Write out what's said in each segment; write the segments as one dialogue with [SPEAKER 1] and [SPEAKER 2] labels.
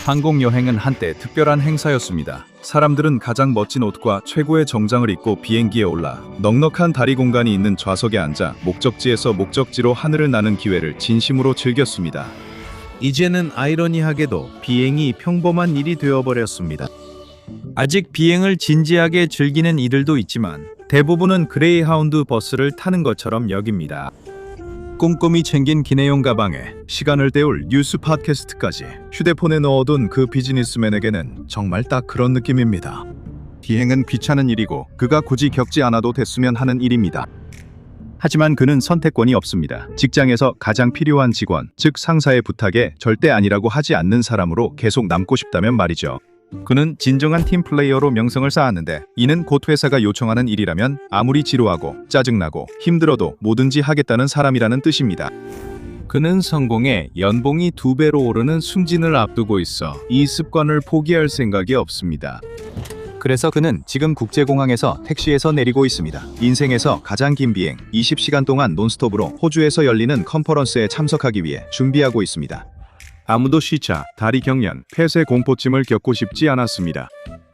[SPEAKER 1] 항공 여행은 한때 특별한 행사였습니다. 사람들은 가장 멋진 옷과 최고의 정장을 입고 비행기에 올라 넉넉한 다리 공간이 있는 좌석에 앉아 목적지에서 목적지로 하늘을 나는 기회를 진심으로 즐겼습니다.
[SPEAKER 2] 이제는 아이러니하게도 비행이 평범한 일이 되어버렸습니다. 아직 비행을 진지하게 즐기는 이들도 있지만 대부분은 그레이하운드 버스를 타는 것처럼 여깁니다.
[SPEAKER 1] 꼼꼼히 챙긴 기내용 가방에 시간을 때울 뉴스 팟캐스트까지 휴대폰에 넣어둔 그 비즈니스맨에게는 정말 딱 그런 느낌입니다. 비행은 귀찮은 일이고 그가 굳이 겪지 않아도 됐으면 하는 일입니다. 하지만 그는 선택권이 없습니다. 직장에서 가장 필요한 직원, 즉 상사의 부탁에 절대 아니라고 하지 않는 사람으로 계속 남고 싶다면 말이죠. 그는 진정한 팀 플레이어로 명성을 쌓았는데 이는 곧 회사가 요청하는 일이라면 아무리 지루하고 짜증나고 힘들어도 뭐든지 하겠다는 사람이라는 뜻입니다.
[SPEAKER 2] 그는 성공에 연봉이 2배로 오르는 승진을 앞두고 있어 이 습관을 포기할 생각이 없습니다.
[SPEAKER 1] 그래서 그는 지금 국제공항에서 택시에서 내리고 있습니다. 인생에서 가장 긴 비행, 20시간 동안 논스톱으로 호주에서 열리는 컨퍼런스에 참석하기 위해 준비하고 있습니다. 아무도 시차, 다리 경련, 폐쇄 공포증을 겪고 싶지 않았습니다.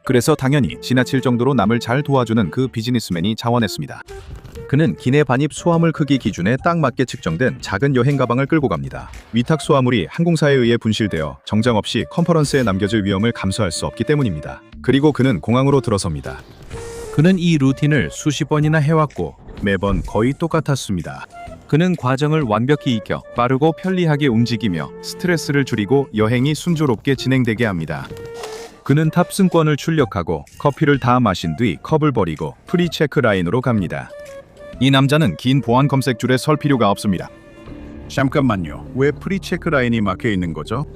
[SPEAKER 1] 그래서 당연히 지나칠 정도로 남을 잘 도와주는 그 비즈니스맨이 자원했습니다. 그는 기내 반입 수화물 크기 기준에 딱 맞게 측정된 작은 여행 가방을 끌고 갑니다. 위탁 수화물이 항공사에 의해 분실되어 정장 없이 컨퍼런스에 남겨질 위험을 감수할 수 없기 때문입니다. 그리고 그는 공항으로 들어섭니다.
[SPEAKER 2] 그는 이 루틴을 수십 번이나 해왔고 매번 거의 똑같았습니다. 그는 과정을 완벽히 익혀 빠르고 편리하게 움직이며 스트레스를 줄이고 여행이 순조롭게 진행되게 합니다. 그는 탑승권을 출력하고 커피를 다 마신 뒤 컵을 버리고 프리체크 라인으로 갑니다.
[SPEAKER 1] 이 남자는 긴 보안 검색 줄에 설 필요가 없습니다.
[SPEAKER 3] 잠깐만요. 왜 프리체크 라인이 막혀 있는 거죠?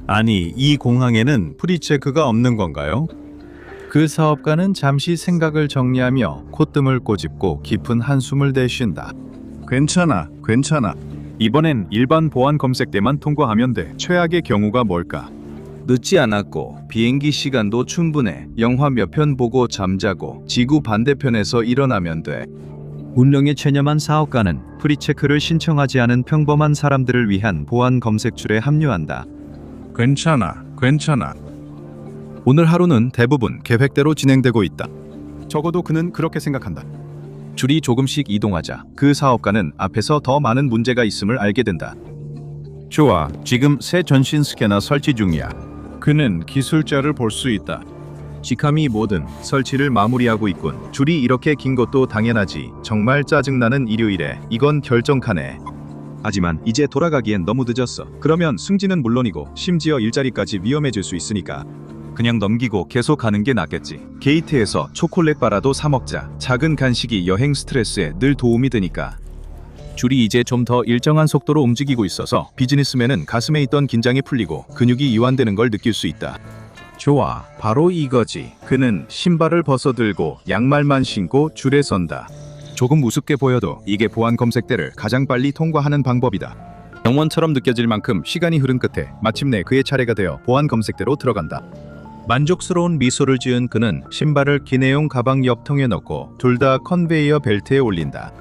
[SPEAKER 2] 아니, 이 공항에는 프리체크가 없는 건가요? 그 사업가는 잠시 생각을 정리하며 콧등을 꼬집고 깊은 한숨을 내쉰다.
[SPEAKER 3] 괜찮아.
[SPEAKER 1] 이번엔 일반 보안 검색 때만 통과하면 돼. 최악의 경우가 뭘까?
[SPEAKER 2] 늦지 않았고 비행기 시간도 충분해. 영화 몇 편 보고 잠자고 지구 반대편에서 일어나면 돼. 운명에 체념한 사업가는 프리체크를 신청하지 않은 평범한 사람들을 위한 보안 검색줄에 합류한다.
[SPEAKER 3] 괜찮아.
[SPEAKER 1] 오늘 하루는 대부분 계획대로 진행되고 있다. 적어도 그는 그렇게 생각한다. 줄이 조금씩 이동하자 그 사업가는 앞에서 더 많은 문제가 있음을 알게 된다.
[SPEAKER 3] 좋아. 지금 새 전신 스캐너 설치 중이야. 그는 기술자를 볼 수 있다.
[SPEAKER 1] 직함이 뭐든 설치를 마무리하고 있군. 줄이 이렇게 긴 것도 당연하지. 정말 짜증나는 일요일에 이건 결정카네. 하지만 이제 돌아가기엔 너무 늦었어. 그러면 승진은 물론이고 심지어 일자리까지 위험해질 수 있으니까 그냥 넘기고 계속 가는 게 낫겠지. 게이트에서 초콜릿 바라도 사 먹자. 작은 간식이 여행 스트레스에 늘 도움이 되니까. 줄이 이제 좀 더 일정한 속도로 움직이고 있어서 비즈니스맨은 가슴에 있던 긴장이 풀리고 근육이 이완되는 걸 느낄 수 있다.
[SPEAKER 3] 좋아. 바로 이거지.
[SPEAKER 1] 그는 신발을 벗어들고 양말만 신고 줄에 선다. 조금 우습게 보여도 이게 보안 검색대를 가장 빨리 통과하는 방법이다. 영원처럼 느껴질 만큼 시간이 흐른 끝에 마침내 그의 차례가 되어 보안 검색대로 들어간다. 만족스러운 미소를 지은 그는 신발을 기내용 가방 옆통에 넣고 둘 다 컨베이어 벨트에 올린다.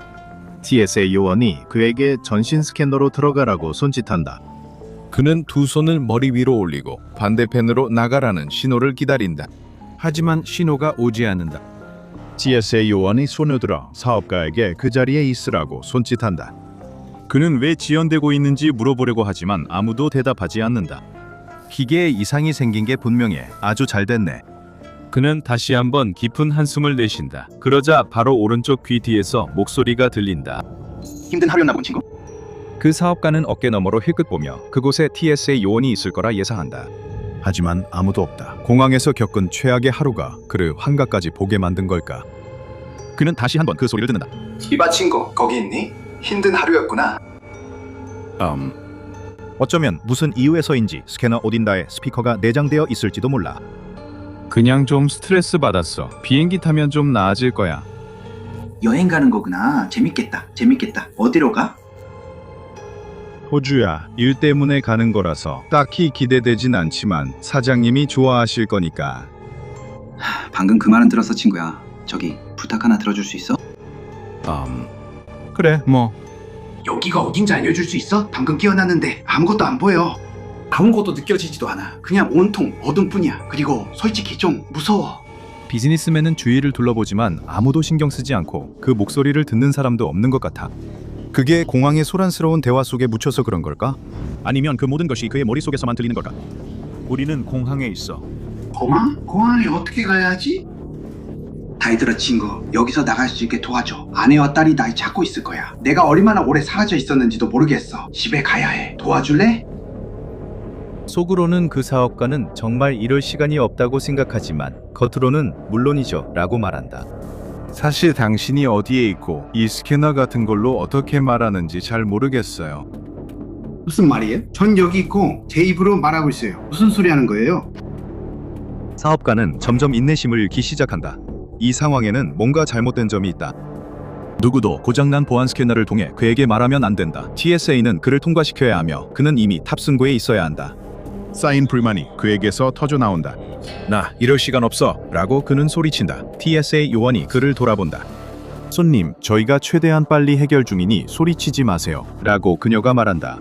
[SPEAKER 1] TSA 요원이 그에게 전신 스캐너로 들어가라고 손짓한다.
[SPEAKER 2] 그는 두 손을 머리 위로 올리고 반대편으로 나가라는 신호를 기다린다. 하지만 신호가 오지 않는다.
[SPEAKER 3] TSA 요원이 손을 들어 사업가에게 그 자리에 있으라고 손짓한다.
[SPEAKER 1] 그는 왜 지연되고 있는지 물어보려고 하지만 아무도 대답하지 않는다. 기계에 이상이 생긴 게 분명해. 아주 잘 됐네.
[SPEAKER 2] 그는 다시 한번 깊은 한숨을 내쉰다. 그러자 바로 오른쪽 귀 뒤에서 목소리가 들린다.
[SPEAKER 4] 힘든 하루였나 본 친구?
[SPEAKER 1] 그 사업가는 어깨 너머로 힐끗 보며 그곳에 TSA 요원이 있을 거라 예상한다. 하지만 아무도 없다. 공항에서 겪은 최악의 하루가 그를 환각까지 보게 만든 걸까? 그는 다시 한번 그 소리를 듣는다.
[SPEAKER 4] 이봐 친구, 거기 있니? 힘든 하루였구나.
[SPEAKER 1] 어쩌면 무슨 이유에서인지 스캐너 어딘가에 스피커가 내장되어 있을지도 몰라.
[SPEAKER 2] 그냥 좀 스트레스 받았어. 비행기 타면 좀 나아질 거야.
[SPEAKER 4] 여행 가는 거구나. 재밌겠다. 어디로 가?
[SPEAKER 1] 호주야. 일 때문에 가는 거라서 딱히 기대되진 않지만 사장님이 좋아하실 거니까.
[SPEAKER 4] 방금 그 말은 들었어 친구야. 저기 부탁 하나 들어줄 수 있어?
[SPEAKER 1] 그래 뭐.
[SPEAKER 4] 여기가 어딘지 알려줄 수 있어? 방금 깨어났는데 아무것도 안 보여.
[SPEAKER 5] 아무것도 느껴지지도 않아. 그냥 온통 어둠뿐이야. 그리고 솔직히 좀 무서워.
[SPEAKER 2] 비즈니스맨은 주위를 둘러보지만 아무도 신경 쓰지 않고 그 목소리를 듣는 사람도 없는 것 같아. 그게 공항의 소란스러운 대화 속에 묻혀서 그런 걸까? 아니면 그 모든 것이 그의 머릿속에서만 들리는 걸까? 우리는 공항에 있어.
[SPEAKER 5] 공항? 공항에 어떻게 가야지?
[SPEAKER 4] 다이들아 친구, 여기서 나갈 수 있게 도와줘. 아내와 딸이 날 찾고 있을 거야. 내가 얼마나 오래 사라져 있었는지도 모르겠어. 집에 가야 해. 도와줄래?
[SPEAKER 1] 속으로는 그 사업가는 정말 이럴 시간이 없다고 생각하지만 겉으로는 물론이죠 라고 말한다.
[SPEAKER 3] 사실 당신이 어디에 있고 이 스캐너 같은 걸로 어떻게 말하는지 잘 모르겠어요.
[SPEAKER 5] 무슨 말이에요? 전 여기 있고 제 입으로 말하고 있어요. 무슨 소리 하는 거예요?
[SPEAKER 1] 사업가는 점점 인내심을 잃기 시작한다. 이 상황에는 뭔가 잘못된 점이 있다.
[SPEAKER 2] 누구도 고장난 보안 스캐너를 통해 그에게 말하면 안 된다. TSA는 그를 통과시켜야 하며 그는 이미 탑승구에 있어야 한다.
[SPEAKER 3] 쌓인 불만이 그에게서 터져 나온다.
[SPEAKER 2] 나 이럴 시간 없어 라고 그는 소리친다. TSA 요원이 그를 돌아본다.
[SPEAKER 3] 손님, 저희가 최대한 빨리 해결 중이니 소리치지 마세요.
[SPEAKER 1] 라고 그녀가 말한다.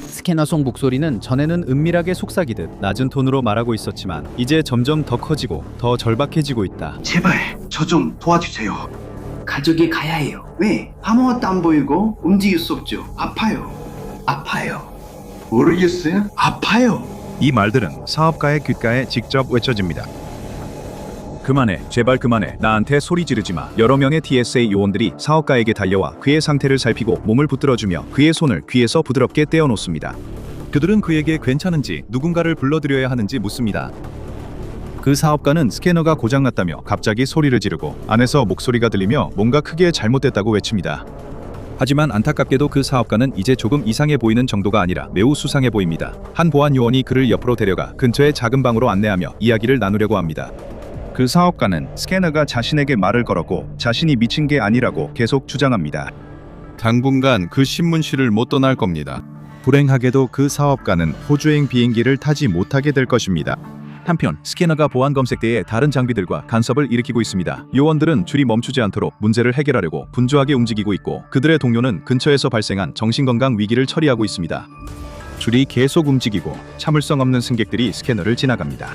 [SPEAKER 6] 스캐너 속 목소리는 전에는 은밀하게 속삭이듯
[SPEAKER 1] 낮은 톤으로 말하고 있었지만 이제 점점 더 커지고 더 절박해지고 있다.
[SPEAKER 5] 제발 저 좀 도와주세요. 가족이 가야 해요. 왜? 아무것도 안 보이고 움직일 수 없죠. 아파요. 아파요. 모르겠어요? 아파요.
[SPEAKER 2] 이 말들은 사업가의 귓가에 직접 외쳐집니다. 그만해, 제발 그만해. 나한테 소리 지르지 마.
[SPEAKER 1] 여러 명의 TSA 요원들이 사업가에게 달려와 그의 상태를 살피고 몸을 붙들어주며 그의 손을 귀에서 부드럽게 떼어놓습니다.
[SPEAKER 2] 그들은 그에게 괜찮은지 누군가를 불러들여야 하는지 묻습니다. 그 사업가는 스캐너가 고장났다며 갑자기 소리를 지르고 안에서 목소리가 들리며 뭔가 크게 잘못됐다고 외칩니다. 하지만 안타깝게도 그 사업가는 이제 조금 이상해 보이는 정도가 아니라 매우 수상해 보입니다. 한 보안 요원이 그를 옆으로 데려가 근처의 작은 방으로 안내하며 이야기를 나누려고 합니다.
[SPEAKER 1] 그 사업가는 스캐너가 자신에게 말을 걸었고 자신이 미친 게 아니라고 계속 주장합니다.
[SPEAKER 3] 당분간 그 신문실을 못 떠날 겁니다.
[SPEAKER 2] 불행하게도 그 사업가는 호주행 비행기를 타지 못하게 될 것입니다. 한편 스캐너가 보안 검색대에 다른 장비들과 간섭을 일으키고 있습니다. 요원들은 줄이 멈추지 않도록 문제를 해결하려고 분주하게 움직이고 있고 그들의 동료는 근처에서 발생한 정신건강 위기를 처리하고 있습니다. 줄이 계속 움직이고 참을성 없는 승객들이 스캐너를 지나갑니다.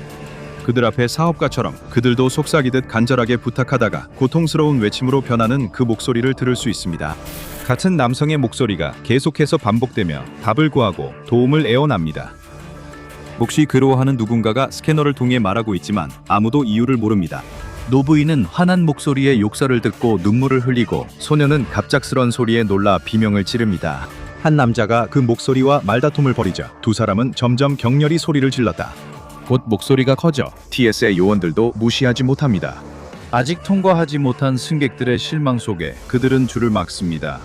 [SPEAKER 2] 그들 앞에 사업가처럼 그들도 속삭이듯 간절하게 부탁하다가 고통스러운 외침으로 변하는 그 목소리를 들을 수 있습니다. 같은 남성의 목소리가 계속해서 반복되며 답을 구하고 도움을 애원합니다. 몫이 괴로워하는 누군가가 스캐너를 통해 말하고 있지만 아무도 이유를 모릅니다.
[SPEAKER 1] 노부인은 화난 목소리의 욕설을 듣고 눈물을 흘리고 소녀는 갑작스런 소리에 놀라 비명을 지릅니다.
[SPEAKER 2] 한 남자가 그 목소리와 말다툼을 벌이자 두 사람은 점점 격렬히 소리를 질렀다. 곧 목소리가 커져
[SPEAKER 1] TSA 요원들도 무시하지 못합니다. 아직 통과하지 못한 승객들의 실망 속에 그들은 줄을 막습니다.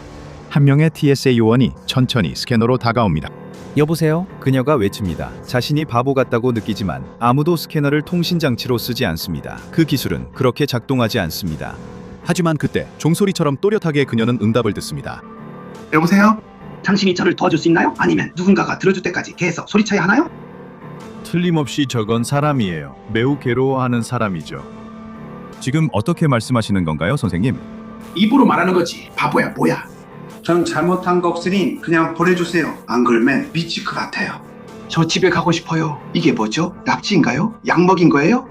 [SPEAKER 2] 한 명의 TSA 요원이 천천히 스캐너로 다가옵니다.
[SPEAKER 6] 여보세요?
[SPEAKER 1] 그녀가 외칩니다. 자신이 바보 같다고 느끼지만 아무도 스캐너를 통신장치로 쓰지 않습니다. 그 기술은 그렇게 작동하지 않습니다.
[SPEAKER 2] 하지만 그때 종소리처럼 또렷하게 그녀는 응답을 듣습니다.
[SPEAKER 5] 여보세요? 당신이 저를 도와줄 수 있나요? 아니면 누군가가 들어줄 때까지 계속 소리쳐야 하나요?
[SPEAKER 3] 틀림없이 저건 사람이에요. 매우 괴로워하는 사람이죠.
[SPEAKER 2] 지금 어떻게 말씀하시는 건가요, 선생님?
[SPEAKER 5] 입으로 말하는 거지. 바보야 뭐야. 전 잘못한 거 없으니 그냥 보내주세요. 안 그러면 미칠 것 같아요. 저 집에 가고 싶어요. 이게 뭐죠? 납치인가요? 약 먹인 거예요?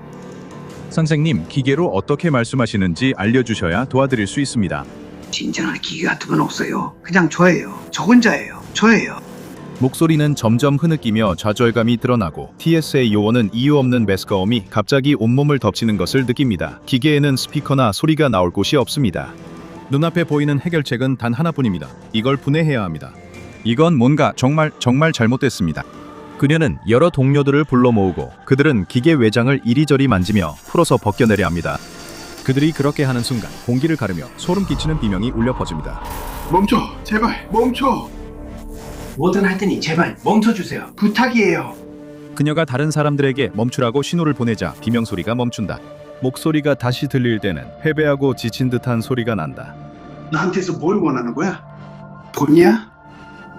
[SPEAKER 2] 선생님, 기계로 어떻게 말씀하시는지 알려주셔야 도와드릴 수 있습니다.
[SPEAKER 5] 진정한 기계 같은 건 없어요. 그냥 저예요. 저 혼자예요. 저예요.
[SPEAKER 2] 목소리는 점점 흐느끼며 좌절감이 드러나고 TSA 요원은 이유 없는 메스꺼움이 갑자기 온몸을 덮치는 것을 느낍니다. 기계에는 스피커나 소리가 나올 곳이 없습니다. 눈앞에 보이는 해결책은 단 하나뿐입니다. 이걸 분해해야 합니다. 이건 뭔가 정말 잘못됐습니다. 그녀는 여러 동료들을 불러 모으고 그들은 기계 외장을 이리저리 만지며 풀어서 벗겨내려 합니다. 그들이 그렇게 하는 순간 공기를 가르며 소름 끼치는 비명이 울려 퍼집니다.
[SPEAKER 5] 멈춰. 제발 멈춰. 뭐든 할 테니 제발 멈춰주세요. 부탁이에요.
[SPEAKER 2] 그녀가 다른 사람들에게 멈추라고 신호를 보내자 비명 소리가 멈춘다. 목소리가 다시 들릴 때는 패배하고 지친 듯한 소리가 난다.
[SPEAKER 5] 나한테서 뭘 원하는 거야? 돈이야?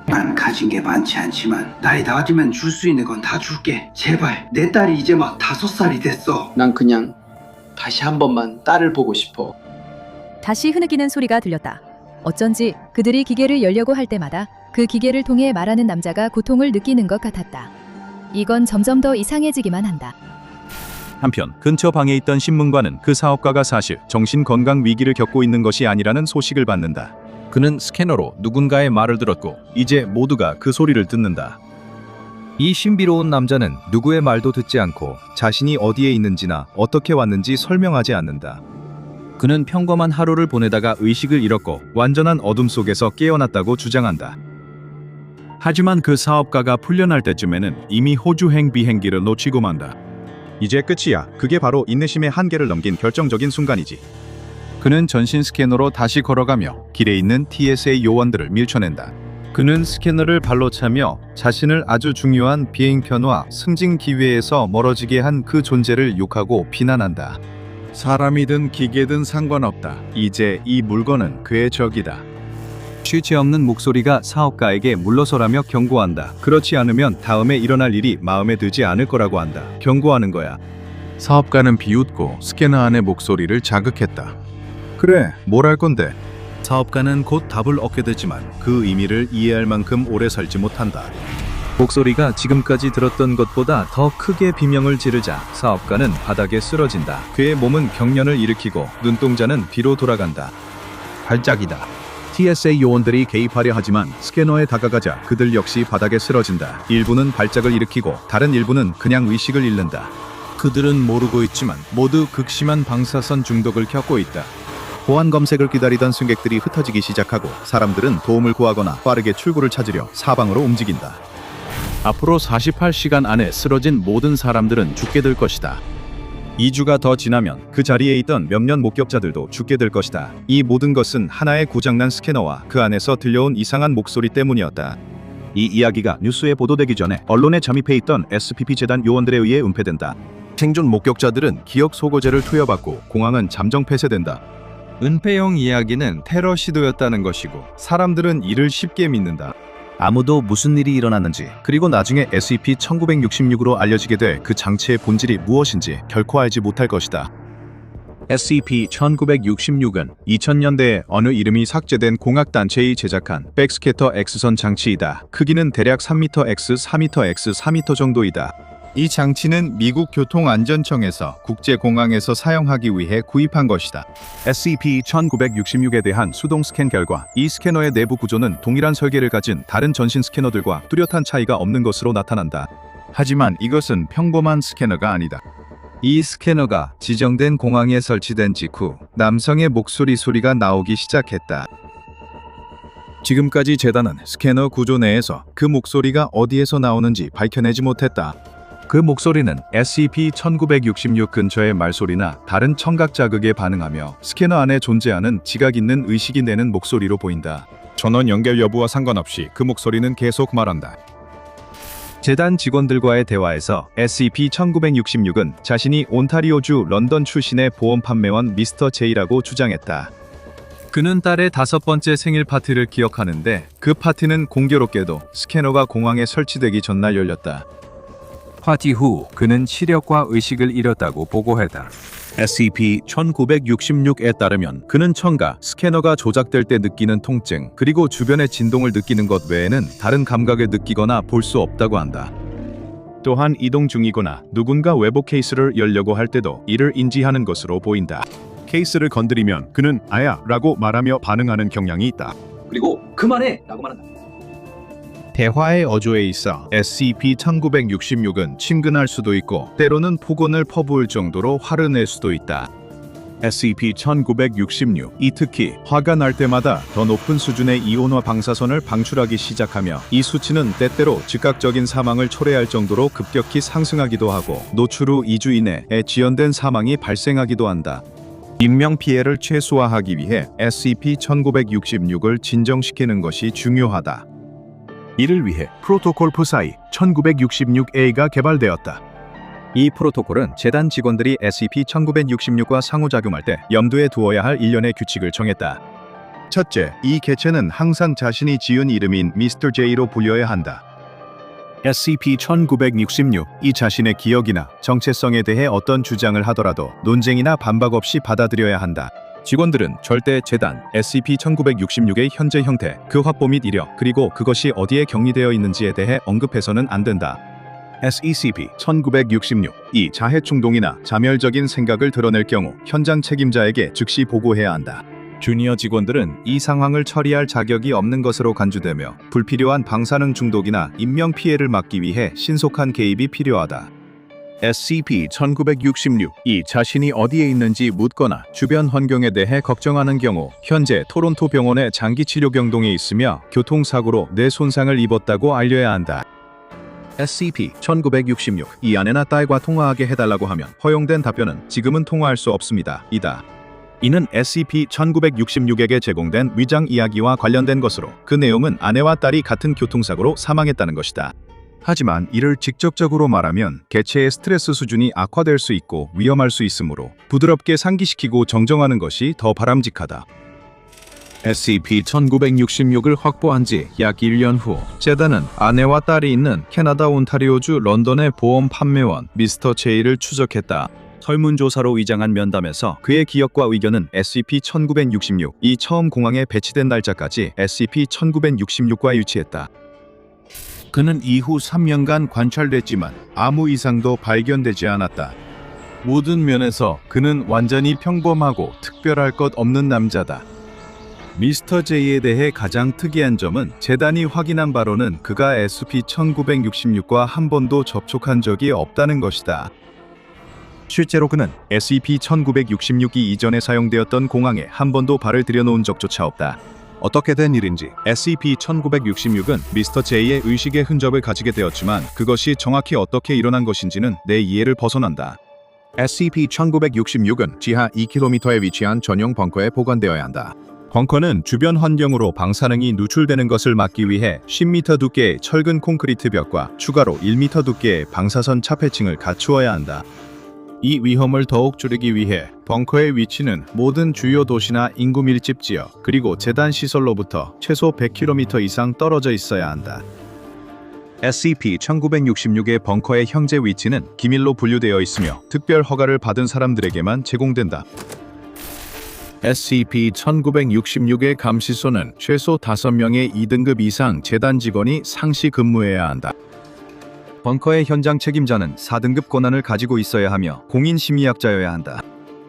[SPEAKER 5] 난 가진 게 많지 않지만 나이 나아지면 줄 수 있는 건 다 줄게. 제발. 내 딸이 이제 막 5살이 됐어.
[SPEAKER 7] 난 그냥 다시 한 번만 딸을 보고 싶어.
[SPEAKER 8] 다시 흐느끼는 소리가 들렸다. 어쩐지 그들이 기계를 열려고 할 때마다 그 기계를 통해 말하는 남자가 고통을 느끼는 것 같았다. 이건 점점 더 이상해지기만 한다.
[SPEAKER 3] 한편 근처 방에 있던 신문관은 그 사업가가 사실 정신건강 위기를 겪고 있는 것이 아니라는 소식을 받는다.
[SPEAKER 2] 그는 스캐너로 누군가의 말을 들었고
[SPEAKER 1] 이제 모두가 그 소리를 듣는다. 이 신비로운 남자는 누구의 말도 듣지 않고 자신이 어디에 있는지나 어떻게 왔는지 설명하지 않는다. 그는 평범한 하루를 보내다가 의식을 잃었고 완전한 어둠 속에서 깨어났다고 주장한다.
[SPEAKER 3] 하지만 그 사업가가 풀려날 때쯤에는 이미 호주행 비행기를 놓치고 만다.
[SPEAKER 1] 이제 끝이야. 그게 바로 인내심의 한계를 넘긴 결정적인 순간이지.
[SPEAKER 2] 그는 전신 스캐너로 다시 걸어가며
[SPEAKER 1] 길에 있는 TSA 요원들을 밀쳐낸다. 그는 스캐너를 발로 차며 자신을 아주 중요한 비행편과 승진 기회에서 멀어지게 한 그 존재를 욕하고 비난한다.
[SPEAKER 3] 사람이든 기계든 상관없다. 이제 이 물건은 그의 적이다.
[SPEAKER 1] 취체 없는 목소리가 사업가에게 물러서라며 경고한다. 그렇지 않으면 다음에 일어날 일이 마음에 들지 않을 거라고 한다. 경고하는 거야.
[SPEAKER 3] 사업가는 비웃고 스캐너 안의 목소리를 자극했다.
[SPEAKER 1] 그래, 뭘 할 건데? 사업가는 곧 답을 얻게 되지만 그 의미를 이해할 만큼 오래 살지 못한다. 목소리가 지금까지 들었던 것보다 더 크게 비명을 지르자 사업가는 바닥에 쓰러진다. 그의 몸은 경련을 일으키고 눈동자는 뒤로 돌아간다. 발작이다. TSA 요원들이 개입하려 하지만 스캐너에 다가가자 그들 역시 바닥에 쓰러진다. 일부는 발작을 일으키고 다른 일부는 그냥 의식을 잃는다. 그들은 모르고 있지만 모두 극심한 방사선 중독을 겪고 있다. 보안 검색을 기다리던 승객들이 흩어지기 시작하고 사람들은 도움을 구하거나 빠르게 출구를 찾으려 사방으로 움직인다.
[SPEAKER 3] 앞으로 48시간 안에 쓰러진 모든 사람들은 죽게 될 것이다.
[SPEAKER 1] 2주가 더 지나면 그 자리에 있던 몇몇 목격자들도 죽게 될 것이다. 이 모든 것은 하나의 고장난 스캐너와 그 안에서 들려온 이상한 목소리 때문이었다. 이 이야기가 뉴스에 보도되기 전에 언론에 잠입해 있던 SPP 재단 요원들에 의해 은폐된다. 생존 목격자들은 기억 소거제를 투여받고 공항은 잠정 폐쇄된다. 은폐용 이야기는 테러 시도였다는 것이고 사람들은 이를 쉽게 믿는다. 아무도 무슨 일이 일어났는지 그리고 나중에 SCP-1966으로 알려지게 될 그 장치의 본질이 무엇인지 결코 알지 못할 것이다. SCP-1966은 2000년대에 어느 이름이 삭제된 공학단체의 제작한 백스캐터 X선 장치이다. 크기는 대략 3m×4m×4m 정도이다. 이 장치는 미국 교통안전청에서 국제공항에서 사용하기 위해 구입한 것이다. SCP-1966에 대한 수동 스캔 결과 이 스캐너의 내부 구조는 동일한 설계를 가진 다른 전신 스캐너들과 뚜렷한 차이가 없는 것으로 나타난다. 하지만 이것은 평범한 스캐너가 아니다. 이 스캐너가 지정된 공항에 설치된 직후 남성의 목소리 소리가 나오기 시작했다. 지금까지 재단은 스캐너 구조 내에서 그 목소리가 어디에서 나오는지 밝혀내지 못했다. 그 목소리는 SCP-1966 근처의 말소리나 다른 청각 자극에 반응하며 스캐너 안에 존재하는 지각 있는 의식이 내는 목소리로 보인다. 전원 연결 여부와 상관없이 그 목소리는 계속 말한다. 재단 직원들과의 대화에서 SCP-1966은 자신이 온타리오주 런던 출신의 보험 판매원 미스터 제이라고 주장했다. 그는 딸의 5번째 생일 파티를 기억하는데 그 파티는 공교롭게도 스캐너가 공항에 설치되기 전날 열렸다.
[SPEAKER 3] 파티 후 그는 시력과 의식을 잃었다고 보고했다.
[SPEAKER 1] SCP-1966에 따르면 그는 청각, 스캐너가 조작될 때 느끼는 통증, 그리고 주변의 진동을 느끼는 것 외에는 다른 감각을 느끼거나 볼 수 없다고 한다. 또한 이동 중이거나 누군가 외부 케이스를 열려고 할 때도 이를 인지하는 것으로 보인다. 케이스를 건드리면 그는 아야 라고 말하며 반응하는 경향이 있다.
[SPEAKER 7] 그리고 그만해! 라고 말한다.
[SPEAKER 1] 대화의 어조에 있어 SCP-1966은 친근할 수도 있고 때로는 폭언을 퍼부을 정도로 화를 낼 수도 있다. SCP-1966이 특히 화가 날 때마다 더 높은 수준의 이온화 방사선을 방출하기 시작하며 이 수치는 때때로 즉각적인 사망을 초래할 정도로 급격히 상승하기도 하고 노출 후 2주 이내에 지연된 사망이 발생하기도 한다. 인명피해를 최소화하기 위해 SCP-1966을 진정시키는 것이 중요하다. 이를 위해 프로토콜 푸사이 1966A가 개발되었다. 이 프로토콜은 재단 직원들이 SCP-1966과 상호작용할 때 염두에 두어야 할 일련의 규칙을 정했다. 첫째, 이 개체는 항상 자신이 지은 이름인 미스터 J로 불려야 한다. SCP-1966, 이 자신의 기억이나 정체성에 대해 어떤 주장을 하더라도 논쟁이나 반박 없이 받아들여야 한다. 직원들은 절대 재단 SCP-1966의 현재 형태, 그 확보 및 이력, 그리고 그것이 어디에 격리되어 있는지에 대해 언급해서는 안 된다.
[SPEAKER 3] SECP-1966 이 자해 충동이나 자멸적인 생각을 드러낼 경우 현장 책임자에게 즉시 보고해야 한다.
[SPEAKER 1] 주니어 직원들은 이 상황을 처리할 자격이 없는 것으로 간주되며 불필요한 방사능 중독이나 인명 피해를 막기 위해 신속한 개입이 필요하다.
[SPEAKER 3] SCP-1966 이 자신이 어디에 있는지 묻거나 주변 환경에 대해 걱정하는 경우 현재 토론토 병원의 장기 치료 병동에 있으며 교통사고로 뇌 손상을 입었다고 알려야 한다. SCP-1966 이 아내나 딸과 통화하게 해달라고 하면 허용된 답변은 지금은 통화할 수 없습니다. 이다. 이는 SCP-1966에게 제공된 위장 이야기와 관련된 것으로 그 내용은 아내와 딸이 같은 교통사고로 사망했다는 것이다. 하지만 이를 직접적으로 말하면 개체의 스트레스 수준이 악화될 수 있고 위험할 수 있으므로 부드럽게 상기시키고 정정하는 것이 더 바람직하다. SCP-1966을 확보한 지 약 1년 후 재단은 아내와 딸이 있는 캐나다 온타리오주 런던의 보험 판매원 미스터 제이를 추적했다. 설문조사로 위장한 면담에서 그의 기억과 의견은 SCP-1966 이 처음 공항에 배치된 날짜까지 SCP-1966과 일치했다. 그는 이후 3년간 관찰됐지만 아무 이상도 발견되지 않았다. 모든 면에서 그는 완전히 평범하고 특별할 것 없는 남자다. 미스터 제이에 대해 가장 특이한 점은 재단이 확인한 바로는 그가 SCP-1966과 한 번도 접촉한 적이 없다는 것이다. 실제로 그는 SCP-1966이 이전에 사용되었던 공항에 한 번도 발을 들여놓은 적조차 없다. 어떻게 된 일인지 SCP-1966은 미스터 제이의 의식의 흔적을 가지게 되었지만 그것이 정확히 어떻게 일어난 것인지는 내 이해를 벗어난다. SCP-1966은 지하 2km에 위치한 전용 벙커에 보관되어야 한다. 벙커는 주변 환경으로 방사능이 누출되는 것을 막기 위해 10m 두께의 철근 콘크리트 벽과 추가로 1m 두께의 방사선 차폐층을 갖추어야 한다. 이 위험을 더욱 줄이기 위해 벙커의 위치는 모든 주요 도시나 인구 밀집 지역 그리고 재단 시설로부터 최소 100km 이상 떨어져 있어야 한다. SCP-1966의 벙커의 현재 위치는 기밀로 분류되어 있으며 특별 허가를 받은 사람들에게만 제공된다. SCP-1966의 감시소는 최소 5명의 2등급 이상 재단 직원이 상시 근무해야 한다. 벙커의 현장 책임자는 4등급 권한을 가지고 있어야 하며 공인 심의학자여야 한다.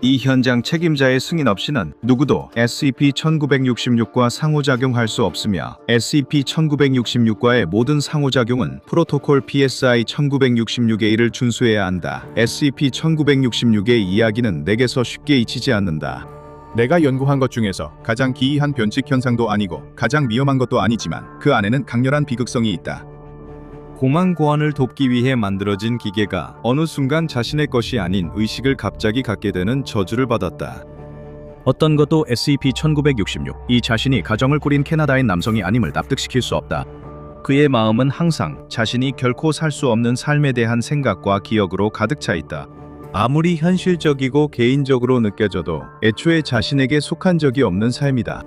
[SPEAKER 3] 이 현장 책임자의 승인 없이는 누구도 SCP-1966과 상호작용할 수 없으며 SCP-1966과의 모든 상호작용은 프로토콜 PSI-1966A를 준수해야 한다. SCP-1966의 이야기는 내게서 쉽게 잊히지 않는다. 내가 연구한 것 중에서 가장 기이한 변칙 현상도 아니고 가장 위험한 것도 아니지만 그 안에는 강렬한 비극성이 있다. 공항 보안을 돕기 위해 만들어진 기계가 어느 순간 자신의 것이 아닌 의식을 갑자기 갖게 되는 저주를 받았다. 어떤 것도 SCP-1966 이 자신이 가정을 꾸린 캐나다인 남성이 아님을 납득시킬 수 없다. 그의 마음은 항상 자신이 결코 살 수 없는 삶에 대한 생각과 기억으로 가득 차 있다. 아무리 현실적이고 개인적으로 느껴져도 애초에 자신에게 속한 적이 없는 삶이다.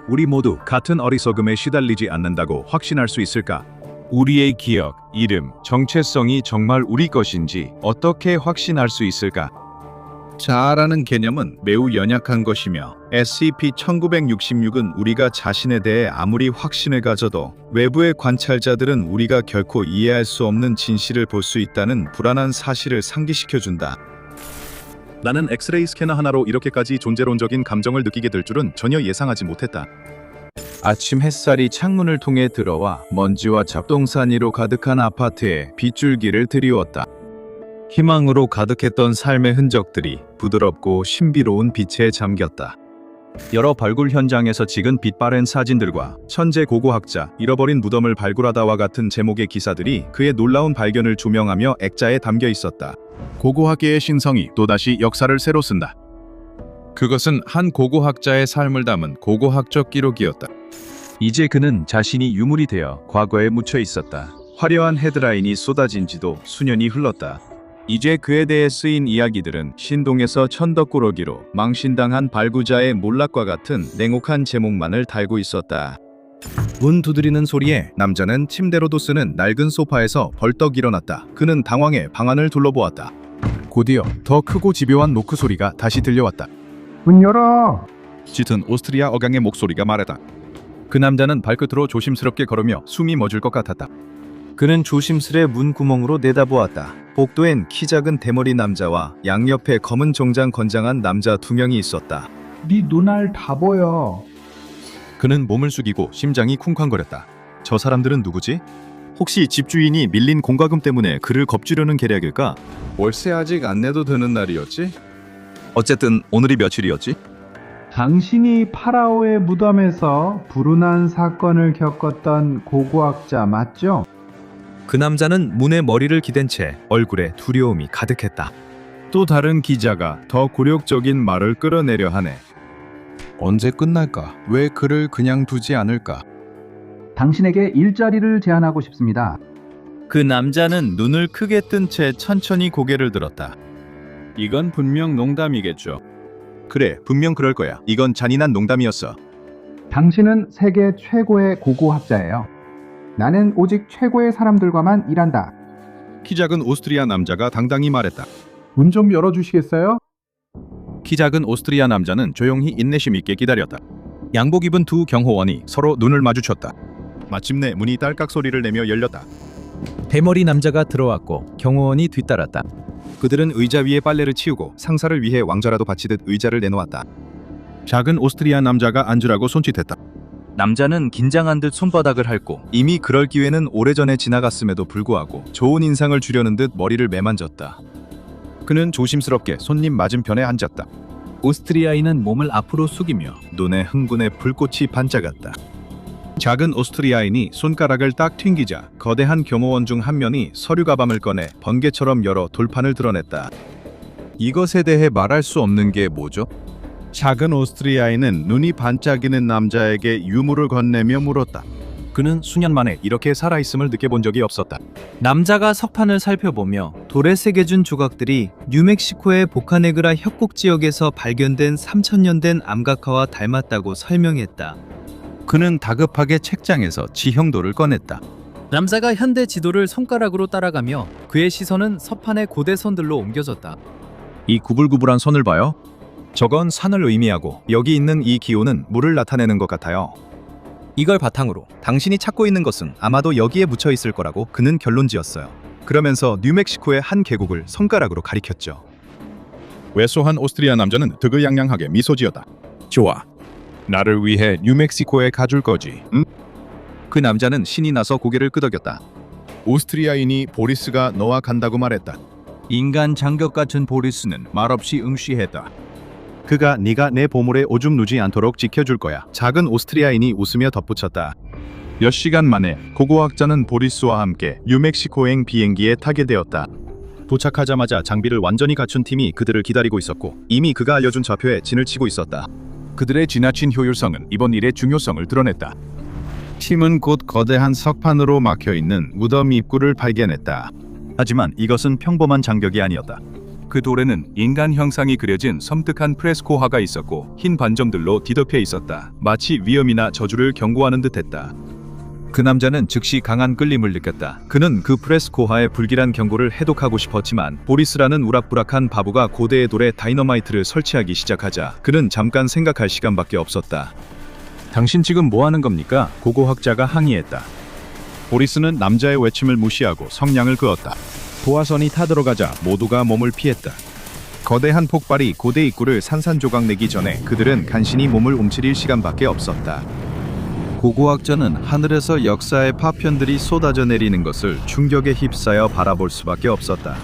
[SPEAKER 3] 우리 모두 같은 어리석음에 시달리지 않는다고 확신할 수 있을까? 우리의 기억, 이름, 정체성이 정말 우리 것인지 어떻게 확신할 수 있을까? 자아라는 개념은 매우 연약한 것이며 SCP-1966은 우리가 자신에 대해 아무리 확신을 가져도 외부의 관찰자들은 우리가 결코 이해할 수 없는 진실을 볼 수 있다는 불안한 사실을 상기시켜준다. 나는 엑스레이 스캐너 하나로 이렇게까지 존재론적인 감정을 느끼게 될 줄은 전혀 예상하지 못했다. 아침 햇살이 창문을 통해 들어와 먼지와 잡동사니로 가득한 아파트에 빗줄기를 드리웠다. 희망으로 가득했던 삶의 흔적들이 부드럽고 신비로운 빛에 잠겼다. 여러 발굴 현장에서 찍은 빛바랜 사진들과 천재 고고학자, 잃어버린 무덤을 발굴하다와 같은 제목의 기사들이 그의 놀라운 발견을 조명하며 액자에 담겨 있었다. 고고학계의 신성이 또다시 역사를 새로 쓴다. 그것은 한 고고학자의 삶을 담은 고고학적 기록이었다. 이제 그는 자신이 유물이 되어 과거에 묻혀 있었다. 화려한 헤드라인이 쏟아진 지도 수년이 흘렀다. 이제 그에 대해 쓰인 이야기들은 신동에서 천덕꾸러기로 망신당한 발구자의 몰락과 같은 냉혹한 제목만을 달고 있었다. 문 두드리는 소리에 남자는 침대로도 쓰는 낡은 소파에서 벌떡 일어났다. 그는 당황해 방 안을 둘러보았다. 곧이어 더 크고 집요한 노크 소리가 다시 들려왔다.
[SPEAKER 5] 문 열어!
[SPEAKER 1] 짙은 오스트리아 억양의 목소리가 말했다. 그 남자는 발끝으로 조심스럽게 걸으며 숨이 멎을 것 같았다. 그는 조심스레 문 구멍으로 내다보았다. 복도엔 키 작은 대머리 남자와 양옆에 검은 정장 건장한 남자 2명이 있었다.
[SPEAKER 5] 네 눈알 다 보여.
[SPEAKER 3] 그는 몸을 숙이고 심장이 쿵쾅거렸다.
[SPEAKER 1] 저 사람들은 누구지? 혹시 집주인이 밀린 공과금 때문에 그를 겁주려는 계략일까?
[SPEAKER 3] 월세 아직 안 내도 되는 날이었지?
[SPEAKER 1] 어쨌든 오늘이 며칠이었지?
[SPEAKER 5] 당신이 파라오의 무덤에서 불운한 사건을 겪었던 고고학자 맞죠?
[SPEAKER 1] 그 남자는 문에 머리를 기댄 채 얼굴에 두려움이 가득했다.
[SPEAKER 3] 또 다른 기자가 더 굴욕적인 말을 끌어내려 하네. 언제 끝날까? 왜 그를 그냥 두지 않을까?
[SPEAKER 5] 당신에게 일자리를 제안하고 싶습니다.
[SPEAKER 1] 그 남자는 눈을 크게 뜬 채 천천히 고개를 들었다.
[SPEAKER 3] 이건 분명 농담이겠죠.
[SPEAKER 1] 그래, 분명 그럴 거야. 이건 잔인한 농담이었어.
[SPEAKER 5] 당신은 세계 최고의 고고학자예요. 나는 오직 최고의 사람들과만 일한다.
[SPEAKER 3] 키 작은 오스트리아 남자가 당당히 말했다.
[SPEAKER 5] 문 좀 열어주시겠어요?
[SPEAKER 3] 키 작은 오스트리아 남자는 조용히 인내심 있게 기다렸다. 양복 입은 두 경호원이 서로 눈을 마주쳤다. 마침내 문이 딸깍 소리를 내며 열렸다.
[SPEAKER 1] 대머리 남자가 들어왔고 경호원이 뒤따랐다. 그들은 의자 위에 빨래를 치우고 상사를 위해 왕좌라도 바치듯 의자를 내놓았다.
[SPEAKER 3] 작은 오스트리아 남자가 앉으라고 손짓했다.
[SPEAKER 1] 남자는 긴장한 듯 손바닥을 핥고 이미 그럴 기회는 오래전에 지나갔음에도 불구하고 좋은 인상을 주려는 듯 머리를 매만졌다.
[SPEAKER 3] 그는 조심스럽게 손님 맞은편에 앉았다.
[SPEAKER 1] 오스트리아인은 몸을 앞으로 숙이며 눈에 흥분의 불꽃이 반짝았다.
[SPEAKER 3] 작은 오스트리아인이 손가락을 딱 튕기자 거대한 경호원 중 한 명이 서류 가방을 꺼내 번개처럼 열어 돌판을 드러냈다. 이것에 대해 말할 수 없는 게 뭐죠? 작은 오스트리아인은 눈이 반짝이는 남자에게 유물을 건네며 물었다.
[SPEAKER 1] 그는 수년 만에 이렇게 살아있음을 느껴본 적이 없었다.
[SPEAKER 6] 남자가 석판을 살펴보며 돌에 새겨준 조각들이 뉴멕시코의 보카네그라 협곡 지역에서 발견된 3000년 된 암각화와 닮았다고 설명했다.
[SPEAKER 3] 그는 다급하게 책장에서 지형도를 꺼냈다.
[SPEAKER 6] 남자가 현대 지도를 손가락으로 따라가며 그의 시선은 서판의 고대 선들로 옮겨졌다.
[SPEAKER 1] 이 구불구불한 선을 봐요. 저건 산을 의미하고 여기 있는 이 기호는 물을 나타내는 것 같아요. 이걸 바탕으로 당신이 찾고 있는 것은 아마도 여기에 묻혀 있을 거라고 그는 결론지었어요. 그러면서 뉴멕시코의 한 계곡을 손가락으로 가리켰죠.
[SPEAKER 3] 왜소한 오스트리아 남자는 득을양양하게 미소 지었다. 좋아. 나를 위해 뉴멕시코에 가줄 거지. 응?
[SPEAKER 1] 그 남자는 신이 나서 고개를 끄덕였다.
[SPEAKER 3] 오스트리아인이 보리스가 너와 간다고 말했다.
[SPEAKER 1] 인간 장벽 같은 보리스는 말없이 응시했다.
[SPEAKER 3] 그가 네가 내 보물에 오줌 누지 않도록 지켜줄 거야.
[SPEAKER 1] 작은 오스트리아인이 웃으며 덧붙였다.
[SPEAKER 3] 몇 시간 만에 고고학자는 보리스와 함께 뉴멕시코행 비행기에 타게 되었다.
[SPEAKER 1] 도착하자마자 장비를 완전히 갖춘 팀이 그들을 기다리고 있었고 이미 그가 알려준 좌표에 진을 치고 있었다.
[SPEAKER 3] 그들의 지나친 효율성은 이번 일의 중요성을 드러냈다. 팀은 곧 거대한 석판으로 막혀있는 무덤 입구를 발견했다.
[SPEAKER 1] 하지만 이것은 평범한 장벽이 아니었다.
[SPEAKER 2] 그 돌에는 인간 형상이 그려진 섬뜩한 프레스코화가 있었고 흰 반점들로 뒤덮여 있었다. 마치 위험이나 저주를 경고하는 듯했다.
[SPEAKER 1] 그 남자는 즉시 강한 끌림을 느꼈다. 그는 그 프레스코화의 불길한 경고를 해독하고 싶었지만 보리스라는 우락부락한 바보가 고대의 돌에 다이너마이트를 설치하기 시작하자 그는 잠깐 생각할 시간밖에 없었다.
[SPEAKER 3] 당신 지금 뭐 하는 겁니까? 고고학자가 항의했다. 보리스는 남자의 외침을 무시하고 성냥을 그었다. 도화선이 타들어가자 모두가 몸을 피했다. 거대한 폭발이 고대 입구를 산산조각내기 전에 그들은 간신히 몸을 움츠릴 시간밖에 없었다.
[SPEAKER 1] 고고학자는 하늘에서 역사의 파편들이 쏟아져 내리는 것을 충격에 휩싸여 바라볼 수밖에 없었다.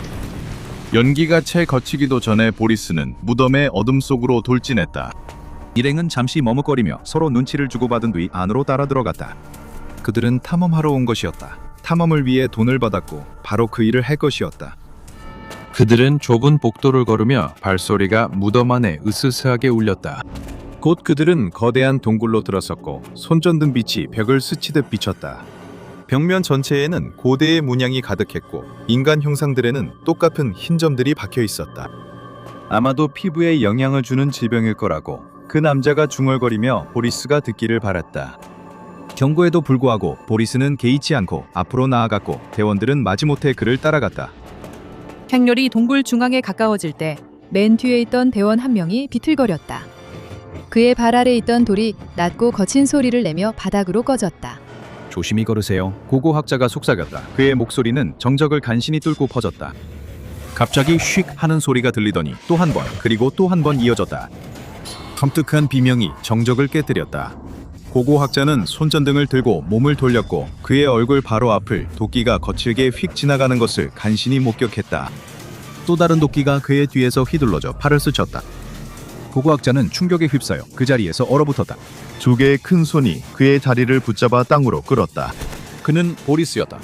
[SPEAKER 3] 연기가 채 거치기도 전에 보리스는 무덤의 어둠 속으로 돌진했다.
[SPEAKER 1] 일행은 잠시 머뭇거리며 서로 눈치를 주고받은 뒤 안으로 따라 들어갔다. 그들은 탐험하러 온 것이었다. 탐험을 위해 돈을 받았고 바로 그 일을 할 것이었다.
[SPEAKER 3] 그들은 좁은 복도를 걸으며 발소리가 무덤 안에 으스스하게 울렸다.
[SPEAKER 1] 곧 그들은 거대한 동굴로 들어섰고 손전등 빛이 벽을 스치듯 비쳤다. 벽면 전체에는 고대의 문양이 가득했고 인간 형상들에는 똑같은 흰 점들이 박혀 있었다. 아마도 피부에 영향을 주는 질병일 거라고 그 남자가 중얼거리며 보리스가 듣기를 바랐다. 경고에도 불구하고 보리스는 개의치 않고 앞으로 나아갔고 대원들은 마지못해 그를 따라갔다.
[SPEAKER 8] 행렬이 동굴 중앙에 가까워질 때 맨 뒤에 있던 대원 한 명이 비틀거렸다. 그의 발 아래 있던 돌이 낮고 거친 소리를 내며 바닥으로 꺼졌다.
[SPEAKER 3] 조심히 걸으세요. 고고학자가 속삭였다. 그의 목소리는 정적을 간신히 뚫고 퍼졌다. 갑자기 휙 하는 소리가 들리더니 또 한 번, 그리고 또 한 번 이어졌다. 섬뜩한 비명이 정적을 깨뜨렸다. 고고학자는 손전등을 들고 몸을 돌렸고 그의 얼굴 바로 앞을 도끼가 거칠게 휙 지나가는 것을 간신히 목격했다. 또 다른 도끼가 그의 뒤에서 휘둘러져 팔을 스쳤다. 고고학자는 충격에 휩싸여 그 자리에서 얼어붙었다.
[SPEAKER 1] 두 개의 큰 손이 그의 다리를 붙잡아 땅으로 끌었다.
[SPEAKER 3] 그는 보리스였다.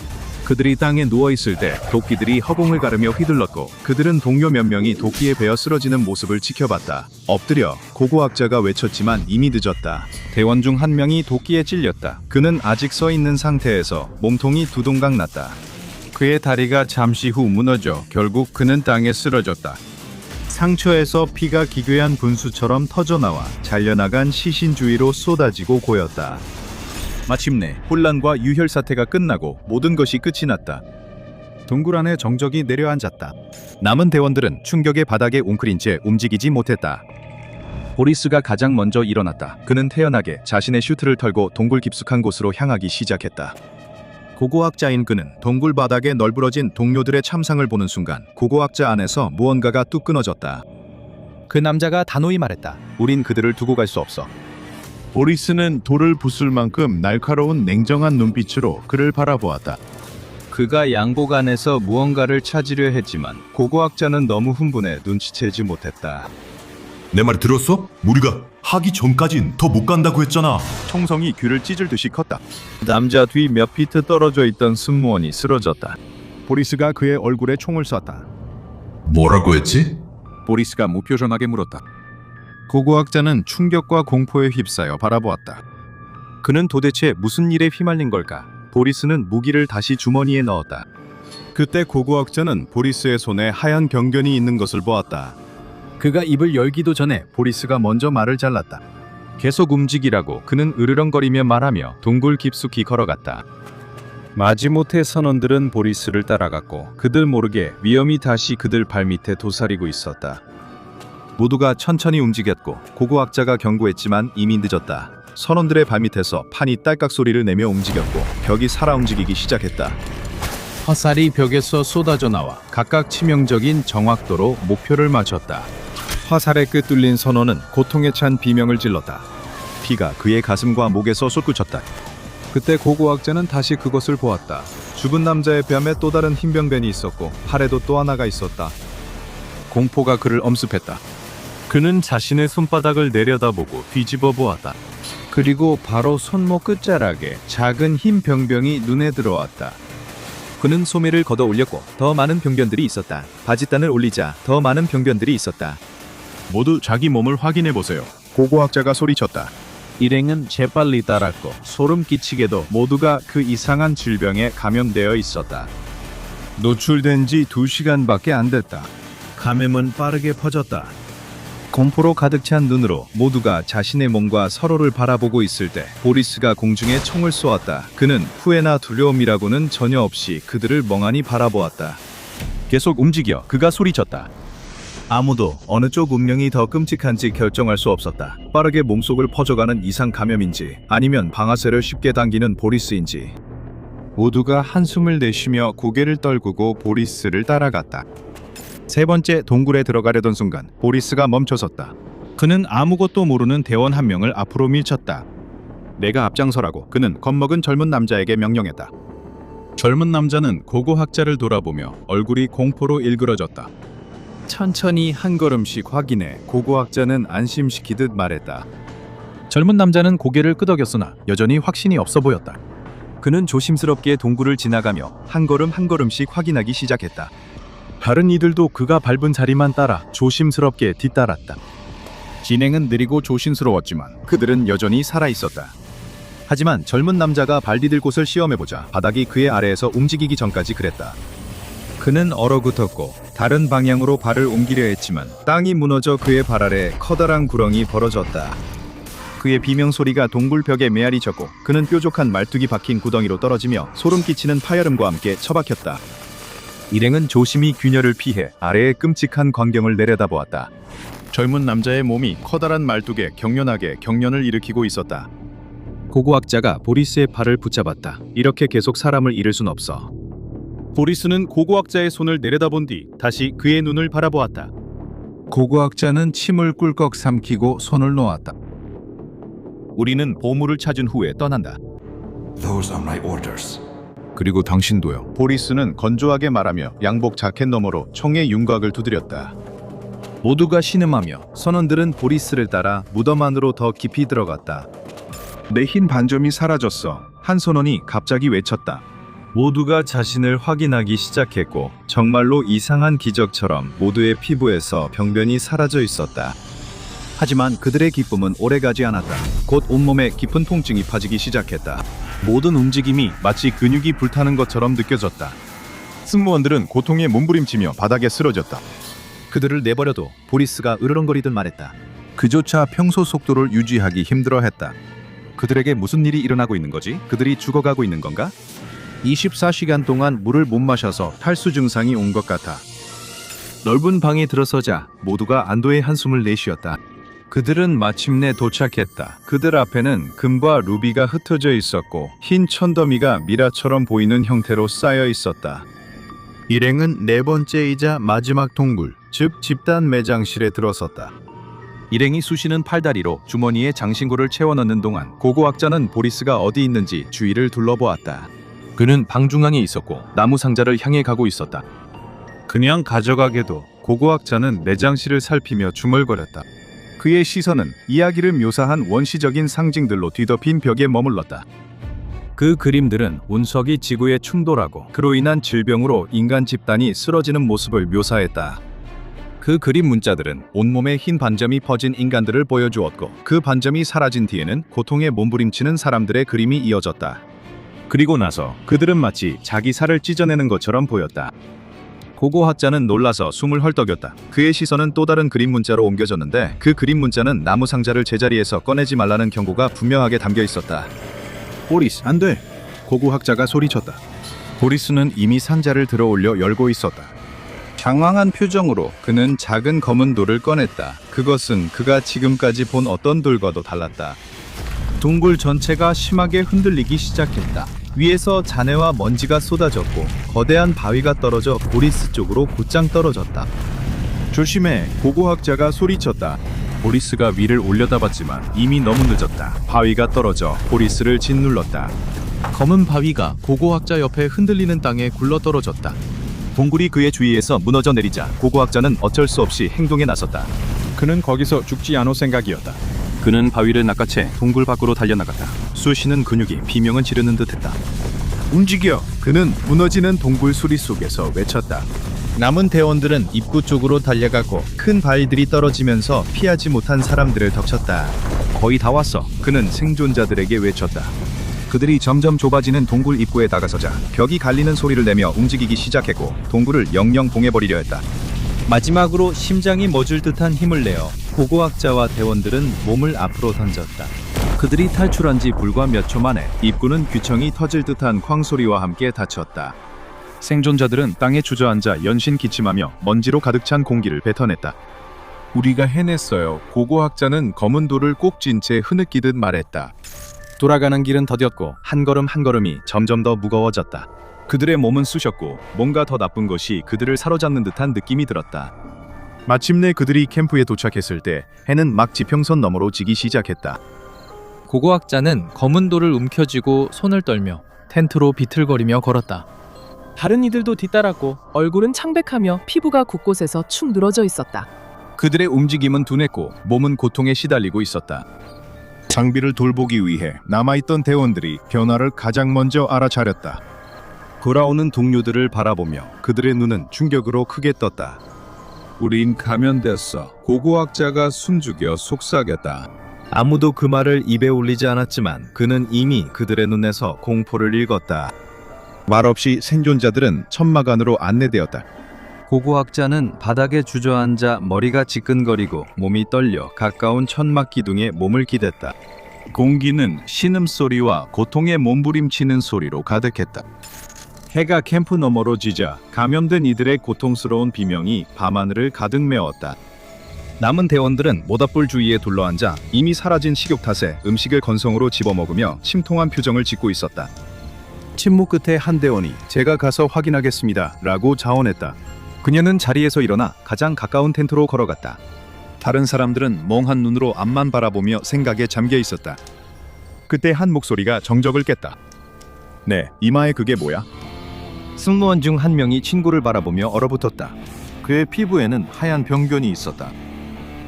[SPEAKER 3] 그들이 땅에 누워있을 때 도끼들이 허공을 가르며 휘둘렀고
[SPEAKER 1] 그들은 동료 몇 명이 도끼에 베어 쓰러지는 모습을 지켜봤다. 엎드려 고고학자가 외쳤지만 이미 늦었다.
[SPEAKER 3] 대원 중 한 명이 도끼에 찔렸다.
[SPEAKER 1] 그는 아직 서 있는 상태에서 몸통이 두동강 났다.
[SPEAKER 3] 그의 다리가 잠시 후 무너져 결국 그는 땅에 쓰러졌다.
[SPEAKER 1] 상처에서 피가 기괴한 분수처럼 터져나와 잘려나간 시신 주위로 쏟아지고 고였다.
[SPEAKER 3] 마침내 혼란과 유혈 사태가 끝나고 모든 것이 끝이 났다. 동굴 안에 정적이 내려앉았다. 남은 대원들은 충격의 바닥에 웅크린 채 움직이지 못했다. 보리스가 가장 먼저 일어났다.
[SPEAKER 1] 그는 태연하게 자신의 슈트를 털고 동굴 깊숙한 곳으로 향하기 시작했다.
[SPEAKER 3] 고고학자인 그는 동굴 바닥에 널브러진 동료들의 참상을 보는 순간 고고학자 안에서 무언가가 뚝 끊어졌다. 그 남자가 단호히 말했다.
[SPEAKER 1] 우린 그들을 두고 갈 수 없어.
[SPEAKER 2] 보리스는 돌을 부술 만큼 날카로운 냉정한 눈빛으로 그를 바라보았다.
[SPEAKER 1] 그가 양복 안에서 무언가를 찾으려 했지만 고고학자는 너무 흥분해 눈치채지 못했다.
[SPEAKER 9] 내 말 들었어? 우리가 하기 전까진 더 못 간다고 했잖아.
[SPEAKER 1] 총성이 귀를 찢을 듯이 컸다. 남자 뒤 몇 피트 떨어져 있던 승무원이 쓰러졌다.
[SPEAKER 2] 보리스가 그의 얼굴에 총을 쐈다.
[SPEAKER 9] 뭐라고 했지?
[SPEAKER 3] 보리스가 무표정하게 물었다.
[SPEAKER 1] 고고학자는 충격과 공포에 휩싸여 바라보았다. 그는 도대체 무슨 일에 휘말린 걸까? 보리스는 무기를 다시 주머니에 넣었다. 그때 고고학자는 보리스의 손에 하얀 병변이 있는 것을 보았다.
[SPEAKER 3] 그가 입을 열기도 전에
[SPEAKER 1] 보리스가 먼저 말을 잘랐다. 계속 움직이라고 그는 으르렁거리며 말하며 동굴 깊숙이 걸어갔다. 마지못해 선원들은 보리스를 따라갔고 그들 모르게 위험이 다시 그들 발밑에 도사리고 있었다. 모두가 천천히 움직였고 고고학자가 경고했지만 이미 늦었다. 선원들의 발밑에서 판이 딸깍 소리를 내며 움직였고 벽이 살아 움직이기 시작했다.
[SPEAKER 3] 화살이 벽에서 쏟아져 나와 각각 치명적인 정확도로 목표를 맞췄다.
[SPEAKER 1] 화살의 끝 뚫린 선원은 고통에 찬 비명을 질렀다. 피가 그의 가슴과 목에서 솟구쳤다. 그때 고고학자는 다시 그것을 보았다. 죽은 남자의 뺨에 또 다른 흰 병변이 있었고 팔에도 또 하나가 있었다.
[SPEAKER 3] 공포가 그를 엄습했다.
[SPEAKER 1] 그는 자신의 손바닥을 내려다보고 뒤집어 보았다. 그리고 바로 손목 끝자락에 작은 흰 병병이 눈에 들어왔다. 그는 소매를 걷어 올렸고 더 많은 병변들이 있었다. 바짓단을 올리자 더 많은 병변들이 있었다.
[SPEAKER 2] 모두 자기 몸을 확인해 보세요.
[SPEAKER 1] 고고학자가 소리쳤다.
[SPEAKER 3] 일행은 재빨리 따랐고 소름 끼치게도 모두가 그 이상한 질병에 감염되어 있었다.
[SPEAKER 1] 노출된 지 2시간밖에 안 됐다. 감염은 빠르게 퍼졌다. 공포로 가득 찬 눈으로 모두가 자신의 몸과 서로를 바라보고 있을 때 보리스가 공중에 총을 쏘았다. 그는 후회나 두려움이라고는 전혀 없이 그들을 멍하니 바라보았다.
[SPEAKER 3] 계속 움직여. 그가 소리쳤다.
[SPEAKER 1] 아무도 어느 쪽 운명이 더 끔찍한지 결정할 수 없었다. 빠르게 몸속을 퍼져가는 이상 감염인지 아니면 방아쇠를 쉽게 당기는 보리스인지. 모두가 한숨을 내쉬며 고개를 떨구고 보리스를 따라갔다. 세 번째 동굴에 들어가려던 순간 보리스가 멈춰섰다. 그는 아무것도 모르는 대원 한 명을 앞으로 밀쳤다. 내가 앞장서라고 그는 겁먹은 젊은 남자에게 명령했다. 젊은 남자는 고고학자를 돌아보며 얼굴이 공포로 일그러졌다. 천천히 한 걸음씩 확인해 고고학자는 안심시키듯 말했다. 젊은 남자는 고개를 끄덕였으나 여전히 확신이 없어 보였다. 그는 조심스럽게 동굴을 지나가며 한 걸음 한 걸음씩 확인하기 시작했다. 다른 이들도 그가 밟은 자리만 따라 조심스럽게 뒤따랐다. 진행은 느리고 조심스러웠지만 그들은 여전히 살아있었다. 하지만 젊은 남자가 발 디딜 곳을 시험해보자 바닥이 그의 아래에서 움직이기 전까지 그랬다. 그는 얼어붙었고 다른 방향으로 발을 옮기려 했지만 땅이 무너져 그의 발 아래 커다란 구렁이 벌어졌다. 그의 비명소리가 동굴 벽에 메아리 쳤고 그는 뾰족한 말뚝이 박힌 구덩이로 떨어지며 소름 끼치는 파열음과 함께 처박혔다. 일행은 조심히 균열을 피해 아래의 끔찍한 광경을 내려다보았다. 젊은 남자의 몸이 커다란 말뚝에 경련하게 경련을 일으키고 있었다.
[SPEAKER 3] 고고학자가 보리스의 팔을 붙잡았다. 이렇게 계속 사람을 잃을 순 없어.
[SPEAKER 2] 보리스는 고고학자의 손을 내려다본 뒤 다시 그의 눈을 바라보았다.
[SPEAKER 3] 고고학자는 침을 꿀꺽 삼키고 손을 놓았다.
[SPEAKER 2] 우리는 보물을 찾은 후에 떠난다.
[SPEAKER 9] Those are my orders.
[SPEAKER 3] 그리고 당신도요.
[SPEAKER 1] 보리스는 건조하게 말하며 양복 자켓 너머로 총의 윤곽을 두드렸다.
[SPEAKER 3] 모두가 신음하며 선원들은 보리스를 따라 무덤 안으로 더 깊이 들어갔다. 내 흰 반점이 사라졌어. 한 선원이 갑자기 외쳤다.
[SPEAKER 1] 모두가 자신을 확인하기 시작했고 정말로 이상한 기적처럼 모두의 피부에서 병변이 사라져 있었다.
[SPEAKER 3] 하지만 그들의 기쁨은 오래가지 않았다. 곧 온몸에 깊은 통증이 퍼지기 시작했다.
[SPEAKER 2] 모든 움직임이 마치 근육이 불타는 것처럼 느껴졌다. 승무원들은 고통에 몸부림치며 바닥에 쓰러졌다.
[SPEAKER 3] 그들을 내버려도 보리스가 으르렁거리듯 말했다. 그조차 평소 속도를 유지하기 힘들어했다. 그들에게 무슨 일이 일어나고 있는 거지? 그들이 죽어가고 있는 건가? 24시간 동안 물을 못 마셔서 탈수 증상이 온 것 같아. 넓은 방에 들어서자 모두가 안도의 한숨을 내쉬었다. 그들은 마침내 도착했다. 그들 앞에는 금과 루비가 흩어져 있었고 흰 천더미가 미라처럼 보이는 형태로 쌓여 있었다. 일행은 네 번째이자 마지막 동굴, 즉 집단 매장실에 들어섰다. 일행이 쑤시는 팔다리로 주머니에 장신구를 채워 넣는 동안 고고학자는 보리스가 어디 있는지 주위를 둘러보았다. 그는 방 중앙에 있었고 나무 상자를 향해 가고 있었다. 그냥 가져가게도 고고학자는 매장실을 살피며 중얼거렸다. 그의 시선은 이야기를 묘사한 원시적인 상징들로 뒤덮인 벽에 머물렀다. 그 그림들은 운석이 지구에 충돌하고 그로 인한 질병으로 인간 집단이 쓰러지는 모습을 묘사했다. 그 그림 문자들은 온몸에 흰 반점이 퍼진 인간들을 보여주었고 그 반점이 사라진 뒤에는 고통에 몸부림치는 사람들의 그림이 이어졌다. 그리고 나서 그들은 마치 자기 살을 찢어내는 것처럼 보였다. 고고학자는 놀라서 숨을 헐떡였다. 그의 시선은 또 다른 그림 문자로 옮겨졌는데 그 그림 문자는 나무 상자를 제자리에서 꺼내지 말라는 경고가 분명하게 담겨 있었다. 보리스, 안 돼! 고고학자가 소리쳤다. 보리스는 이미 상자를 들어 올려 열고 있었다. 장황한 표정으로 그는 작은 검은 돌을 꺼냈다. 그것은 그가 지금까지 본 어떤 돌과도 달랐다. 동굴 전체가 심하게 흔들리기 시작했다. 위에서 잔해와 먼지가 쏟아졌고 거대한 바위가 떨어져 보리스 쪽으로 곧장 떨어졌다. 조심해! 고고학자가 소리쳤다. 보리스가 위를 올려다봤지만 이미 너무 늦었다. 바위가 떨어져 보리스를 짓눌렀다. 검은 바위가 고고학자 옆에 흔들리는 땅에 굴러떨어졌다. 동굴이 그의 주위에서 무너져 내리자 고고학자는 어쩔 수 없이 행동에 나섰다. 그는 거기서 죽지 않을 생각이었다. 그는 바위를 낚아채 동굴 밖으로 달려나갔다. 쑤시는 근육이 비명을 지르는 듯했다. 움직여! 그는 무너지는 동굴 수리 속에서 외쳤다. 남은 대원들은 입구 쪽으로 달려가고 큰 바위들이 떨어지면서 피하지 못한 사람들을 덮쳤다. 거의 다 왔어. 그는 생존자들에게 외쳤다. 그들이 점점 좁아지는 동굴 입구에 다가서자 벽이 갈리는 소리를 내며 움직이기 시작했고 동굴을 영영 봉해버리려 했다. 마지막으로 심장이 멎을 듯한 힘을 내어 고고학자와 대원들은 몸을 앞으로 던졌다. 그들이 탈출한 지 불과 몇 초 만에 입구는 귀청이 터질 듯한 쾅소리와 함께 닫혔다. 생존자들은 땅에 주저앉아 연신 기침하며 먼지로 가득 찬 공기를 뱉어냈다. 우리가 해냈어요. 고고학자는 검은 돌을 꼭 쥔 채 흐느끼듯 말했다. 돌아가는 길은 더뎠고 한 걸음 한 걸음이 점점 더 무거워졌다. 그들의 몸은 쑤셨고 뭔가 더 나쁜 것이 그들을 사로잡는 듯한 느낌이 들었다. 마침내 그들이 캠프에 도착했을 때 해는 막 지평선 너머로 지기 시작했다.
[SPEAKER 6] 고고학자는 검은 돌을 움켜쥐고 손을 떨며 텐트로 비틀거리며 걸었다.
[SPEAKER 10] 다른 이들도 뒤따랐고 얼굴은 창백하며 피부가 곳곳에서 축 늘어져 있었다.
[SPEAKER 3] 그들의 움직임은 둔했고 몸은 고통에 시달리고 있었다. 장비를 돌보기 위해 남아있던 대원들이 변화를 가장 먼저 알아차렸다. 돌아오는 동료들을 바라보며 그들의 눈은 충격으로 크게 떴다. 우린 감염됐어. 고고학자가 숨죽여 속삭였다. 아무도 그 말을 입에 올리지 않았지만 그는 이미 그들의 눈에서 공포를 읽었다. 말없이 생존자들은 천막 안으로 안내되었다.
[SPEAKER 6] 고고학자는 바닥에 주저앉아 머리가 지끈거리고 몸이 떨려 가까운 천막 기둥에 몸을 기댔다.
[SPEAKER 3] 공기는 신음소리와 고통에 몸부림치는 소리로 가득했다. 해가 캠프 너머로 지자 감염된 이들의 고통스러운 비명이 밤하늘을 가득 메웠다. 남은 대원들은 모닥불 주위에 둘러앉아 이미 사라진 식욕 탓에 음식을 건성으로 집어먹으며 침통한 표정을 짓고 있었다. 침묵 끝에 한 대원이 제가 가서 확인하겠습니다 라고 자원했다. 그녀는 자리에서 일어나 가장 가까운 텐트로 걸어갔다. 다른 사람들은 멍한 눈으로 앞만 바라보며 생각에 잠겨 있었다. 그때 한 목소리가 정적을 깼다. 네, 이마에 그게 뭐야? 승무원 중 한 명이 친구를 바라보며 얼어붙었다. 그의 피부에는 하얀 병변이 있었다.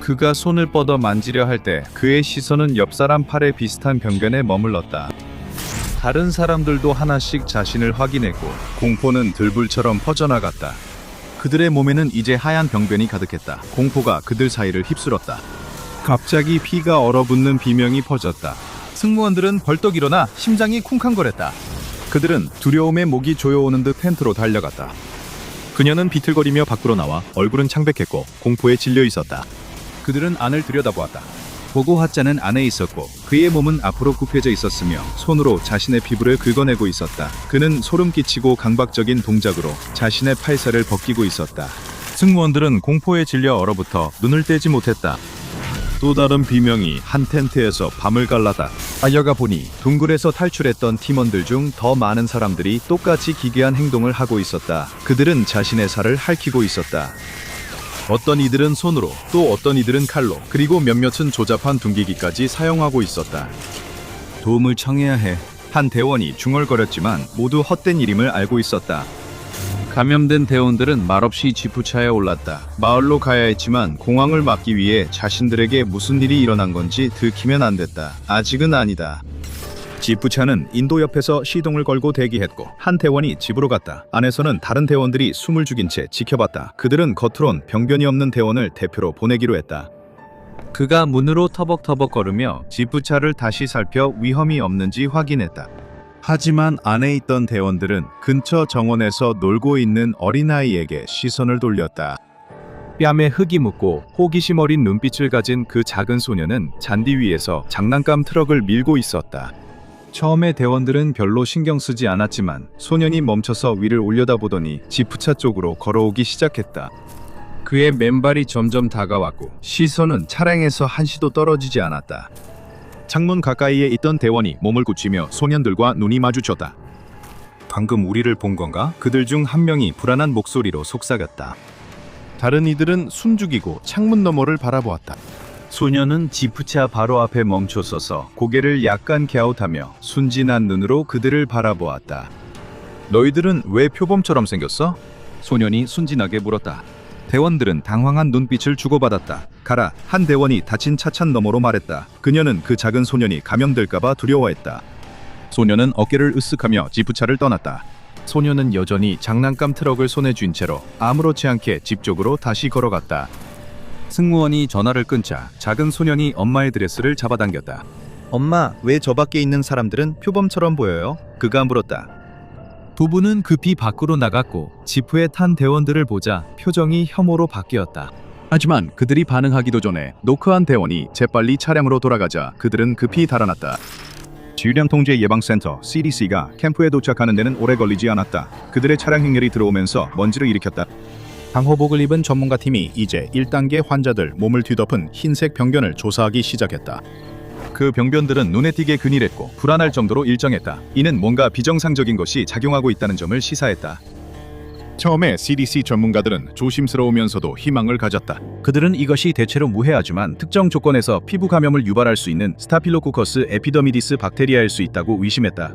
[SPEAKER 3] 그가 손을 뻗어 만지려 할 때 그의 시선은 옆 사람 팔에 비슷한 병변에 머물렀다. 다른 사람들도 하나씩 자신을 확인했고 공포는 들불처럼 퍼져나갔다. 그들의 몸에는 이제 하얀 병변이 가득했다. 공포가 그들 사이를 휩쓸었다. 갑자기 피가 얼어붙는 비명이 퍼졌다. 승무원들은 벌떡 일어나 심장이 쿵쾅거렸다. 그들은 두려움에 목이 조여오는 듯 텐트로 달려갔다. 그녀는 비틀거리며 밖으로 나와 얼굴은 창백했고 공포에 질려 있었다. 그들은 안을 들여다보았다. 보고 화자는 안에 있었고 그의 몸은 앞으로 굽혀져 있었으며 손으로 자신의 피부를 긁어내고 있었다. 그는 소름 끼치고 강박적인 동작으로 자신의 팔살을 벗기고 있었다. 승무원들은 공포에 질려 얼어붙어 눈을 떼지 못했다. 또 다른 비명이 한 텐트에서 밤을 갈라다. 알려가 보니 둥글에서 탈출했던 팀원들 중 더 많은 사람들이 똑같이 기괴한 행동을 하고 있었다. 그들은 자신의 살을 핥히고 있었다. 어떤 이들은 손으로, 또 어떤 이들은 칼로, 그리고 몇몇은 조잡한 둔기기까지 사용하고 있었다. 도움을 청해야 해. 한 대원이 중얼거렸지만 모두 헛된 일임을 알고 있었다. 감염된 대원들은 말없이 지프차에 올랐다. 마을로 가야 했지만 공항을 막기 위해 자신들에게 무슨 일이 일어난 건지 들키면 안 됐다. 아직은 아니다. 지프차는 인도 옆에서 시동을 걸고 대기했고 한 대원이 집으로 갔다. 안에서는 다른 대원들이 숨을 죽인 채 지켜봤다. 그들은 겉으론 병변이 없는 대원을 대표로 보내기로 했다. 그가 문으로 터벅터벅 걸으며 지프차를 다시 살펴 위험이 없는지 확인했다. 하지만 안에 있던 대원들은 근처 정원에서 놀고 있는 어린아이에게 시선을 돌렸다. 뺨에 흙이 묻고 호기심 어린 눈빛을 가진 그 작은 소녀는 잔디 위에서 장난감 트럭을 밀고 있었다. 처음에 대원들은 별로 신경 쓰지 않았지만 소년이 멈춰서 위를 올려다보더니 지프차 쪽으로 걸어오기 시작했다. 그의 맨발이 점점 다가왔고 시선은 차량에서 한시도 떨어지지 않았다. 창문 가까이에 있던 대원이 몸을 굳히며 소년들과 눈이 마주쳤다. 방금 우리를 본 건가? 그들 중 한 명이 불안한 목소리로 속삭였다. 다른 이들은 숨죽이고 창문 너머를 바라보았다. 소녀는 지프차 바로 앞에 멈춰서서 고개를 약간 갸웃하며 순진한 눈으로 그들을 바라보았다. 너희들은 왜 표범처럼 생겼어? 소년이 순진하게 물었다. 대원들은 당황한 눈빛을 주고받았다. 가라, 한 대원이 다친 차찬 너머로 말했다. 그녀는 그 작은 소년이 감염될까봐 두려워했다. 소녀는 어깨를 으쓱하며 지프차를 떠났다. 소녀는 여전히 장난감 트럭을 손에 쥔 채로 아무렇지 않게 집 쪽으로 다시 걸어갔다. 승무원이 전화를 끊자 작은 소년이 엄마의 드레스를 잡아당겼다. 엄마, 왜 저 밖에 있는 사람들은 표범처럼 보여요? 그가 물었다. 두 분은 급히 밖으로 나갔고 지프에 탄 대원들을 보자 표정이 혐오로 바뀌었다. 하지만 그들이 반응하기도 전에 노크한 대원이 재빨리 차량으로 돌아가자 그들은 급히 달아났다. 질병통제 예방센터 CDC가 캠프에 도착하는 데는 오래 걸리지 않았다. 그들의 차량 행렬이 들어오면서 먼지를 일으켰다. 방호복을 입은 전문가팀이 이제 1단계 환자들 몸을 뒤덮은 흰색 병변을 조사하기 시작했다. 그 병변들은 눈에 띄게 균일했고 불안할 정도로 일정했다. 이는 뭔가 비정상적인 것이 작용하고 있다는 점을 시사했다. 처음에 CDC 전문가들은 조심스러우면서도 희망을 가졌다. 그들은 이것이 대체로 무해하지만 특정 조건에서 피부 감염을 유발할 수 있는 스타필로코커스 에피더미디스 박테리아일 수 있다고 의심했다.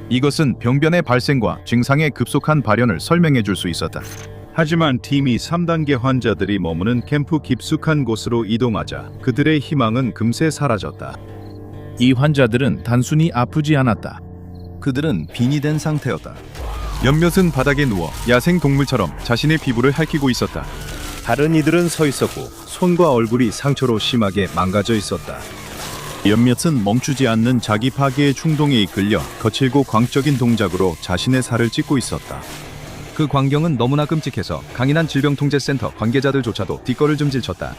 [SPEAKER 3] 이것은 병변의 발생과 증상의 급속한 발현을 설명해 줄 수 있었다. 하지만 팀이 3단계 환자들이 머무는 캠프 깊숙한 곳으로 이동하자 그들의 희망은 금세 사라졌다. 이 환자들은 단순히 아프지 않았다. 그들은 빈이 된 상태였다. 몇몇은 바닥에 누워 야생 동물처럼 자신의 피부를 핥히고 있었다. 다른 이들은 서 있었고 손과 얼굴이 상처로 심하게 망가져 있었다. 몇몇은 멈추지 않는 자기 파괴의 충동에 이끌려 거칠고 광적인 동작으로 자신의 살을 찢고 있었다. 그 광경은 너무나 끔찍해서 강인한 질병통제센터 관계자들조차도 뒷걸을 좀 질쳤다.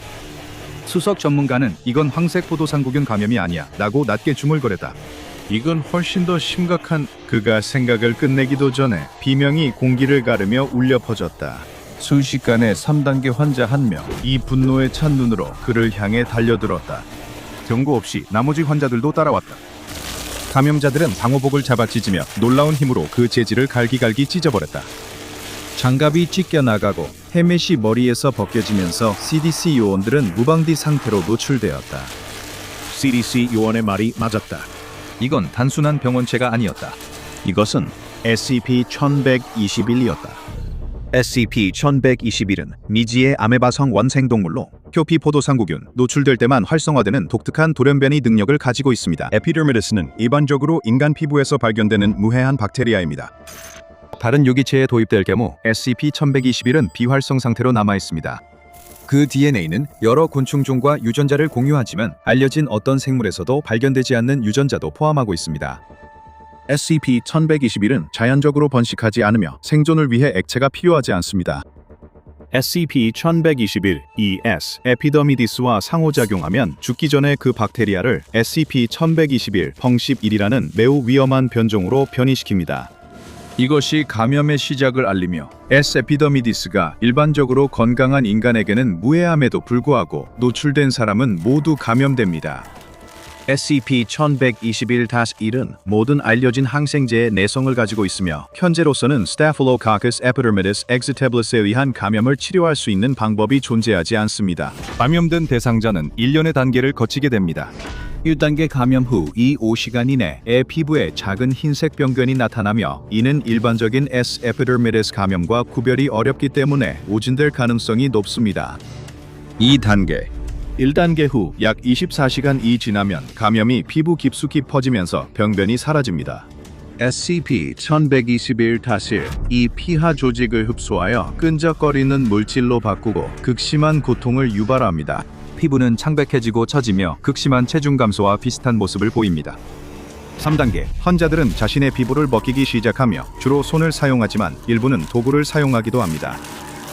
[SPEAKER 3] 수석 전문가는 이건 황색포도상구균 감염이 아니야 라고 낮게 중얼거렸다. 이건 훨씬 더 심각한... 그가 생각을 끝내기도 전에 비명이 공기를 가르며 울려 퍼졌다. 순식간에 3단계 환자 1명, 이 분노에 찬 눈으로 그를 향해 달려들었다. 경고 없이 나머지 환자들도 따라왔다. 감염자들은 방호복을 잡아찢으며 놀라운 힘으로 그 재질을 갈기갈기 찢어버렸다.
[SPEAKER 1] 장갑이 찢겨나가고 헬멧이 머리에서 벗겨지면서 CDC 요원들은 무방비 상태로 노출되었다.
[SPEAKER 3] CDC 요원의 말이 맞았다.
[SPEAKER 1] 이건 단순한 병원체가 아니었다.
[SPEAKER 3] 이것은 SCP-1121이었다.
[SPEAKER 1] SCP-1121은 미지의 아메바성 원생동물로 표피포도상구균, 노출될 때만 활성화되는 독특한 돌연변이 능력을 가지고 있습니다.
[SPEAKER 3] 에피더미디스는 일반적으로 인간 피부에서 발견되는 무해한 박테리아입니다.
[SPEAKER 1] 다른 유기체에 도입될 경우 SCP-1121은 비활성 상태로 남아 있습니다. 그 DNA는 여러 곤충종과 유전자를 공유하지만 알려진 어떤 생물에서도 발견되지 않는 유전자도 포함하고 있습니다.
[SPEAKER 3] SCP-1121은 자연적으로 번식하지 않으며 생존을 위해 액체가 필요하지 않습니다. SCP-1121-ES 에피더미디스와 상호작용하면 죽기 전에 그 박테리아를 SCP-1121-111이라는 매우 위험한 변종으로 변이시킵니다.
[SPEAKER 1] 이것이 감염의 시작을 알리며 S. 에피더미디스가 일반적으로 건강한 인간에게는 무해함에도 불구하고 노출된 사람은 모두 감염됩니다.
[SPEAKER 3] SCP-1121-1은 모든 알려진 항생제의 내성을 가지고 있으며 현재로서는 Staphylococcus epidermidis exitabilis에 의한 감염을 치료할 수 있는 방법이 존재하지 않습니다.
[SPEAKER 1] 감염된 대상자는 1년의 단계를 거치게 됩니다. 1단계 감염 후 5시간 이내에 피부에 작은 흰색 병변이 나타나며 이는 일반적인 S. epidermidis 감염과 구별이 어렵기 때문에 오진될 가능성이 높습니다. 2단계
[SPEAKER 3] 1단계 후 약 24시간이 지나면 감염이 피부 깊숙이 퍼지면서 병변이 사라집니다. SCP-1121-1 이 피하 조직을 흡수하여 끈적거리는 물질로 바꾸고 극심한 고통을 유발합니다.
[SPEAKER 1] 피부는 창백해지고 처지며 극심한 체중 감소와 비슷한 모습을 보입니다.
[SPEAKER 3] 3단계 환자들은 자신의 피부를 벗기기 시작하며 주로 손을 사용하지만 일부는 도구를 사용하기도 합니다.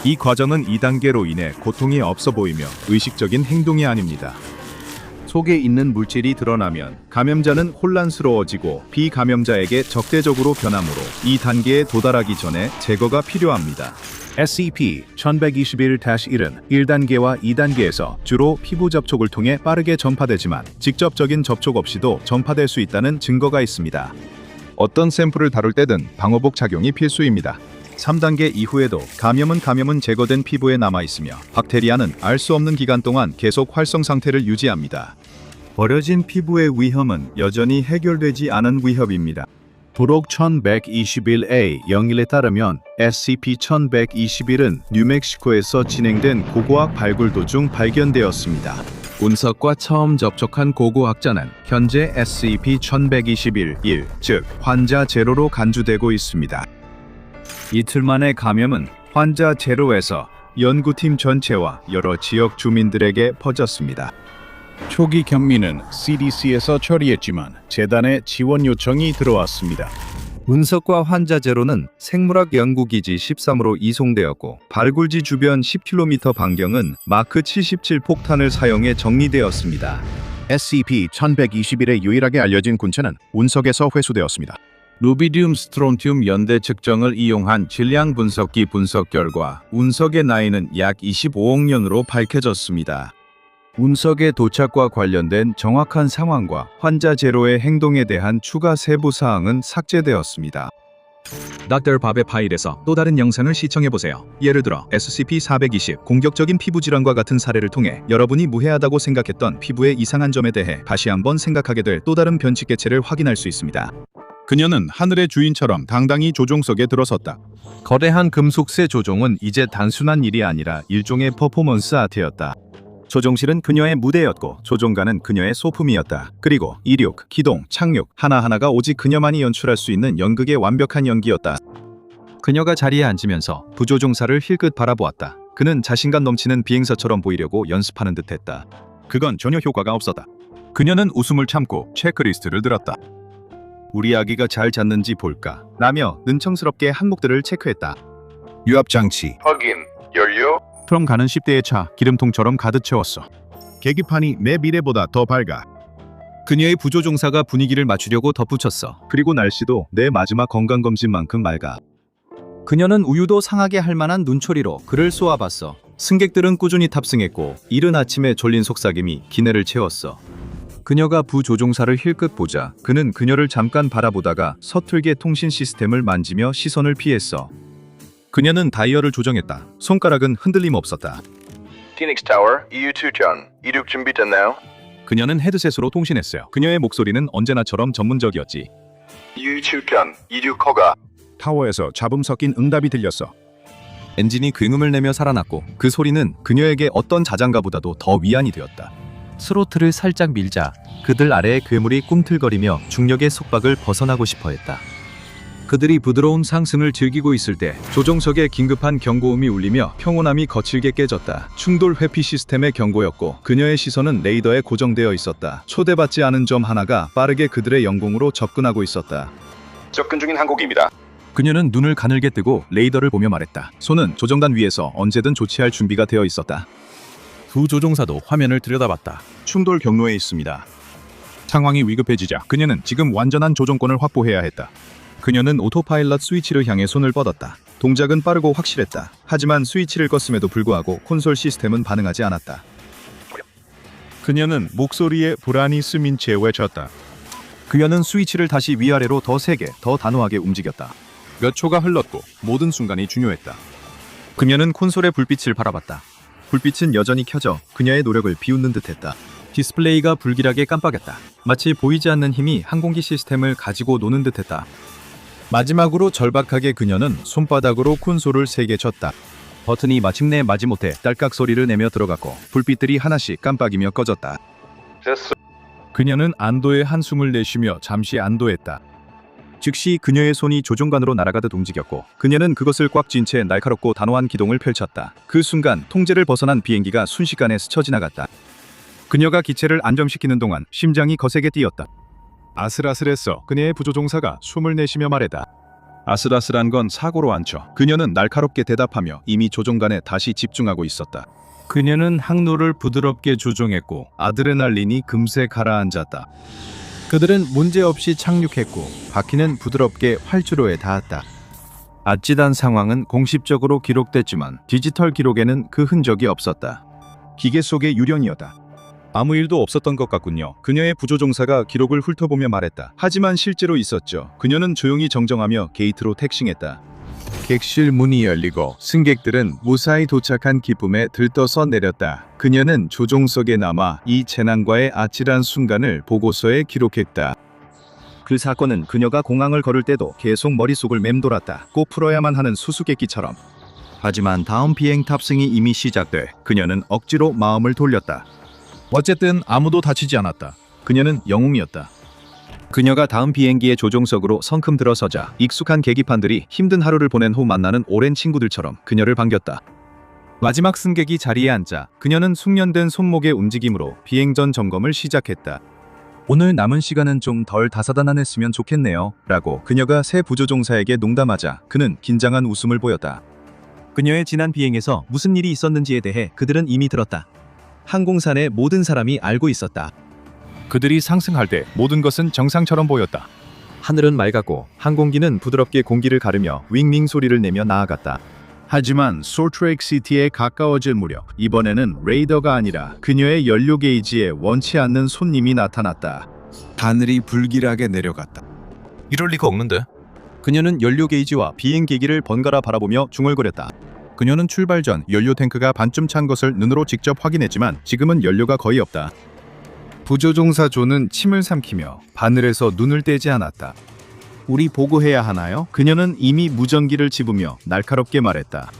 [SPEAKER 3] 이 과정은 2단계로 인해 고통이 없어 보이며 의식적인 행동이 아닙니다. 속에 있는 물질이 드러나면 감염자는 혼란스러워지고 비감염자에게 적대적으로 변하므로 이 단계에 도달하기 전에 제거가 필요합니다. SCP-1121-1은 1단계와 2단계에서 주로 피부 접촉을 통해 빠르게 전파되지만 직접적인 접촉 없이도 전파될 수 있다는 증거가 있습니다.
[SPEAKER 1] 어떤 샘플을 다룰 때든 방호복 착용이 필수입니다.
[SPEAKER 3] 3단계 이후에도 감염은 제거된 피부에 남아있으며 박테리아는 알 수 없는 기간 동안 계속 활성 상태를 유지합니다.
[SPEAKER 1] 버려진 피부의 위험은 여전히 해결되지 않은 위협입니다.
[SPEAKER 3] 부록 1121A01에 따르면 SCP-1121은 뉴멕시코에서 진행된 고고학 발굴 도중 발견되었습니다. 운석과 처음 접촉한 고고학자는 현재 SCP-1121-1, 즉 환자 제로로 간주되고 있습니다.
[SPEAKER 1] 이틀 만에 감염은 환자 제로에서 연구팀 전체와 여러 지역 주민들에게 퍼졌습니다.
[SPEAKER 3] 초기 격리는 CDC에서 처리했지만 재단의 지원 요청이 들어왔습니다.
[SPEAKER 1] 운석과 환자 제로는 생물학 연구기지 13으로 이송되었고 발굴지 주변 10km 반경은 마크 77 폭탄을 사용해 정리되었습니다.
[SPEAKER 3] SCP-1121의 유일하게 알려진 군체는 운석에서 회수되었습니다. 루비디움 스트론튬 연대 측정을 이용한 질량 분석기 분석 결과 운석의 나이는 약 25억 년으로 밝혀졌습니다.
[SPEAKER 1] 운석의 도착과 관련된 정확한 상황과 환자 제로의 행동에 대한 추가 세부 사항은 삭제되었습니다.
[SPEAKER 3] 닥터 밥의 파일에서 또 다른 영상을 시청해보세요. 예를 들어 SCP-420 공격적인 피부 질환과 같은 사례를 통해 여러분이 무해하다고 생각했던 피부의 이상한 점에 대해 다시 한번 생각하게 될 또 다른 변칙 개체를 확인할 수 있습니다. 그녀는 하늘의 주인처럼 당당히 조종 속에 들어섰다.
[SPEAKER 1] 거대한 금속새 조종은 이제 단순한 일이 아니라 일종의 퍼포먼스 아트였다. 조종실은 그녀의 무대였고 조종관은 그녀의 소품이었다. 그리고 이륙, 기동, 착륙 하나하나가 오직 그녀만이 연출할 수 있는 연극의 완벽한 연기였다. 그녀가 자리에 앉으면서 부조종사를 힐끗 바라보았다. 그는 자신감 넘치는 비행사처럼 보이려고 연습하는 듯했다.
[SPEAKER 3] 그건 전혀 효과가 없었다.
[SPEAKER 1] 그녀는 웃음을 참고 체크리스트를 들었다. 우리 아기가 잘 잤는지 볼까? 라며 능청스럽게 항목들을 체크했다.
[SPEAKER 3] 유압장치,
[SPEAKER 9] 확인, 연료,
[SPEAKER 3] 트럼 가는 10대의 차, 기름통처럼 가득 채웠어. 계기판이 내 미래보다 더 밝아.
[SPEAKER 1] 그녀의 부조종사가 분위기를 맞추려고 덧붙였어. 그리고 날씨도 내 마지막 건강검진만큼 맑아.
[SPEAKER 6] 그녀는 우유도 상하게 할 만한 눈초리로 그를 쏘아봤어. 승객들은 꾸준히 탑승했고 이른 아침에 졸린 속삭임이 기내를 채웠어.
[SPEAKER 3] 그녀가 부조종사를 힐끗 보자 그는 그녀를 잠깐 바라보다가 서툴게 통신 시스템을 만지며 시선을 피했어. 그녀는 다이얼을 조정했다. 손가락은 흔들림 없었다.
[SPEAKER 11] 피닉스 타워, EU2전, 이륙 준비됐나요?
[SPEAKER 3] 그녀는 헤드셋으로 통신했어요. 그녀의 목소리는 언제나처럼 전문적이었지.
[SPEAKER 11] EU2전, 이륙 허가.
[SPEAKER 3] 타워에서 잡음 섞인 응답이 들렸어. 엔진이 굉음을 내며 살아났고 그 소리는 그녀에게 어떤 자장가보다도 더 위안이 되었다.
[SPEAKER 6] 스로틀을 살짝 밀자 그들 아래의 괴물이 꿈틀거리며 중력의 속박을 벗어나고 싶어했다.
[SPEAKER 3] 그들이 부드러운 상승을 즐기고 있을 때 조종석에 긴급한 경고음이 울리며 평온함이 거칠게 깨졌다. 충돌 회피 시스템의 경고였고 그녀의 시선은 레이더에 고정되어 있었다. 초대받지 않은 점 하나가 빠르게 그들의 영공으로 접근하고 있었다.
[SPEAKER 11] 접근 중인 항공기입니다.
[SPEAKER 3] 그녀는 눈을 가늘게 뜨고 레이더를 보며 말했다. 손은 조정단 위에서 언제든 조치할 준비가 되어 있었다. 두 조종사도 화면을 들여다봤다. 충돌 경로에 있습니다. 상황이 위급해지자 그녀는 지금 완전한 조종권을 확보해야 했다. 그녀는 오토파일럿 스위치를 향해 손을 뻗었다. 동작은 빠르고 확실했다. 하지만 스위치를 껐음에도 불구하고 콘솔 시스템은 반응하지 않았다. 그녀는 목소리에 불안이 스민 채 외쳤다. 그녀는 스위치를 다시 위아래로 더 세게, 더 단호하게 움직였다. 몇 초가 흘렀고 모든 순간이 중요했다. 그녀는 콘솔의 불빛을 바라봤다. 불빛은 여전히 켜져 그녀의 노력을 비웃는 듯했다.
[SPEAKER 6] 디스플레이가 불길하게 깜빡였다. 마치 보이지 않는 힘이 항공기 시스템을 가지고 노는 듯했다.
[SPEAKER 3] 마지막으로 절박하게 그녀는 손바닥으로 콘솔을 세게 쳤다. 버튼이 마침내 마지못해 딸깍 소리를 내며 들어갔고 불빛들이 하나씩 깜빡이며 꺼졌다.
[SPEAKER 11] 됐어.
[SPEAKER 3] 그녀는 안도의 한숨을 내쉬며 잠시 안도했다. 즉시 그녀의 손이 조종관으로 날아가듯 움직였고 그녀는 그것을 꽉 쥔 채 날카롭고 단호한 기동을 펼쳤다. 그 순간 통제를 벗어난 비행기가 순식간에 스쳐 지나갔다. 그녀가 기체를 안정시키는 동안 심장이 거세게 뛰었다. 아슬아슬했어. 그녀의 부조종사가 숨을 내쉬며 말했다. 아슬아슬한 건 사고로 안 쳐. 그녀는 날카롭게 대답하며 이미 조종관에 다시 집중하고 있었다.
[SPEAKER 6] 그녀는 항로를 부드럽게 조종했고
[SPEAKER 3] 아드레날린이 금세 가라앉았다.
[SPEAKER 6] 그들은 문제없이 착륙했고 바퀴는 부드럽게 활주로에 닿았다. 아찔한 상황은 공식적으로 기록됐지만 디지털 기록에는 그 흔적이 없었다.
[SPEAKER 3] 기계 속의 유령이었다. 아무 일도 없었던 것 같군요. 그녀의 부조종사가 기록을 훑어보며 말했다. 하지만 실제로 있었죠. 그녀는 조용히 정정하며 게이트로 택싱했다. 객실 문이 열리고 승객들은 무사히 도착한 기쁨에 들떠서 내렸다. 그녀는 조종석에 남아 이 재난과의 아찔한 순간을 보고서에 기록했다. 그 사건은 그녀가 공항을 걸을 때도 계속 머릿속을 맴돌았다. 꼭 풀어야만 하는 수수께끼처럼. 하지만 다음 비행 탑승이 이미 시작돼 그녀는 억지로 마음을 돌렸다. 어쨌든 아무도 다치지 않았다. 그녀는 영웅이었다. 그녀가 다음 비행기의 조종석으로 성큼 들어서자 익숙한 계기판들이 힘든 하루를 보낸 후 만나는 오랜 친구들처럼 그녀를 반겼다. 마지막 승객이 자리에 앉자 그녀는 숙련된 손목의 움직임으로 비행 전 점검을 시작했다. 오늘 남은 시간은 좀 덜 다사다난했으면 좋겠네요. 라고 그녀가 새 부조종사에게 농담하자 그는 긴장한 웃음을 보였다. 그녀의 지난 비행에서 무슨 일이 있었는지에 대해 그들은 이미 들었다. 항공사 내 모든 사람이 알고 있었다. 그들이 상승할 때 모든 것은 정상처럼 보였다. 하늘은 맑았고 항공기는 부드럽게 공기를 가르며 윙윙 소리를 내며 나아갔다. 하지만 솔트레이크 시티에 가까워질 무렵 이번에는 레이더가 아니라 그녀의 연료 게이지에 원치 않는 손님이 나타났다. 하늘이 불길하게 내려갔다. 이럴 리가 없는데. 그녀는 연료 게이지와 비행 계기를 번갈아 바라보며 중얼거렸다. 그녀는 출발 전 연료 탱크가 반쯤 찬 것을 눈으로 직접 확인했지만 지금은 연료가 거의 없다. 부조종사 존은 침을 삼키며 바늘에서 눈을 떼지 않았다. 우리 보고해야 하나요? 그녀는 이미 무전기를 집으며 날카롭게 말했다.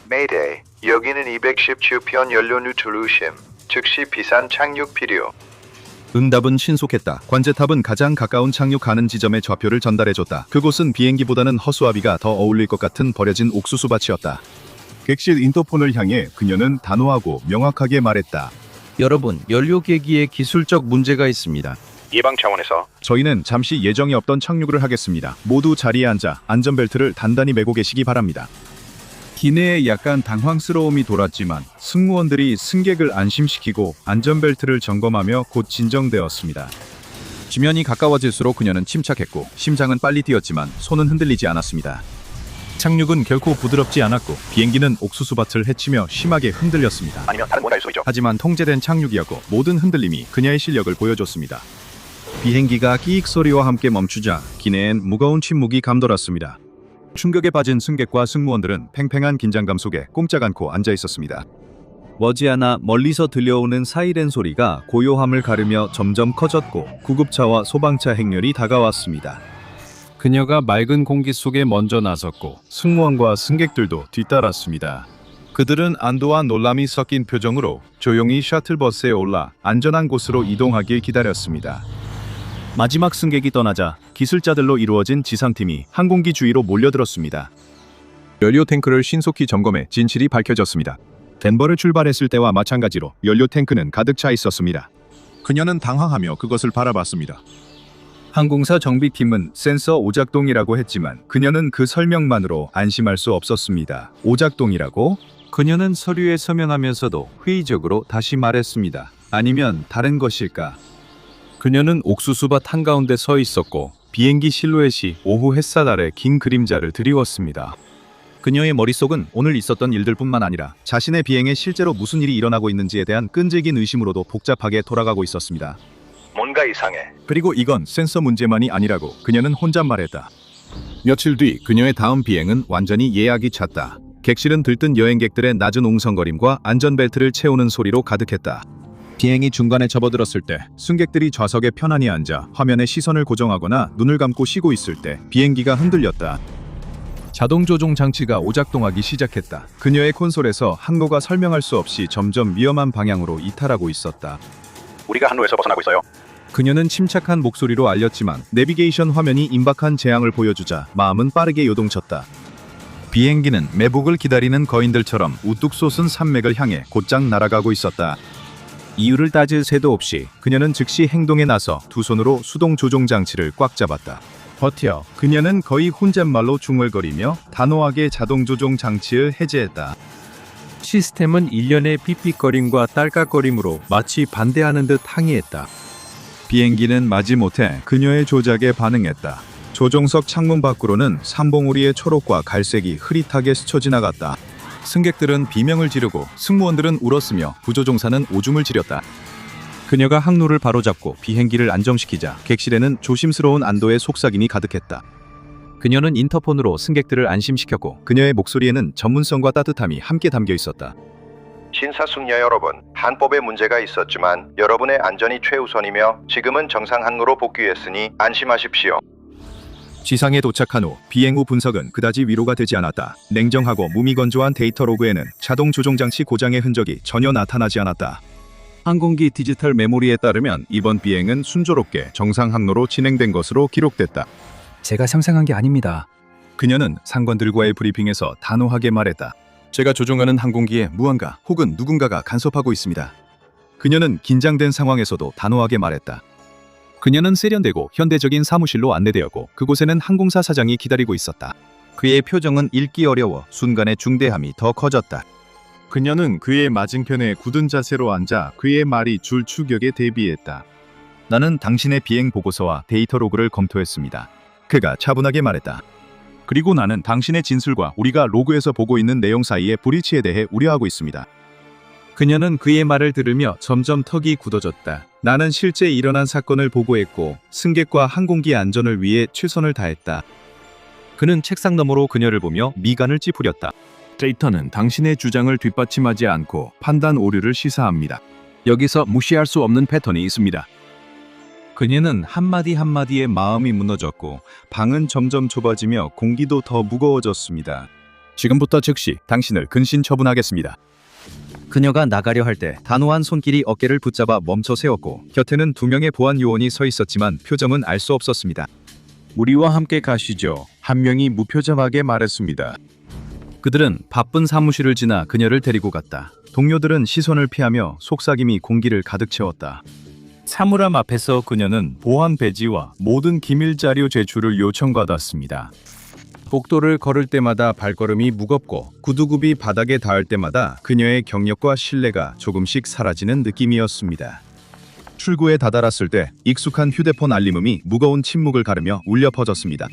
[SPEAKER 11] 메이데이, 여기는 210주편 연료 누트루심. 즉시 비상 착륙 필요.
[SPEAKER 3] 응답은 신속했다. 관제탑은 가장 가까운 착륙하는 지점의 좌표를 전달해줬다. 그곳은 비행기보다는 허수아비가 더 어울릴 것 같은 버려진 옥수수 밭이었다. 객실 인터폰을 향해 그녀는 단호하고 명확하게 말했다.
[SPEAKER 6] 여러분, 연료 계기에 기술적 문제가 있습니다.
[SPEAKER 11] 예방 차원에서
[SPEAKER 3] 저희는 잠시 예정이 없던 착륙을 하겠습니다. 모두 자리에 앉아 안전벨트를 단단히 매고 계시기 바랍니다. 기내에 약간 당황스러움이 돌았지만 승무원들이 승객을 안심시키고 안전벨트를 점검하며 곧 진정되었습니다. 지면이 가까워질수록 그녀는 침착했고 심장은 빨리 뛰었지만 손은 흔들리지 않았습니다.
[SPEAKER 2] 착륙은 결코 부드럽지 않았고 비행기는 옥수수밭을 헤치며 심하게 흔들렸습니다.
[SPEAKER 11] 아니면 다른 뭔가일 수도 있죠.
[SPEAKER 2] 하지만 통제된 착륙이었고 모든 흔들림이 그녀의 실력을 보여줬습니다.
[SPEAKER 3] 비행기가 끼익 소리와 함께 멈추자 기내엔 무거운 침묵이 감돌았습니다.
[SPEAKER 2] 충격에 빠진 승객과 승무원들은 팽팽한 긴장감 속에 꼼짝 않고 앉아 있었습니다.
[SPEAKER 6] 머지않아 멀리서 들려오는 사이렌 소리가 고요함을 가르며 점점 커졌고 구급차와 소방차 행렬이 다가왔습니다.
[SPEAKER 2] 그녀가 맑은 공기 속에 먼저 나섰고 승무원과 승객들도 뒤따랐습니다. 그들은 안도와 놀람이 섞인 표정으로 조용히 셔틀버스에 올라 안전한 곳으로 이동하길 기다렸습니다.
[SPEAKER 6] 마지막 승객이 떠나자 기술자들로 이루어진 지상팀이 항공기 주위로 몰려들었습니다.
[SPEAKER 2] 연료 탱크를 신속히 점검해 진실이 밝혀졌습니다. 덴버를 출발했을 때와 마찬가지로 연료 탱크는 가득 차 있었습니다.
[SPEAKER 3] 그녀는 당황하며 그것을 바라봤습니다.
[SPEAKER 6] 항공사 정비팀은 센서 오작동이라고 했지만 그녀는 그 설명만으로 안심할 수 없었습니다. 오작동이라고? 그녀는 서류에 서명하면서도 회의적으로 다시 말했습니다. 아니면 다른 것일까?
[SPEAKER 2] 그녀는 옥수수밭 한가운데 서 있었고 비행기 실루엣이 오후 햇살 아래 긴 그림자를 드리웠습니다.
[SPEAKER 6] 그녀의 머릿속은 오늘 있었던 일들뿐만 아니라 자신의 비행에 실제로 무슨 일이 일어나고 있는지에 대한 끈질긴 의심으로도 복잡하게 돌아가고 있었습니다.
[SPEAKER 11] 뭔가 이상해.
[SPEAKER 2] 그리고 이건 센서 문제만이 아니라고 그녀는 혼자 말했다. 며칠 뒤 그녀의 다음 비행은 완전히 예약이 찼다. 객실은 들뜬 여행객들의 낮은 웅성거림과 안전벨트를 채우는 소리로 가득했다.
[SPEAKER 3] 비행이 중간에 접어들었을 때 승객들이 좌석에 편안히 앉아 화면에 시선을 고정하거나 눈을 감고 쉬고 있을 때 비행기가 흔들렸다.
[SPEAKER 2] 자동 조종 장치가 오작동하기 시작했다.
[SPEAKER 3] 그녀의 콘솔에서 항로가 설명할 수 없이 점점 위험한 방향으로 이탈하고 있었다.
[SPEAKER 11] 우리가 항로에서 벗어나고 있어요.
[SPEAKER 3] 그녀는 침착한 목소리로 알렸지만 내비게이션 화면이 임박한 재앙을 보여주자 마음은 빠르게 요동쳤다. 비행기는 매복을 기다리는 거인들처럼 우뚝 솟은 산맥을 향해 곧장 날아가고 있었다.
[SPEAKER 6] 이유를 따질 새도 없이 그녀는 즉시 행동에 나서 두 손으로 수동 조종 장치를 꽉 잡았다.
[SPEAKER 3] 버텨. 그녀는 거의 혼잣말로 중얼거리며 단호하게 자동 조종 장치를 해제했다.
[SPEAKER 6] 시스템은 일련의 삐삐거림과 딸깍거림으로 마치 반대하는 듯 항의했다.
[SPEAKER 3] 비행기는 마지못해 그녀의 조작에 반응했다. 조종석 창문 밖으로는 삼봉우리의 초록과 갈색이 흐릿하게 스쳐 지나갔다.
[SPEAKER 2] 승객들은 비명을 지르고 승무원들은 울었으며 부조종사는 오줌을 지렸다.
[SPEAKER 6] 그녀가 항로를 바로잡고 비행기를 안정시키자 객실에는 조심스러운 안도의 속삭임이 가득했다. 그녀는 인터폰으로 승객들을 안심시켰고 그녀의 목소리에는 전문성과 따뜻함이 함께 담겨 있었다.
[SPEAKER 11] 신사숙녀 여러분, 항법에 문제가 있었지만 여러분의 안전이 최우선이며 지금은 정상 항로로 복귀했으니 안심하십시오.
[SPEAKER 3] 지상에 도착한 후 비행 후 분석은 그다지 위로가 되지 않았다. 냉정하고 무미건조한 데이터 로그에는 자동 조종 장치 고장의 흔적이 전혀 나타나지 않았다.
[SPEAKER 6] 항공기 디지털 메모리에 따르면
[SPEAKER 3] 이번 비행은 순조롭게 정상 항로로 진행된 것으로 기록됐다.
[SPEAKER 6] 제가 상상한 게 아닙니다.
[SPEAKER 3] 그녀는 상관들과의 브리핑에서 단호하게 말했다.
[SPEAKER 2] 제가 조종하는 항공기에 무언가 혹은 누군가가 간섭하고 있습니다.
[SPEAKER 3] 그녀는 긴장된 상황에서도 단호하게 말했다.
[SPEAKER 6] 그녀는 세련되고 현대적인 사무실로 안내되었고 그곳에는 항공사 사장이 기다리고 있었다. 그의 표정은 읽기 어려워 순간의 중대함이 더 커졌다.
[SPEAKER 3] 그녀는 그의 맞은편에 굳은 자세로 앉아 그의 말이 줄 추격에 대비했다.
[SPEAKER 6] 나는 당신의 비행 보고서와 데이터 로그를 검토했습니다.
[SPEAKER 3] 그가 차분하게 말했다. 그리고 나는 당신의 진술과 우리가 로그에서 보고 있는 내용 사이의 불일치에 대해 우려하고 있습니다.
[SPEAKER 6] 그녀는 그의 말을 들으며 점점 턱이 굳어졌다. 나는 실제 일어난 사건을 보고했고 승객과 항공기 안전을 위해 최선을 다했다. 그는 책상 너머로 그녀를 보며 미간을 찌푸렸다.
[SPEAKER 2] 데이터는 당신의 주장을 뒷받침하지 않고 판단 오류를 시사합니다. 여기서 무시할 수 없는 패턴이 있습니다.
[SPEAKER 6] 그녀는 한마디 한마디에 마음이 무너졌고 방은 점점 좁아지며 공기도 더 무거워졌습니다.
[SPEAKER 2] 지금부터 즉시 당신을 근신 처분하겠습니다.
[SPEAKER 6] 그녀가 나가려 할 때 단호한 손길이 어깨를 붙잡아 멈춰 세웠고 곁에는 2명의 보안 요원이 서 있었지만 표정은 알 수 없었습니다.
[SPEAKER 3] 우리와 함께 가시죠. 한 명이 무표정하게 말했습니다.
[SPEAKER 6] 그들은 바쁜 사무실을 지나 그녀를 데리고 갔다. 동료들은 시선을 피하며 속삭임이 공기를 가득 채웠다. 사물함 앞에서 그녀는 보안 배지와 모든 기밀 자료 제출을 요청받았습니다.
[SPEAKER 3] 복도를 걸을 때마다 발걸음이 무겁고 구두굽이 바닥에 닿을 때마다 그녀의 경력과 신뢰가 조금씩 사라지는 느낌이었습니다. 출구에 다다랐을 때 익숙한 휴대폰 알림음이 무거운 침묵을 가르며 울려 퍼졌습니다.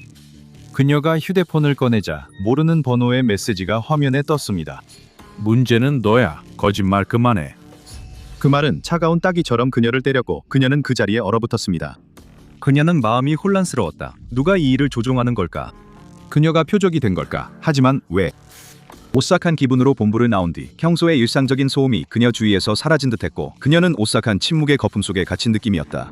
[SPEAKER 6] 그녀가 휴대폰을 꺼내자 모르는 번호의 메시지가 화면에 떴습니다.
[SPEAKER 2] 문제는 너야. 거짓말 그만해.
[SPEAKER 1] 그 말은 차가운 따기처럼 그녀를 때렸고 그녀는 그 자리에 얼어붙었습니다.
[SPEAKER 6] 그녀는 마음이 혼란스러웠다. 누가 이 일을 조종하는 걸까? 그녀가 표적이 된 걸까? 하지만 왜?
[SPEAKER 1] 오싹한 기분으로 본부를 나온 뒤 평소의 일상적인 소음이 그녀 주위에서 사라진 듯했고 그녀는 오싹한 침묵의 거품 속에 갇힌 느낌이었다.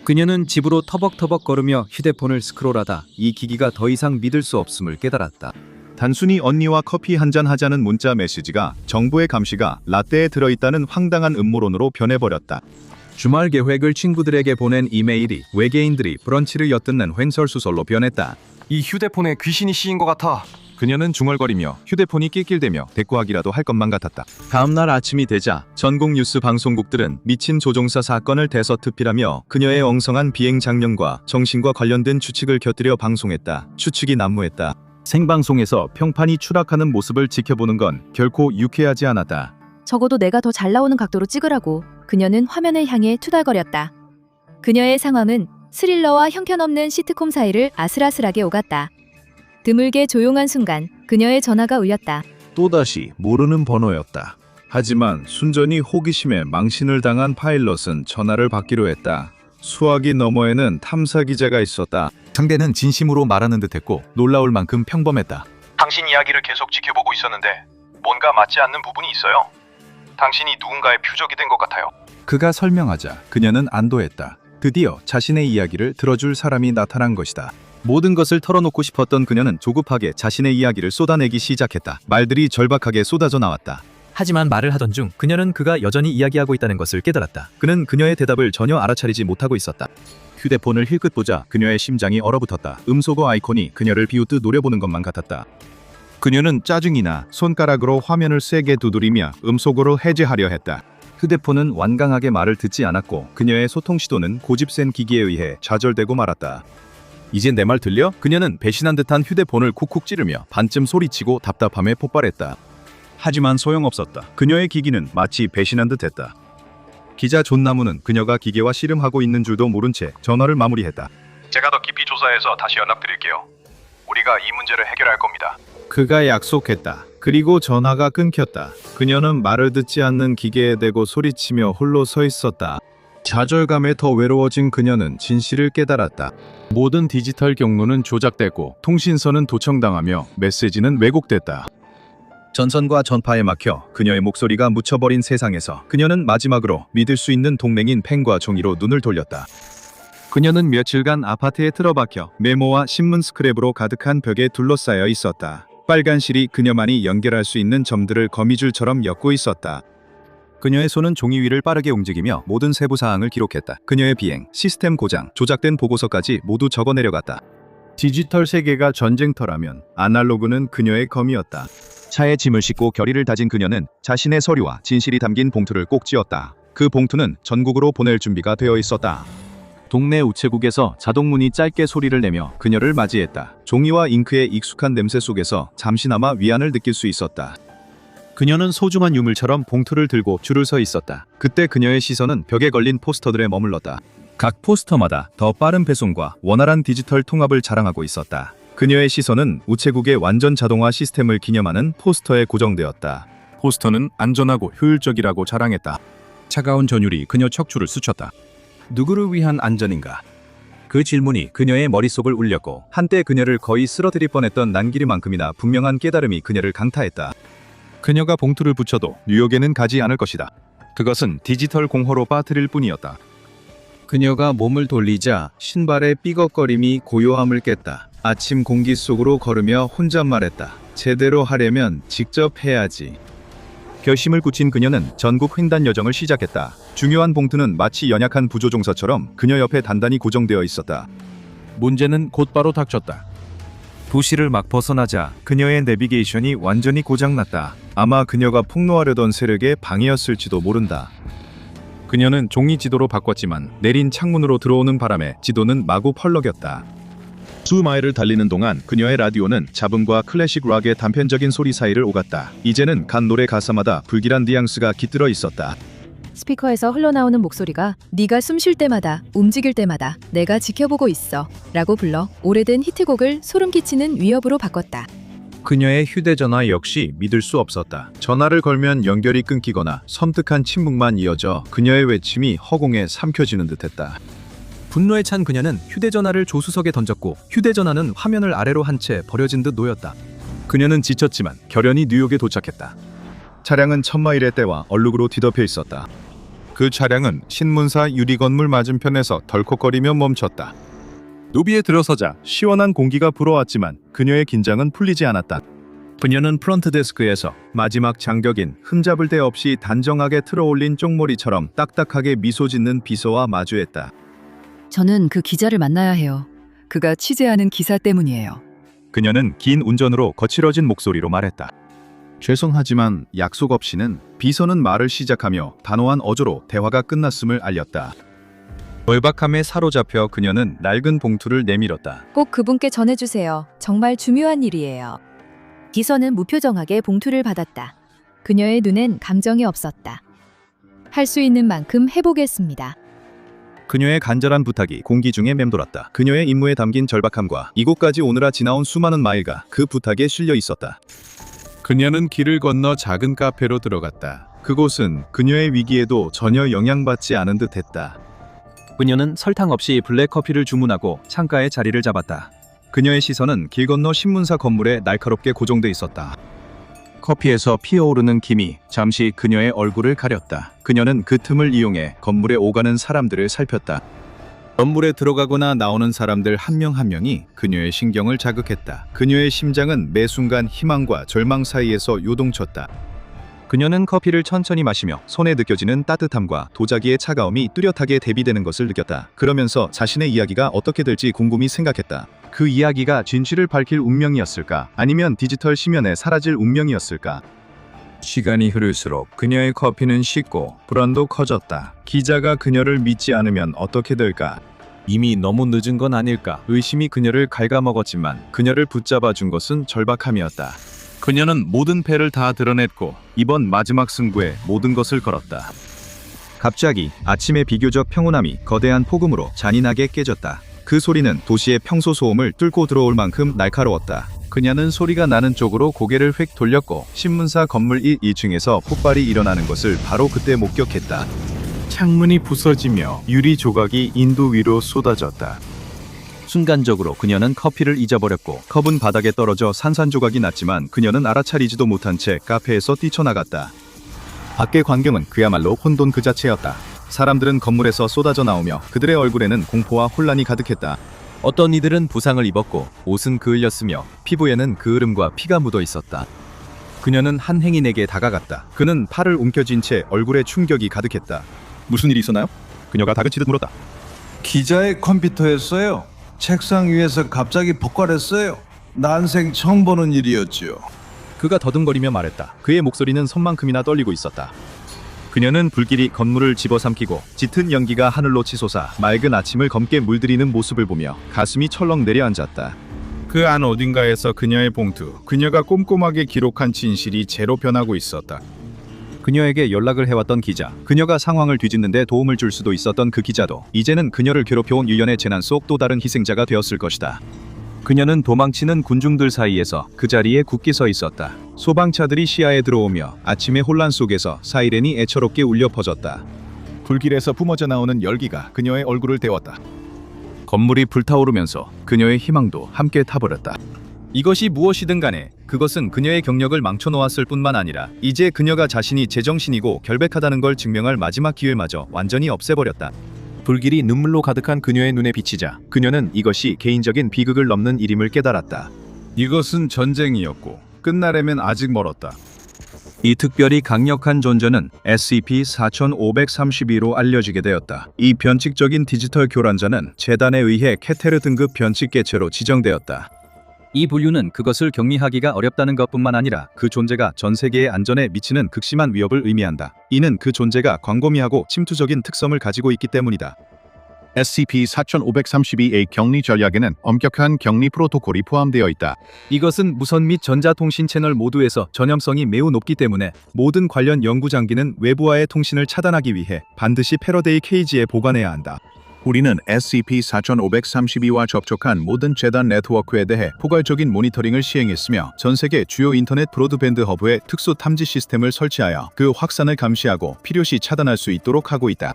[SPEAKER 3] 그녀는 집으로 터벅터벅 걸으며 휴대폰을 스크롤하다 이 기기가 더 이상 믿을 수 없음을 깨달았다.
[SPEAKER 1] 단순히 언니와 커피 한잔 하자는 문자 메시지가 정부의 감시가 라떼에 들어있다는 황당한 음모론으로 변해버렸다.
[SPEAKER 3] 주말 계획을 친구들에게 보낸 이메일이 외계인들이 브런치를 엿듣는 횡설수설로 변했다.
[SPEAKER 6] 이 휴대폰에 귀신이 씌인 것 같아. 그녀는 중얼거리며 휴대폰이 낄낄대며 대꾸하기라도 할 것만 같았다.
[SPEAKER 1] 다음날 아침이 되자 전국 뉴스 방송국들은 미친 조종사 사건을 대서특필하며 그녀의 엉성한 비행 장면과 정신과 관련된 추측을 곁들여 방송했다. 추측이 난무했다. 생방송에서 평판이 추락하는 모습을 지켜보는 건 결코 유쾌하지 않았다.
[SPEAKER 8] 적어도 내가 더 잘 나오는 각도로 찍으라고 그녀는 화면을 향해 투덜거렸다. 그녀의 상황은 스릴러와 형편없는 시트콤 사이를 아슬아슬하게 오갔다. 드물게 조용한 순간 그녀의 전화가 울렸다.
[SPEAKER 6] 또다시 모르는 번호였다. 하지만 순전히 호기심에 망신을 당한 파일럿은 전화를 받기로 했다. 수화기 너머에는 탐사 기자가 있었다.
[SPEAKER 1] 상대는 진심으로 말하는 듯했고 놀라울 만큼 평범했다.
[SPEAKER 2] 당신 이야기를 계속 지켜보고 있었는데 뭔가 맞지 않는 부분이 있어요. 당신이 누군가의 표적이 된 것 같아요.
[SPEAKER 6] 그가 설명하자 그녀는 안도했다. 드디어 자신의 이야기를 들어줄 사람이 나타난 것이다.
[SPEAKER 1] 모든 것을 털어놓고 싶었던 그녀는 조급하게 자신의 이야기를 쏟아내기 시작했다. 말들이 절박하게 쏟아져 나왔다.
[SPEAKER 3] 하지만 말을 하던 중 그녀는 그가 여전히 이야기하고 있다는 것을 깨달았다.
[SPEAKER 1] 그는 그녀의 대답을 전혀 알아차리지 못하고 있었다. 휴대폰을 힐끗 보자 그녀의 심장이 얼어붙었다. 음소거 아이콘이 그녀를 비웃듯 노려보는 것만 같았다.
[SPEAKER 6] 그녀는 짜증이나 손가락으로 화면을 세게 두드리며 음소거로 해제하려 했다.
[SPEAKER 1] 휴대폰은 완강하게 말을 듣지 않았고 그녀의 소통 시도는 고집센 기기에 의해 좌절되고 말았다.
[SPEAKER 6] 이제 내 말 들려? 그녀는 배신한 듯한 휴대폰을 쿡쿡 찌르며 반쯤 소리치고 답답함에 폭발했다. 하지만 소용없었다. 그녀의 기기는 마치 배신한 듯했다. 기자 존 나무는 그녀가 기계와 씨름하고 있는 줄도 모른 채 전화를 마무리했다.
[SPEAKER 2] 제가 더 깊이 조사해서 다시 연락드릴게요. 우리가 이 문제를 해결할 겁니다.
[SPEAKER 6] 그가 약속했다. 그리고 전화가 끊겼다. 그녀는 말을 듣지 않는 기계에 대고 소리치며 홀로 서 있었다. 좌절감에 더 외로워진 그녀는 진실을 깨달았다. 모든 디지털 경로는 조작되고 통신선은 도청당하며 메시지는 왜곡됐다.
[SPEAKER 1] 전선과 전파에 막혀 그녀의 목소리가 묻혀버린 세상에서 그녀는 마지막으로 믿을 수 있는 동맹인 펜과 종이로 눈을 돌렸다. 그녀는 며칠간 아파트에 틀어박혀 메모와 신문 스크랩으로 가득한 벽에 둘러싸여 있었다. 빨간 실이 그녀만이 연결할 수 있는 점들을 거미줄처럼 엮고 있었다. 그녀의 손은 종이 위를 빠르게 움직이며 모든 세부 사항을 기록했다. 그녀의 비행, 시스템 고장, 조작된 보고서까지 모두 적어 내려갔다.
[SPEAKER 6] 디지털 세계가 전쟁터라면 아날로그는 그녀의 검이었다.
[SPEAKER 1] 차에 짐을 싣고 결의를 다진 그녀는 자신의 서류와 진실이 담긴 봉투를 꼭 쥐었다. 그 봉투는 전국으로 보낼 준비가 되어 있었다. 동네 우체국에서 자동문이 짧게 소리를 내며 그녀를 맞이했다. 종이와 잉크의 익숙한 냄새 속에서 잠시나마 위안을 느낄 수 있었다. 그녀는 소중한 유물처럼 봉투를 들고 줄을 서 있었다. 그때 그녀의 시선은 벽에 걸린 포스터들에 머물렀다. 각 포스터마다 더 빠른 배송과 원활한 디지털 통합을 자랑하고 있었다. 그녀의 시선은 우체국의 완전 자동화 시스템을 기념하는 포스터에 고정되었다.
[SPEAKER 6] 포스터는 안전하고 효율적이라고 자랑했다. 차가운 전율이 그녀 척추를 스쳤다. 누구를 위한 안전인가? 그 질문이 그녀의 머릿속을 울렸고 한때 그녀를 거의 쓰러뜨릴 뻔했던 난기류만큼이나 분명한 깨달음이 그녀를 강타했다. 그녀가 봉투를 붙여도 뉴욕에는 가지 않을 것이다. 그것은 디지털 공허로 빠뜨릴 뿐이었다. 그녀가 몸을 돌리자 신발의 삐걱거림이 고요함을 깼다. 아침 공기 속으로 걸으며 혼잣말했다. 제대로 하려면 직접 해야지. 결심을 굳힌 그녀는 전국 횡단 여정을 시작했다. 중요한 봉투는 마치 연약한 부조종사처럼 그녀 옆에 단단히 고정되어 있었다. 문제는 곧바로 닥쳤다. 도시를 막 벗어나자 그녀의 내비게이션이 완전히 고장났다. 아마 그녀가 폭로하려던 세력의 방해였을지도 모른다. 그녀는 종이 지도로 바꿨지만 내린 창문으로 들어오는 바람에 지도는 마구 펄럭였다. 수마일을 달리는 동안 그녀의 라디오는 잡음과 클래식 락의 단편적인 소리 사이를 오갔다. 이제는 간 노래 가사마다 불길한 뉘앙스가 깃들어 있었다.
[SPEAKER 8] 스피커에서 흘러나오는 목소리가 네가 숨 쉴 때마다 움직일 때마다 내가 지켜보고 있어 라고 불러 오래된 히트곡을 소름 끼치는 위협으로 바꿨다.
[SPEAKER 3] 그녀의 휴대전화 역시 믿을 수 없었다. 전화를 걸면 연결이 끊기거나 섬뜩한 침묵만 이어져 그녀의 외침이 허공에 삼켜지는 듯했다.
[SPEAKER 2] 분노에 찬 그녀는 휴대전화를 조수석에 던졌고 휴대전화는 화면을 아래로 한 채 버려진 듯 놓였다. 그녀는 지쳤지만 결연히 뉴욕에 도착했다.
[SPEAKER 3] 차량은 1000마일의 때와 얼룩으로 뒤덮여 있었다. 그 차량은 신문사 유리 건물 맞은편에서 덜컥거리며 멈췄다. 로비에 들어서자 시원한 공기가 불어왔지만 그녀의 긴장은 풀리지 않았다. 그녀는 프런트 데스크에서 마지막 장격인 흠잡을 데 없이 단정하게 틀어올린 쪽머리처럼 딱딱하게 미소 짓는 비서와 마주했다.
[SPEAKER 12] 저는 그 기자를 만나야 해요. 그가 취재하는 기사 때문이에요.
[SPEAKER 3] 그녀는 긴 운전으로 거칠어진 목소리로 말했다. 죄송하지만 약속 없이는. 비서는 말을 시작하며 단호한 어조로 대화가 끝났음을 알렸다. 절박함에 사로잡혀 그녀는 낡은 봉투를 내밀었다.
[SPEAKER 8] 꼭 그분께 전해주세요. 정말 중요한 일이에요. 비서는 무표정하게 봉투를 받았다. 그녀의 눈엔 감정이 없었다. 할 수 있는 만큼 해보겠습니다.
[SPEAKER 1] 그녀의 간절한 부탁이 공기 중에 맴돌았다. 그녀의 임무에 담긴 절박함과 이곳까지 오느라 지나온 수많은 마일과 그 부탁에 실려 있었다.
[SPEAKER 3] 그녀는 길을 건너 작은 카페로 들어갔다. 그곳은 그녀의 위기에도 전혀 영향받지 않은 듯했다.
[SPEAKER 2] 그녀는 설탕 없이 블랙커피를 주문하고 창가에 자리를 잡았다.
[SPEAKER 1] 그녀의 시선은 길 건너 신문사 건물에 날카롭게 고정돼 있었다. 커피에서 피어오르는 김이 잠시 그녀의 얼굴을 가렸다. 그녀는 그 틈을 이용해 건물에 오가는 사람들을 살폈다. 건물에 들어가거나 나오는 사람들 한 명 한 명이 그녀의 신경을 자극했다. 그녀의 심장은 매 순간 희망과 절망 사이에서 요동쳤다. 그녀는 커피를 천천히 마시며 손에 느껴지는 따뜻함과 도자기의 차가움이 뚜렷하게 대비되는 것을 느꼈다. 그러면서 자신의 이야기가 어떻게 될지 곰곰이 생각했다. 그 이야기가 진실을 밝힐 운명이었을까? 아니면 디지털 심연에 사라질 운명이었을까?
[SPEAKER 3] 시간이 흐를수록 그녀의 커피는 식고 불안도 커졌다. 기자가 그녀를 믿지 않으면 어떻게 될까?
[SPEAKER 2] 이미 너무 늦은 건 아닐까?
[SPEAKER 1] 의심이 그녀를 갉아먹었지만 그녀를 붙잡아 준 것은 절박함이었다.
[SPEAKER 3] 그녀는 모든 패를 다 드러냈고
[SPEAKER 1] 이번 마지막 승부에 모든 것을 걸었다. 갑자기 아침의 비교적 평온함이 거대한 폭음으로 잔인하게 깨졌다. 그 소리는 도시의 평소 소음을 뚫고 들어올 만큼 날카로웠다. 그녀는 소리가 나는 쪽으로 고개를 휙 돌렸고 신문사 건물 1층에서 폭발이 일어나는 것을 바로 그때 목격했다.
[SPEAKER 3] 창문이 부서지며 유리 조각이 인도 위로 쏟아졌다.
[SPEAKER 1] 순간적으로 그녀는 커피를 잊어버렸고 컵은 바닥에 떨어져 산산조각이 났지만 그녀는 알아차리지도 못한 채 카페에서 뛰쳐나갔다. 밖의 광경은 그야말로 혼돈 그 자체였다. 사람들은 건물에서 쏟아져 나오며 그들의 얼굴에는 공포와 혼란이 가득했다. 어떤 이들은 부상을 입었고 옷은 그을렸으며 피부에는 그을음과 피가 묻어 있었다. 그녀는 한 행인에게 다가갔다. 그는 팔을 움켜쥔 채 얼굴에 충격이 가득했다. 무슨 일이 있었나요? 그녀가 다그치듯 물었다.
[SPEAKER 13] 기자의 컴퓨터였어요. 책상 위에서 갑자기 폭발했어요. 난생 처음 보는 일이었죠.
[SPEAKER 1] 그가 더듬거리며 말했다. 그의 목소리는 손만큼이나 떨리고 있었다. 그녀는 불길이 건물을 집어삼키고 짙은 연기가 하늘로 치솟아 맑은 아침을 검게 물들이는 모습을 보며 가슴이 철렁 내려앉았다.
[SPEAKER 3] 그 안 어딘가에서 그녀의 봉투, 그녀가 꼼꼼하게 기록한 진실이 제로 변하고 있었다.
[SPEAKER 1] 그녀에게 연락을 해왔던 기자, 그녀가 상황을 뒤집는 데 도움을 줄 수도 있었던 그 기자도 이제는 그녀를 괴롭혀온 일련의 재난 속 또 다른 희생자가 되었을 것이다. 그녀는 도망치는 군중들 사이에서 그 자리에 굳게 서 있었다. 소방차들이 시야에 들어오며 아침의 혼란 속에서 사이렌이 애처롭게 울려 퍼졌다. 불길에서 뿜어져 나오는 열기가 그녀의 얼굴을 데웠다. 건물이 불타오르면서 그녀의 희망도 함께 타버렸다. 이것이 무엇이든 간에 그것은 그녀의 경력을 망쳐놓았을 뿐만 아니라 이제 그녀가 자신이 제정신이고 결백하다는 걸 증명할 마지막 기회마저 완전히 없애버렸다. 불길이 눈물로 가득한 그녀의 눈에 비치자 그녀는 이것이 개인적인 비극을 넘는 일임을 깨달았다.
[SPEAKER 3] 이것은 전쟁이었고 끝나려면 아직 멀었다.
[SPEAKER 1] 이 특별히 강력한 존재는 SCP-4532로 알려지게 되었다. 이 변칙적인 디지털 교란자는 재단에 의해 케테르 등급 변칙 개체로 지정되었다. 이 분류는 그것을 경미하기가 어렵다는 것뿐만 아니라 그 존재가 전 세계의 안전에 미치는 극심한 위협을 의미한다. 이는 그 존재가 광범위하고 침투적인 특성을 가지고 있기 때문이다.
[SPEAKER 3] SCP-4532의 격리 전략에는 엄격한 격리 프로토콜이 포함되어 있다.
[SPEAKER 6] 이것은 무선 및 전자통신 채널 모두에서 전염성이 매우 높기 때문에 모든 관련 연구 장비는 외부와의 통신을 차단하기 위해 반드시 패러데이 케이지에 보관해야 한다.
[SPEAKER 3] 우리는 SCP-4532와 접촉한 모든 재단 네트워크에 대해 포괄적인 모니터링을 시행했으며 전 세계 주요 인터넷 브로드밴드 허브에 특수 탐지 시스템을 설치하여 그 확산을 감시하고 필요시 차단할 수 있도록 하고 있다.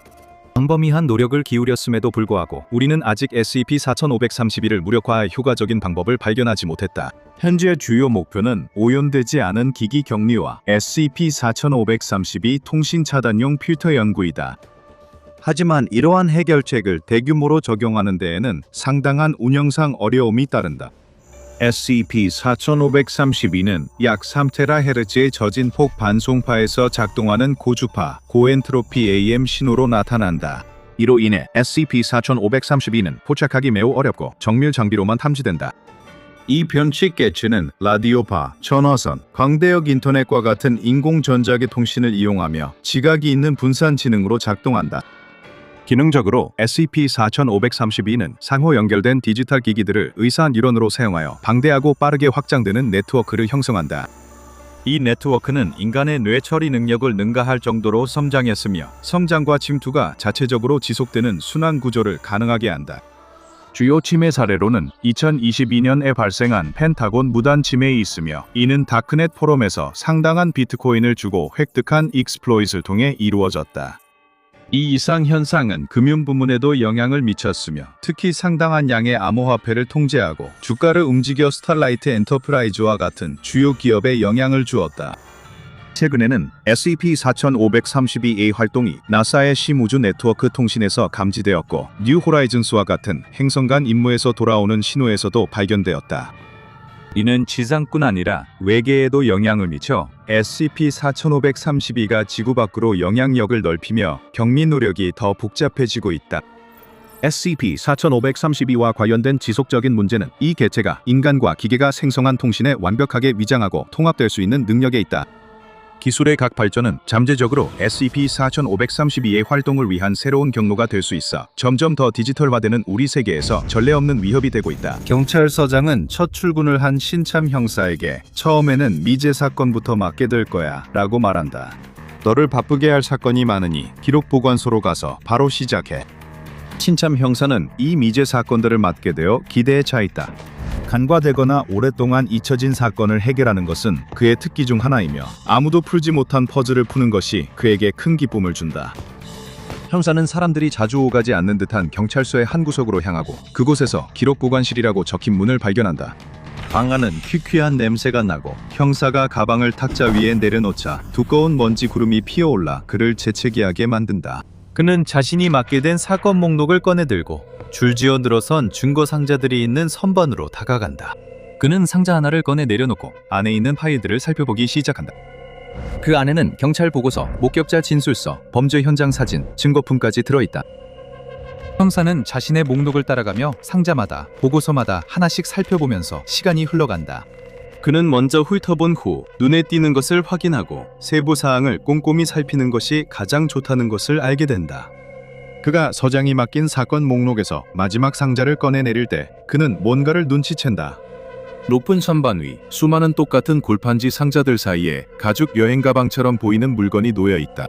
[SPEAKER 6] 광범위한 노력을 기울였음에도 불구하고 우리는 아직 SCP-4532를 무력화할 효과적인 방법을 발견하지 못했다.
[SPEAKER 3] 현재 주요 목표는 오염되지 않은 기기 격리와 SCP-4532 통신 차단용 필터 연구이다.
[SPEAKER 6] 하지만 이러한 해결책을 대규모로 적용하는 데에는 상당한 운영상 어려움이 따른다.
[SPEAKER 3] SCP-4532는 약 3THz의 저진폭 반송파에서 작동하는 고주파, 고엔트로피 AM 신호로 나타난다. 이로 인해 SCP-4532는 포착하기 매우 어렵고 정밀 장비로만 탐지된다. 이 변칙 개체는 라디오파, 전화선, 광대역 인터넷과 같은 인공전자기 통신을 이용하며 지각이 있는 분산 지능으로 작동한다.
[SPEAKER 6] 기능적으로 SCP-4532는 상호 연결된 디지털 기기들을 의사 뉴런으로 사용하여 방대하고 빠르게 확장되는 네트워크를 형성한다. 이 네트워크는 인간의 뇌 처리 능력을 능가할 정도로 성장했으며 성장과 침투가 자체적으로 지속되는 순환 구조를 가능하게 한다.
[SPEAKER 3] 주요 침해 사례로는 2022년에 발생한 펜타곤 무단 침해이 있으며 이는 다크넷 포럼에서 상당한 비트코인을 주고 획득한 익스플로잇을 통해 이루어졌다.
[SPEAKER 6] 이 이상 현상은 금융 부문에도 영향을 미쳤으며 특히 상당한 양의 암호화폐를 통제하고 주가를 움직여 스타라이트 엔터프라이즈와 같은 주요 기업에 영향을 주었다.
[SPEAKER 3] 최근에는 SCP-4532의 활동이 나사의 심우주 네트워크 통신에서 감지되었고 뉴 호라이즌스와 같은 행성 간 임무에서 돌아오는 신호에서도 발견되었다.
[SPEAKER 6] 이는 지상뿐 아니라 외계에도 영향을 미쳐 SCP-4532가 지구 밖으로 영향력을 넓히며 격리 노력이 더 복잡해지고 있다.
[SPEAKER 3] SCP-4532와 관련된 지속적인 문제는 이 개체가 인간과 기계가 생성한 통신에 완벽하게 위장하고 통합될 수 있는 능력에 있다.
[SPEAKER 6] 기술의 각 발전은 잠재적으로 SCP-4532의 활동을 위한 새로운 경로가 될 수 있어 점점 더 디지털화되는 우리 세계에서 전례 없는 위협이 되고 있다.
[SPEAKER 1] 경찰서장은 첫 출근을 한 신참 형사에게 처음에는 미제 사건부터 맡게 될 거야 라고 말한다. 너를 바쁘게 할 사건이 많으니 기록 보관소로 가서 바로 시작해. 신참 형사는 이 미제 사건들을 맡게 되어 기대에 차 있다. 간과되거나 오랫동안 잊혀진 사건을 해결하는 것은 그의 특기 중 하나이며 아무도 풀지 못한 퍼즐을 푸는 것이 그에게 큰 기쁨을 준다. 형사는 사람들이 자주 오가지 않는 듯한 경찰서의 한 구석으로 향하고 그곳에서 기록 보관실이라고 적힌 문을 발견한다. 방 안은 퀴퀴한 냄새가 나고 형사가 가방을 탁자 위에 내려놓자 두꺼운 먼지 구름이 피어올라 그를 재채기하게 만든다. 그는 자신이 맡게 된 사건 목록을 꺼내들고 줄지어 늘어선 증거 상자들이 있는 선반으로 다가간다. 그는 상자 하나를 꺼내 내려놓고 안에 있는 파일들을 살펴보기 시작한다. 그 안에는 경찰 보고서, 목격자 진술서, 범죄 현장 사진, 증거품까지 들어있다. 형사는 자신의 목록을 따라가며 상자마다, 보고서마다 하나씩 살펴보면서 시간이 흘러간다. 그는 먼저 훑어본 후 눈에 띄는 것을 확인하고 세부 사항을 꼼꼼히 살피는 것이 가장 좋다는 것을 알게 된다. 그가 서장이 맡긴 사건 목록에서 마지막 상자를 꺼내 내릴 때 그는 뭔가를 눈치챈다.
[SPEAKER 3] 높은 선반 위 수많은 똑같은 골판지 상자들 사이에 가죽 여행 가방처럼 보이는 물건이 놓여 있다.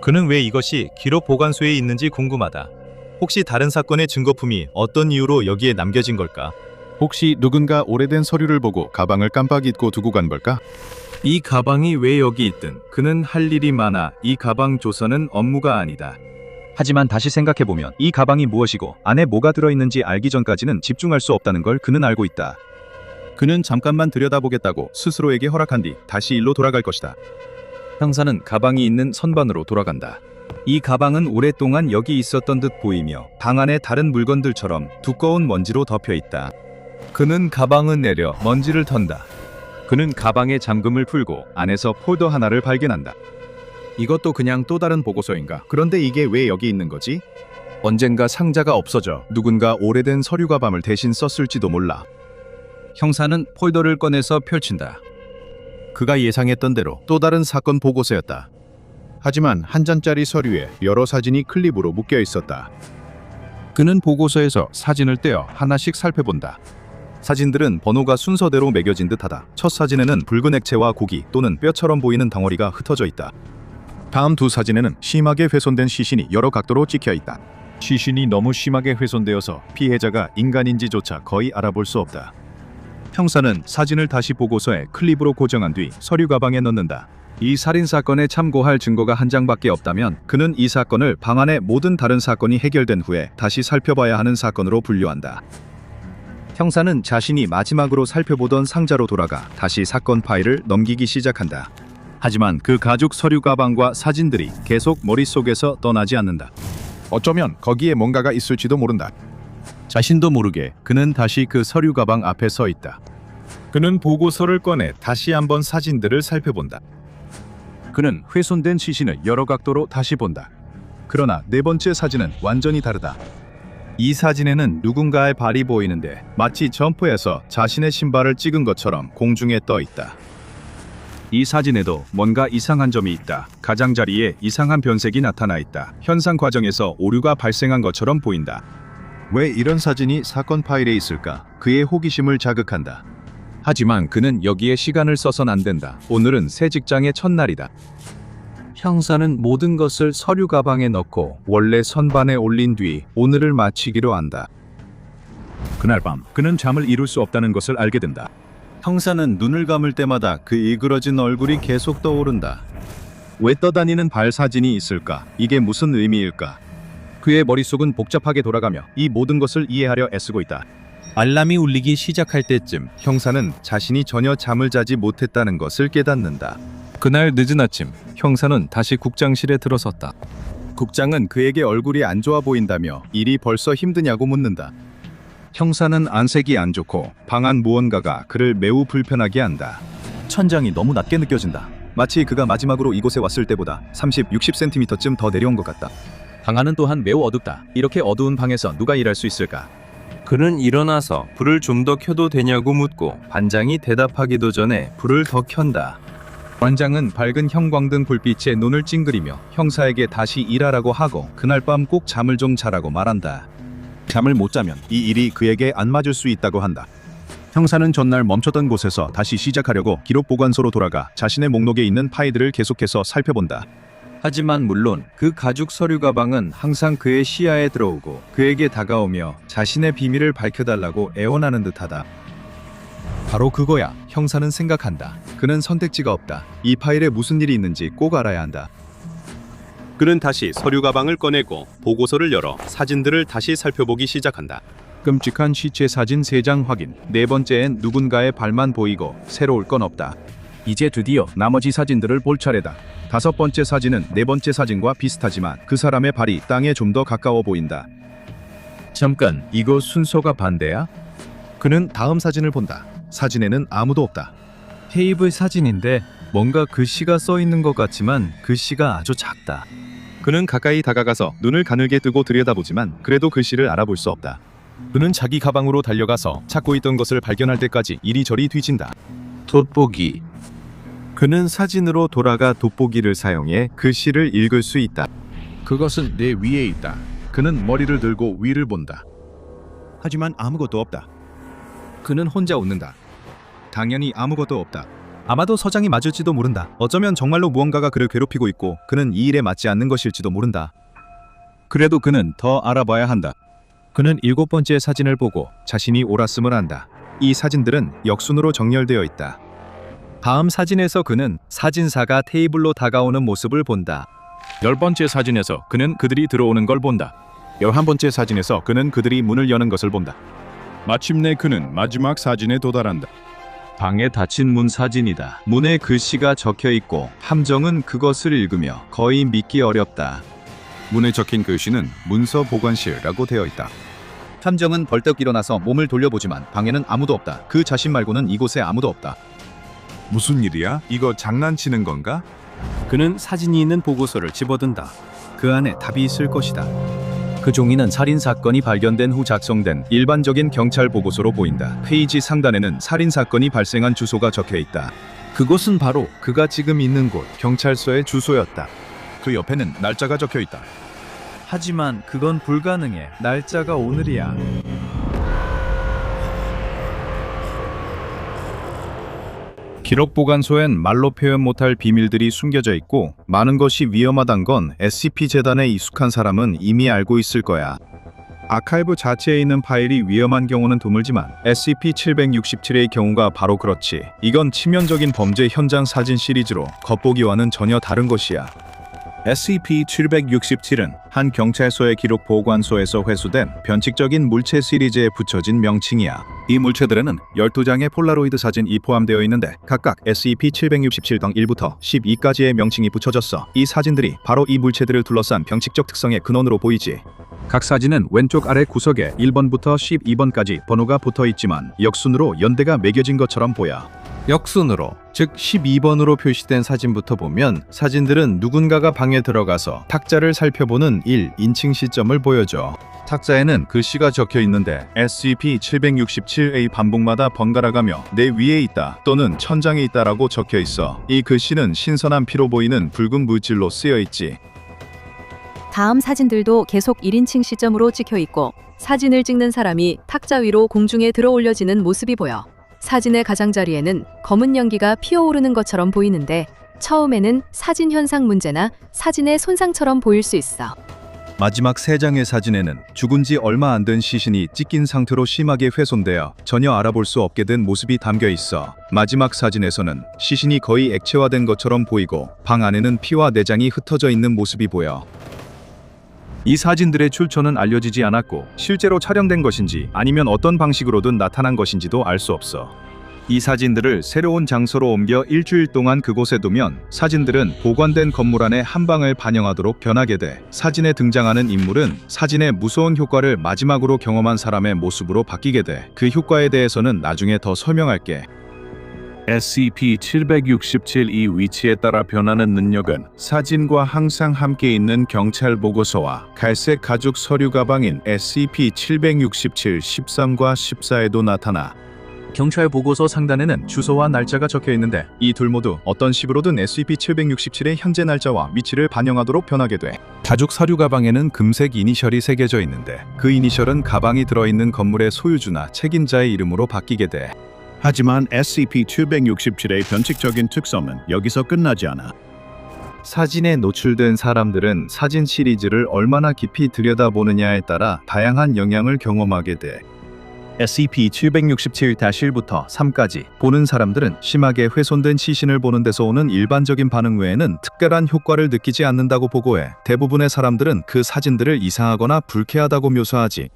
[SPEAKER 6] 그는 왜 이것이 기록 보관소에 있는지 궁금하다. 혹시 다른 사건의 증거품이 어떤 이유로 여기에 남겨진 걸까?
[SPEAKER 3] 혹시 누군가 오래된 서류를 보고 가방을 깜빡 잊고 두고 간 걸까?
[SPEAKER 6] 이 가방이 왜 여기 있든 그는 할 일이 많아 이 가방 조서는 업무가 아니다. 하지만 다시 생각해보면 이 가방이 무엇이고 안에 뭐가 들어있는지 알기 전까지는 집중할 수 없다는 걸 그는 알고 있다. 그는 잠깐만 들여다보겠다고 스스로에게 허락한 뒤 다시 일로 돌아갈 것이다. 형사는 가방이 있는 선반으로 돌아간다. 이 가방은 오랫동안 여기 있었던 듯 보이며 방 안에 다른 물건들처럼 두꺼운 먼지로 덮여 있다. 그는 가방을 내려 먼지를 턴다. 그는 가방의 잠금을 풀고 안에서 폴더 하나를 발견한다. 이것도 그냥 또 다른 보고서인가? 그런데 이게 왜 여기 있는 거지? 언젠가 상자가 없어져 누군가 오래된 서류 가방을 대신 썼을지도 몰라. 형사는 폴더를 꺼내서 펼친다. 그가 예상했던 대로 또 다른 사건 보고서였다.
[SPEAKER 3] 하지만 한 장짜리 서류에 여러 사진이 클립으로 묶여 있었다. 그는 보고서에서 사진을 떼어 하나씩 살펴본다. 사진들은 번호가 순서대로 매겨진 듯하다. 첫 사진에는 붉은 액체와 고기 또는 뼈처럼 보이는 덩어리가 흩어져 있다. 다음 두 사진에는 심하게 훼손된 시신이 여러 각도로 찍혀 있다. 시신이 너무 심하게 훼손되어서 피해자가 인간인지조차 거의 알아볼 수 없다. 형사는 사진을 다시 보고서에 클립으로 고정한 뒤 서류 가방에 넣는다. 이 살인 사건에 참고할 증거가 한 장밖에 없다면 그는 이 사건을 방안의 모든 다른 사건이 해결된 후에 다시 살펴봐야 하는 사건으로 분류한다. 형사는 자신이 마지막으로 살펴보던 상자로 돌아가 다시 사건 파일을 넘기기 시작한다. 하지만 그 가죽 서류 가방과 사진들이 계속 머릿속에서 떠나지 않는다. 어쩌면 거기에 뭔가가 있을지도 모른다. 자신도 모르게 그는 다시 그 서류 가방 앞에 서 있다. 그는 보고서를 꺼내 다시 한번 사진들을 살펴본다. 그는 훼손된 시신을 여러 각도로 다시 본다. 그러나 네 번째 사진은 완전히 다르다. 이 사진에는 누군가의 발이 보이는데 마치 점프해서 자신의 신발을 찍은 것처럼 공중에 떠 있다. 이 사진에도 뭔가 이상한 점이 있다. 가장자리에 이상한 변색이 나타나 있다. 현상 과정에서 오류가 발생한 것처럼 보인다. 왜 이런 사진이 사건 파일에 있을까? 그의 호기심을 자극한다. 하지만 그는 여기에 시간을 써선 안 된다. 오늘은 새 직장의 첫날이다. 형사는 모든 것을 서류 가방에 넣고 원래 선반에 올린 뒤 오늘을 마치기로 한다. 그날 밤 그는 잠을 이룰 수 없다는 것을 알게 된다. 형사는 눈을 감을 때마다 그 일그러진 얼굴이 계속 떠오른다. 왜 떠다니는 발 사진이 있을까? 이게 무슨 의미일까? 그의 머릿속은 복잡하게 돌아가며 이 모든 것을 이해하려 애쓰고 있다. 알람이 울리기 시작할 때쯤 형사는 자신이 전혀 잠을 자지 못했다는 것을 깨닫는다. 그날 늦은 아침 형사는 다시 국장실에 들어섰다. 국장은 그에게 얼굴이 안 좋아 보인다며 일이 벌써 힘드냐고 묻는다. 형사는 안색이 안 좋고 방안 무언가가 그를 매우 불편하게 한다. 천장이 너무 낮게 느껴진다. 마치 그가 마지막으로 이곳에 왔을 때보다 60cm쯤 더 내려온 것 같다. 방안은 또한 매우 어둡다. 이렇게 어두운 방에서 누가 일할 수 있을까? 그는 일어나서 불을 좀 더 켜도 되냐고 묻고 반장이 대답하기도 전에 불을 더 켠다. 반장은 밝은 형광등 불빛에 눈을 찡그리며 형사에게 다시 일하라고 하고 그날 밤 꼭 잠을 좀 자라고 말한다. 잠을 못 자면 이 일이 그에게 안 맞을 수 있다고 한다. 형사는 전날 멈췄던 곳에서 다시 시작하려고 기록 보관소로 돌아가 자신의 목록에 있는 파일들을 계속해서 살펴본다. 하지만 물론 그 가죽 서류 가방은 항상 그의 시야에 들어오고 그에게 다가오며 자신의 비밀을 밝혀달라고 애원하는 듯하다. 바로 그거야, 형사는 생각한다. 그는 선택지가 없다. 이 파일에 무슨 일이 있는지 꼭 알아야 한다.
[SPEAKER 2] 그는 다시 서류 가방을 꺼내고 보고서를 열어 사진들을 다시 살펴보기 시작한다.
[SPEAKER 3] 끔찍한 시체 사진 3장 확인. 네 번째엔 누군가의 발만 보이고 새로울 건 없다. 이제 드디어 나머지 사진들을 볼 차례다. 5번째 사진은 네 번째 사진과 비슷하지만 그 사람의 발이 땅에 좀 더 가까워 보인다. 잠깐, 이거 순서가 반대야? 그는 다음 사진을 본다. 사진에는 아무도 없다. 테이블 사진인데 뭔가 글씨가 써 있는 것 같지만 글씨가 아주 작다. 그는 가까이 다가가서 눈을 가늘게 뜨고 들여다보지만 그래도 글씨를 알아볼 수 없다. 그는 자기 가방으로 달려가서 찾고 있던 것을 발견할 때까지 이리저리 뒤진다. 돋보기. 그는 사진으로 돌아가 돋보기를 사용해 글씨를 읽을 수 있다. 그것은 내 위에 있다. 그는 머리를 들고 위를 본다. 하지만 아무것도 없다. 그는 혼자 웃는다. 당연히 아무것도 없다. 아마도 서장이 맞을지도 모른다. 어쩌면 정말로 무언가가 그를 괴롭히고 있고 그는 이 일에 맞지 않는 것일지도 모른다. 그래도 그는 더 알아봐야 한다. 그는 7번째 사진을 보고 자신이 옳았음을 안다. 이 사진들은 역순으로 정렬되어 있다. 다음 사진에서 그는 사진사가 테이블로 다가오는 모습을 본다. 10번째 사진에서 그는 그들이 들어오는 걸 본다. 11번째 사진에서 그는 그들이 문을 여는 것을 본다. 마침내 그는 마지막 사진에 도달한다. 방에 닫힌 문 사진이다. 문에 글씨가 적혀 있고 함정은 그것을 읽으며 거의 믿기 어렵다. 문에 적힌 글씨는 문서 보관실이라고 되어 있다. 함정은 벌떡 일어나서 몸을 돌려보지만 방에는 아무도 없다. 그 자신 말고는 이곳에 아무도 없다. 무슨 일이야? 이거 장난치는 건가? 그는 사진이 있는 보고서를 집어든다. 그 안에 답이 있을 것이다. 그 종이는 살인사건이 발견된 후 작성된 일반적인 경찰 보고서로 보인다. 페이지 상단에는 살인사건이 발생한 주소가 적혀 있다. 그곳은 바로 그가 지금 있는 곳 경찰서의 주소였다. 그 옆에는 날짜가 적혀 있다.
[SPEAKER 6] 하지만 그건 불가능해. 날짜가 오늘이야.
[SPEAKER 2] 기록 보관소엔 말로 표현 못할 비밀들이 숨겨져 있고 많은 것이 위험하단 건 SCP-재단에 익숙한 사람은 이미 알고 있을 거야. 아카이브 자체에 있는 파일이 위험한 경우는 드물지만 SCP-767의 경우가 바로 그렇지. 이건 치명적인 범죄 현장 사진 시리즈로 겉보기와는 전혀 다른 것이야. SCP-767은 한 경찰서의 기록 보관소에서 회수된 변칙적인 물체 시리즈에 붙여진 명칭이야. 이 물체들에는 12장의 폴라로이드 사진이 포함되어 있는데 각각 SCP-767당 1부터 12까지의 명칭이 붙여졌어. 이 사진들이 바로 이 물체들을 둘러싼 병칙적 특성의 근원으로 보이지. 각 사진은 왼쪽 아래 구석에 1번부터 12번까지 번호가 붙어 있지만 역순으로 연대가 매겨진 것처럼 보여. 역순으로, 즉 12번으로 표시된 사진부터 보면 사진들은 누군가가 방에 들어가서 탁자를 살펴보는 1인칭 시점을 보여줘. 탁자에는 글씨가 적혀 있는데 SCP-767의 반복마다 번갈아가며 내 위에 있다 또는 천장에 있다라고 적혀 있어. 이 글씨는 신선한 피로 보이는 붉은 물질로 쓰여 있지.
[SPEAKER 8] 다음 사진들도 계속 1인칭 시점으로 찍혀 있고 사진을 찍는 사람이 탁자 위로 공중에 들어 올려지는 모습이 보여. 사진의 가장자리에는 검은 연기가 피어오르는 것처럼 보이는데 처음에는 사진 현상 문제나 사진의 손상처럼 보일 수 있어.
[SPEAKER 6] 마지막 3장의 사진에는 죽은 지 얼마 안 된 시신이 찢긴 상태로 심하게 훼손되어 전혀 알아볼 수 없게 된 모습이 담겨 있어. 마지막 사진에서는 시신이 거의 액체화된 것처럼 보이고 방 안에는 피와 내장이 흩어져 있는 모습이 보여. 이 사진들의 출처는 알려지지 않았고 실제로 촬영된 것인지 아니면 어떤 방식으로든 나타난 것인지도 알 수 없어. 이 사진들을 새로운 장소로 옮겨 일주일 동안 그곳에 두면 사진들은 보관된 건물 안의 한 방을 반영하도록 변하게 돼. 사진에 등장하는 인물은 사진의 무서운 효과를 마지막으로 경험한 사람의 모습으로 바뀌게 돼. 그 효과에 대해서는 나중에 더 설명할게.
[SPEAKER 3] SCP-767 이 위치에 따라 변하는 능력은 사진과 항상 함께 있는 경찰 보고서와 갈색 가죽 서류 가방인 SCP-767 13과 14에도 나타나.
[SPEAKER 6] 경찰 보고서 상단에는 주소와 날짜가 적혀 있는데 이 둘 모두 어떤 식으로든 SCP-767의 현재 날짜와 위치를 반영하도록 변하게 돼. 가죽 서류 가방에는 금색 이니셜이 새겨져 있는데 그 이니셜은 가방이 들어있는 건물의 소유주나 책임자의 이름으로 바뀌게 돼.
[SPEAKER 3] 하지만 SCP-767의 변칙적인 특성은 여기서 끝나지 않아.
[SPEAKER 6] 사진에 노출된 사람들은 사진 시리즈를 얼마나 깊이 들여다보느냐에 따라 다양한 영향을 경험하게 돼. SCP-767-1부터 3까지 보는 사람들은 심하게 훼손된 시신을 보는 데서 오는 일반적인 반응 외에는 특별한 효과를 느끼지 않는다고 보고해. 대부분의 사람들은 그 사진들을 이상하거나 불쾌하다고 묘사하지.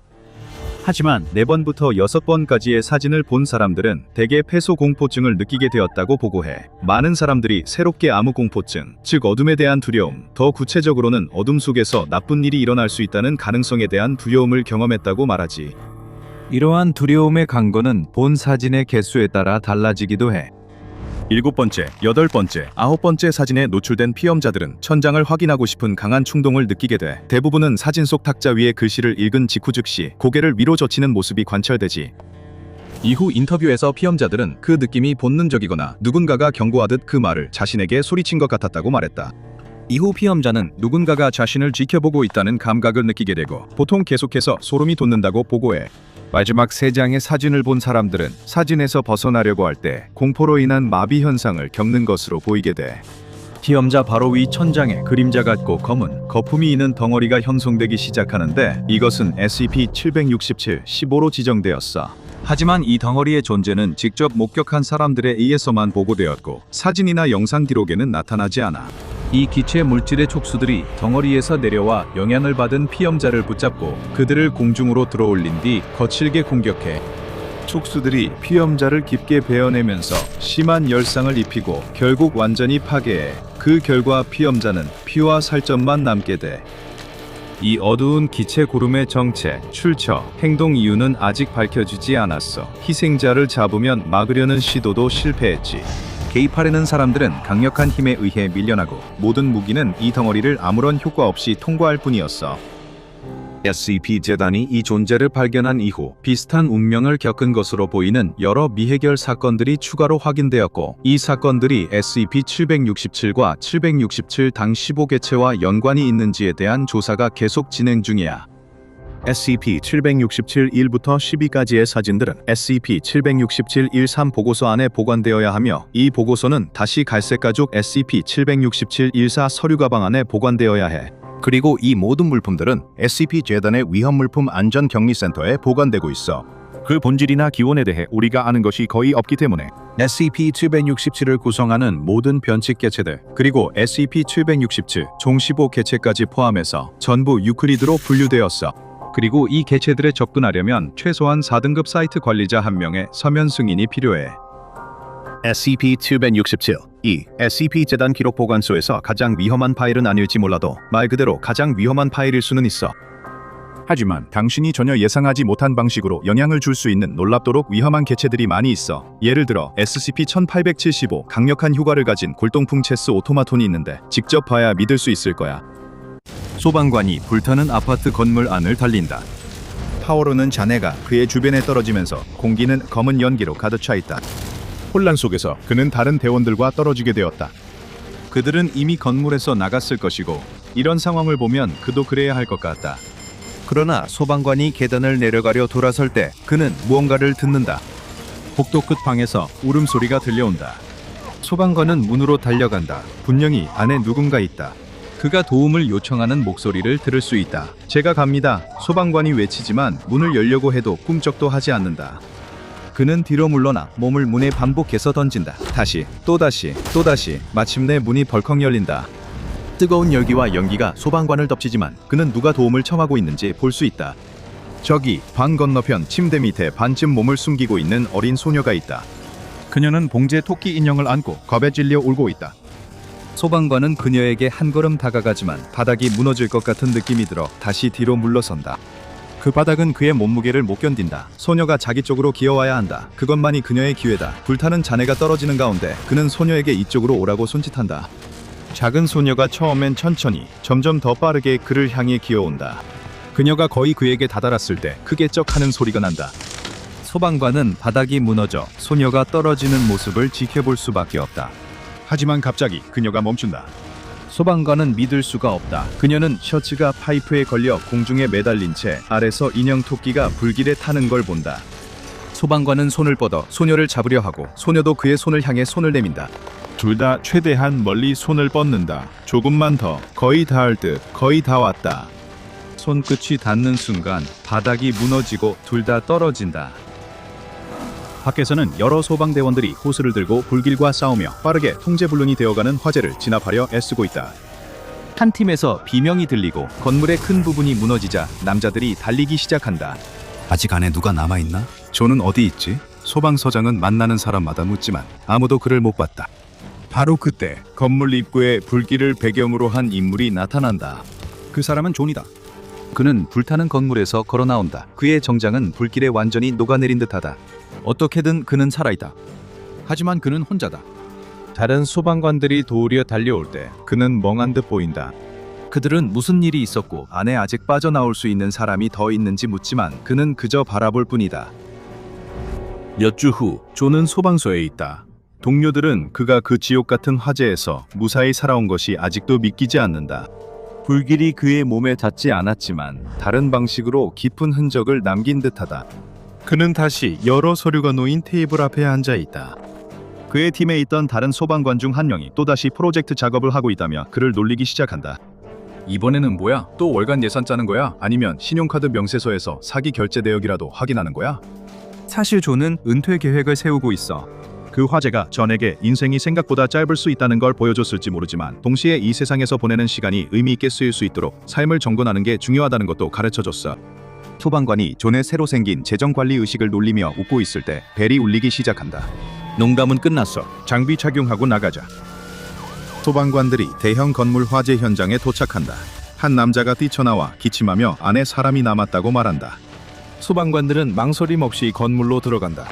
[SPEAKER 6] 하지만 4번부터 6번까지의 사진을 본 사람들은 대개 폐소 공포증을 느끼게 되었다고 보고해. 많은 사람들이 새롭게 암흑 공포증, 즉 어둠에 대한 두려움, 더 구체적으로는 어둠 속에서 나쁜 일이 일어날 수 있다는 가능성에 대한 두려움을 경험했다고 말하지. 이러한 두려움의 강도는 본 사진의 개수에 따라 달라지기도 해. 7번째, 8번째, 9번째 사진에 노출된 피험자들은 천장을 확인하고 싶은 강한 충동을 느끼게 돼. 대부분은 사진 속 탁자 위에 글씨를 읽은 직후 즉시 고개를 위로 젖히는 모습이 관찰되지. 이후 인터뷰에서 피험자들은 그 느낌이 본능적이거나 누군가가 경고하듯 그 말을 자신에게 소리친 것 같았다고 말했다. 이후 피험자는 누군가가 자신을 지켜보고 있다는 감각을 느끼게 되고 보통 계속해서 소름이 돋는다고 보고해. 마지막 3장의 사진을 본 사람들은 사진에서 벗어나려고 할 때 공포로 인한 마비 현상을 겪는 것으로 보이게 돼. 피험자 바로 위 천장에 그림자 같고 검은 거품이 있는 덩어리가 형성되기 시작하는데 이것은 SCP-767-15로 지정되었어. 하지만 이 덩어리의 존재는 직접 목격한 사람들에 의해서만 보고되었고 사진이나 영상 기록에는 나타나지 않아. 이 기체 물질의 촉수들이 덩어리에서 내려와 영향을 받은 피험자를 붙잡고 그들을 공중으로 들어올린 뒤 거칠게 공격해. 촉수들이 피험자를 깊게 베어내면서 심한 열상을 입히고 결국 완전히 파괴해. 그 결과 피험자는 피와 살점만 남게 돼. 이 어두운 기체 구름의 정체, 출처, 행동 이유는 아직 밝혀지지 않았어. 희생자를 잡으면 막으려는 시도도 실패했지. 개입하려는 사람들은 강력한 힘에 의해 밀려나고 모든 무기는 이 덩어리를 아무런 효과 없이 통과할 뿐이었어.
[SPEAKER 3] SCP-재단이 이 존재를 발견한 이후 비슷한 운명을 겪은 것으로 보이는 여러 미해결 사건들이 추가로 확인되었고, 이 사건들이 SCP-767과 767 당 15개체와 연관이 있는지에 대한 조사가 계속 진행 중이야. SCP-767 1부터 12까지의 사진들은 SCP-767-13 보고서 안에 보관되어야 하며, 이 보고서는 다시 갈색가죽 SCP-767-14 서류 가방 안에 보관되어야 해. 그리고 이 모든 물품들은 SCP-재단의 위험물품 안전격리센터에 보관되고 있어. 그 본질이나 기원에 대해 우리가 아는 것이 거의 없기 때문에 SCP-767을 구성하는 모든 변칙개체들, 그리고 SCP-767 총 15개체까지 포함해서 전부 유클리드로 분류되었어. 그리고 이 개체들에 접근하려면 최소한 4등급 사이트 관리자 1명의 서면 승인이 필요해. SCP-767 이 SCP-재단 기록 보관소에서 가장 위험한 파일은 아닐지 몰라도 말 그대로 가장 위험한 파일일 수는 있어. 하지만 당신이 전혀 예상하지 못한 방식으로 영향을 줄 수 있는 놀랍도록 위험한 개체들이 많이 있어. 예를 들어 SCP-1875 강력한 효과를 가진 골동품 체스 오토마톤이 있는데 직접 봐야 믿을 수 있을 거야. 소방관이 불타는 아파트 건물 안을 달린다. 타오르는 잔해가 그의 주변에 떨어지면서 공기는 검은 연기로 가득 차 있다. 혼란 속에서 그는 다른 대원들과 떨어지게 되었다. 그들은 이미 건물에서 나갔을 것이고, 이런 상황을 보면 그도 그래야 할 것 같다. 그러나 소방관이 계단을 내려가려 돌아설 때 그는 무언가를 듣는다. 복도 끝 방에서 울음소리가 들려온다. 소방관은 문으로 달려간다. 분명히 안에 누군가 있다. 그가 도움을 요청하는 목소리를 들을 수 있다. 제가 갑니다. 소방관이 외치지만 문을 열려고 해도 꿈쩍도 하지 않는다. 그는 뒤로 물러나 몸을 문에 반복해서 던진다. 다시, 또다시, 또다시. 마침내 문이 벌컥 열린다. 뜨거운 열기와 연기가 소방관을 덮치지만 그는 누가 도움을 청하고 있는지 볼 수 있다. 저기 방 건너편 침대 밑에 반쯤 몸을 숨기고 있는 어린 소녀가 있다. 그녀는 봉제 토끼 인형을 안고 겁에 질려 울고 있다. 소방관은 그녀에게 한 걸음 다가가지만 바닥이 무너질 것 같은 느낌이 들어 다시 뒤로 물러선다. 그 바닥은 그의 몸무게를 못 견딘다. 소녀가 자기 쪽으로 기어와야 한다. 그것만이 그녀의 기회다. 불타는 잔해가 떨어지는 가운데 그는 소녀에게 이쪽으로 오라고 손짓한다. 작은 소녀가 처음엔 천천히, 점점 더 빠르게 그를 향해 기어온다. 그녀가 거의 그에게 다다랐을 때 크게 쩍 하는 소리가 난다. 소방관은 바닥이 무너져 소녀가 떨어지는 모습을 지켜볼 수밖에 없다. 하지만 갑자기 그녀가 멈춘다. 소방관은 믿을 수가 없다. 그녀는 셔츠가 파이프에 걸려 공중에 매달린 채 아래서 인형 토끼가 불길에 타는 걸 본다. 소방관은 손을 뻗어 소녀를 잡으려 하고, 소녀도 그의 손을 향해 손을 내민다. 둘 다 최대한 멀리 손을 뻗는다. 조금만 더, 거의 닿을 듯, 거의 다 왔다. 손끝이 닿는 순간 바닥이 무너지고 둘 다 떨어진다. 밖에서는 여러 소방대원들이 호스를 들고 불길과 싸우며 빠르게 통제불능이 되어가는 화재를 진압하려 애쓰고 있다. 한 팀에서 비명이 들리고 건물의 큰 부분이 무너지자 남자들이 달리기 시작한다. 아직 안에 누가 남아있나? 존은 어디 있지? 소방서장은 만나는 사람마다 묻지만 아무도 그를 못 봤다. 바로 그때 건물 입구에 불길을 배경으로 한 인물이 나타난다. 그 사람은 존이다. 그는 불타는 건물에서 걸어 나온다. 그의 정장은 불길에 완전히 녹아내린 듯하다. 어떻게든 그는 살아있다. 하지만 그는 혼자다. 다른 소방관들이 도우려 달려올 때 그는 멍한 듯 보인다. 그들은 무슨 일이 있었고 안에 아직 빠져나올 수 있는 사람이 더 있는지 묻지만 그는 그저 바라볼 뿐이다. 몇 주 후 존은 소방서에 있다. 동료들은 그가 그 지옥 같은 화재에서 무사히 살아온 것이 아직도 믿기지 않는다. 불길이 그의 몸에 닿지 않았지만 다른 방식으로 깊은 흔적을 남긴 듯하다. 그는 다시 여러 서류가 놓인 테이블 앞에 앉아 있다. 그의 팀에 있던 다른 소방관 중 한 명이 또다시 프로젝트 작업을 하고 있다며 그를 놀리기 시작한다. 이번에는 뭐야? 또 월간 예산 짜는 거야? 아니면 신용카드 명세서에서 사기 결제 내역이라도 확인하는 거야? 사실 존은 은퇴 계획을 세우고 있어. 그 화재가 전에게 인생이 생각보다 짧을 수 있다는 걸 보여줬을지 모르지만 동시에 이 세상에서 보내는 시간이 의미 있게 쓰일 수 있도록 삶을 정돈하는 게 중요하다는 것도 가르쳐줬어. 소방관이 존의 새로 생긴 재정관리 의식을 놀리며 웃고 있을 때 벨이 울리기 시작한다. 농담은 끝났어. 장비 착용하고 나가자. 소방관들이 대형 건물 화재 현장에 도착한다. 한 남자가 뛰쳐나와 기침하며 안에 사람이 남았다고 말한다. 소방관들은 망설임 없이 건물로 들어간다.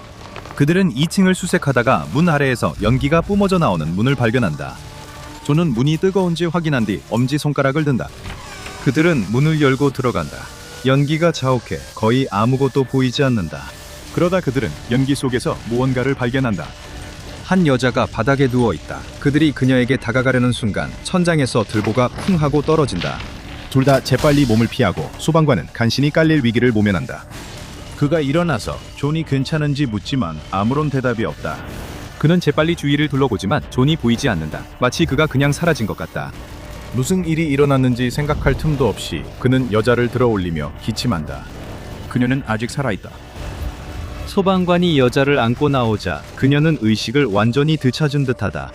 [SPEAKER 3] 그들은 2층을 수색하다가 문 아래에서 연기가 뿜어져 나오는 문을 발견한다. 존은 문이 뜨거운지 확인한 뒤 엄지손가락을 든다. 그들은 문을 열고 들어간다.
[SPEAKER 6] 연기가 자욱해 거의 아무것도 보이지 않는다.
[SPEAKER 2] 그러다 그들은 연기 속에서 무언가를 발견한다.
[SPEAKER 6] 한 여자가 바닥에 누워 있다. 그들이 그녀에게 다가가려는 순간 천장에서 들보가 쿵 하고 떨어진다.
[SPEAKER 2] 둘 다 재빨리 몸을 피하고 소방관은 간신히 깔릴 위기를 모면한다.
[SPEAKER 6] 그가 일어나서 존이 괜찮은지 묻지만 아무런 대답이 없다.
[SPEAKER 2] 그는 재빨리 주위를 둘러보지만 존이 보이지 않는다. 마치 그가 그냥 사라진 것 같다.
[SPEAKER 6] 무슨 일이 일어났는지 생각할 틈도 없이 그는 여자를 들어올리며 기침한다.
[SPEAKER 2] 그녀는 아직 살아있다.
[SPEAKER 6] 소방관이 여자를 안고 나오자 그녀는 의식을 완전히 되찾은 듯하다.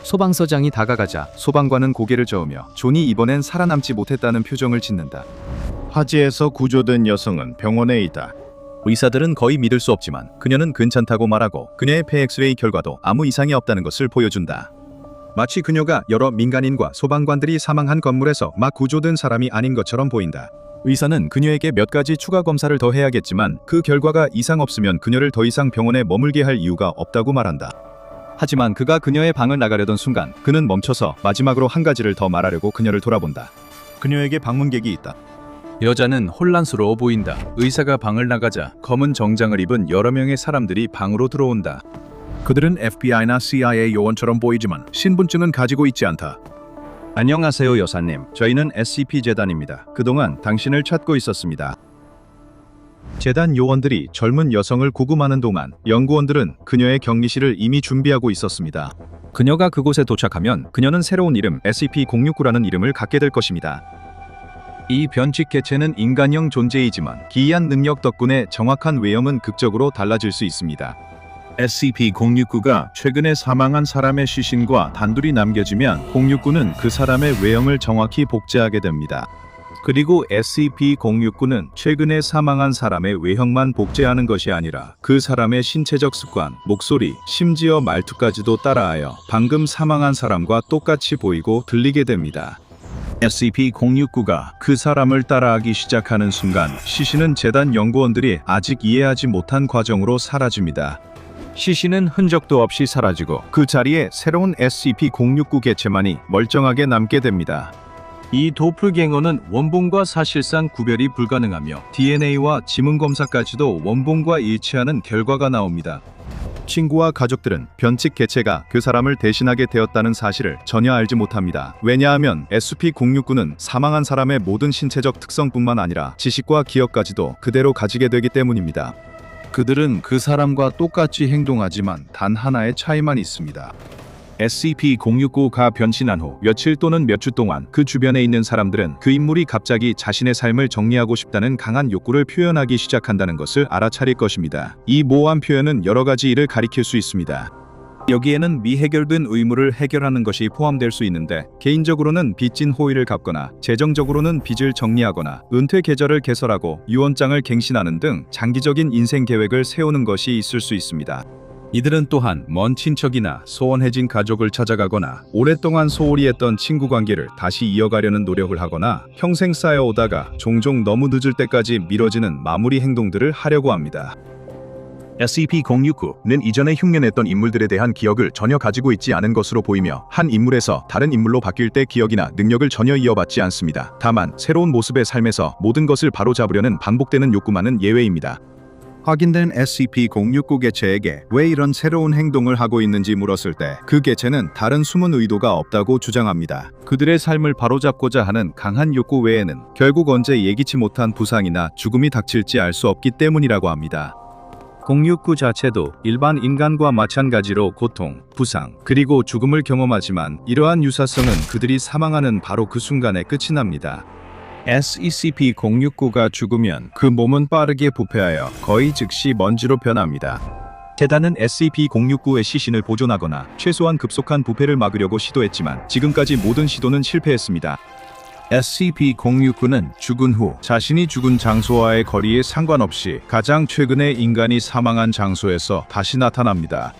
[SPEAKER 6] 소방서장이 다가가자 소방관은 고개를 저으며 존이 이번엔 살아남지 못했다는 표정을 짓는다. 화재에서 구조된 여성은 병원에 있다. 의사들은 거의 믿을 수 없지만 그녀는 괜찮다고 말하고 그녀의 폐 엑스레이 결과도 아무 이상이 없다는 것을 보여준다. 마치 그녀가 여러 민간인과 소방관들이 사망한 건물에서 막 구조된 사람이 아닌 것처럼 보인다. 의사는 그녀에게 몇 가지 추가 검사를 더 해야겠지만 그 결과가 이상 없으면 그녀를 더 이상 병원에 머물게 할 이유가 없다고 말한다. 하지만 그가 그녀의 방을 나가려던 순간 그는 멈춰서 마지막으로 한 가지를 더 말하려고 그녀를 돌아본다. 그녀에게 방문객이 있다. 여자는 혼란스러워 보인다. 의사가 방을 나가자 검은 정장을 입은 여러 명의 사람들이 방으로 들어온다. 그들은 FBI나 CIA 요원처럼 보이지만 신분증은 가지고 있지 않다. 안녕하세요 여사님. 저희는 SCP 재단입니다. 그동안 당신을 찾고 있었습니다. 재단 요원들이 젊은 여성을 구금하는 동안 연구원들은 그녀의 격리실을 이미 준비하고 있었습니다. 그녀가 그곳에 도착하면 그녀는 새로운 이름 SCP-069라는 이름을 갖게 될 것입니다. 이 변칙 개체는 인간형 존재이지만 기이한 능력 덕분에 정확한 외형은 극적으로 달라질 수 있습니다.
[SPEAKER 3] SCP-069가 최근에 사망한 사람의 시신과 단둘이 남겨지면 069는 그 사람의 외형을 정확히 복제하게 됩니다.
[SPEAKER 6] 그리고 SCP-069는 최근에 사망한 사람의 외형만 복제하는 것이 아니라 그 사람의 신체적 습관, 목소리, 심지어 말투까지도 따라하여 방금 사망한 사람과 똑같이 보이고 들리게 됩니다. SCP-069가 그 사람을 따라하기 시작하는 순간 시신은 재단 연구원들이 아직 이해하지 못한 과정으로 사라집니다. 시신은 흔적도 없이 사라지고 그 자리에 새로운 SCP-069 개체만이 멀쩡하게 남게 됩니다. 이 도플갱어는 원본과 사실상 구별이 불가능하며 DNA와 지문 검사까지도 원본과 일치하는 결과가 나옵니다. 친구와 가족들은 변칙 개체가 그 사람을 대신하게 되었다는 사실을 전혀 알지 못합니다. 왜냐하면 SCP-069는 사망한 사람의 모든 신체적 특성뿐만 아니라 지식과 기억까지도 그대로 가지게 되기 때문입니다. 그들은 그 사람과 똑같이 행동하지만 단 하나의 차이만 있습니다. SCP-069가 변신한 후 며칠 또는 몇 주 동안 그 주변에 있는 사람들은 그 인물이 갑자기 자신의 삶을 정리하고 싶다는 강한 욕구를 표현하기 시작한다는 것을 알아차릴 것입니다. 이 모호한 표현은 여러 가지 일을 가리킬 수 있습니다. 여기에는 미해결된 의무를 해결하는 것이 포함될 수 있는데 개인적으로는 빚진 호의를 갚거나 재정적으로는 빚을 정리하거나 은퇴 계절을 개설하고 유언장을 갱신하는 등 장기적인 인생 계획을 세우는 것이 있을 수 있습니다. 이들은 또한 먼 친척이나 소원해진 가족을 찾아가거나 오랫동안 소홀히 했던 친구 관계를 다시 이어가려는 노력을 하거나 평생 쌓여오다가 종종 너무 늦을 때까지 미뤄지는 마무리 행동들을 하려고 합니다.
[SPEAKER 3] SCP-069는 이전에 흉내냈던 인물들에 대한 기억을 전혀 가지고 있지 않은 것으로 보이며 한 인물에서 다른 인물로 바뀔 때 기억이나 능력을 전혀 이어받지 않습니다. 다만 새로운 모습의 삶에서 모든 것을 바로잡으려는 반복되는 욕구만은 예외입니다.
[SPEAKER 6] 확인된 SCP-069 개체에게 왜 이런 새로운 행동을 하고 있는지 물었을 때 그 개체는 다른 숨은 의도가 없다고 주장합니다. 그들의 삶을 바로잡고자 하는 강한 욕구 외에는 결국 언제 예기치 못한 부상이나 죽음이 닥칠지 알 수 없기 때문이라고 합니다. 069 자체도 일반 인간과 마찬가지로 고통, 부상, 그리고 죽음을 경험하지만 이러한 유사성은 그들이 사망하는 바로 그 순간에 끝이 납니다. SCP-069가 죽으면 그 몸은 빠르게 부패하여 거의 즉시 먼지로 변합니다. 재단은 SCP-069의 시신을 보존하거나 최소한 급속한 부패를 막으려고 시도했지만 지금까지 모든 시도는 실패했습니다. SCP-069는 죽은 후 자신이 죽은 장소와의 거리에 상관없이 가장 최근에 인간이 사망한 장소에서 다시 나타납니다.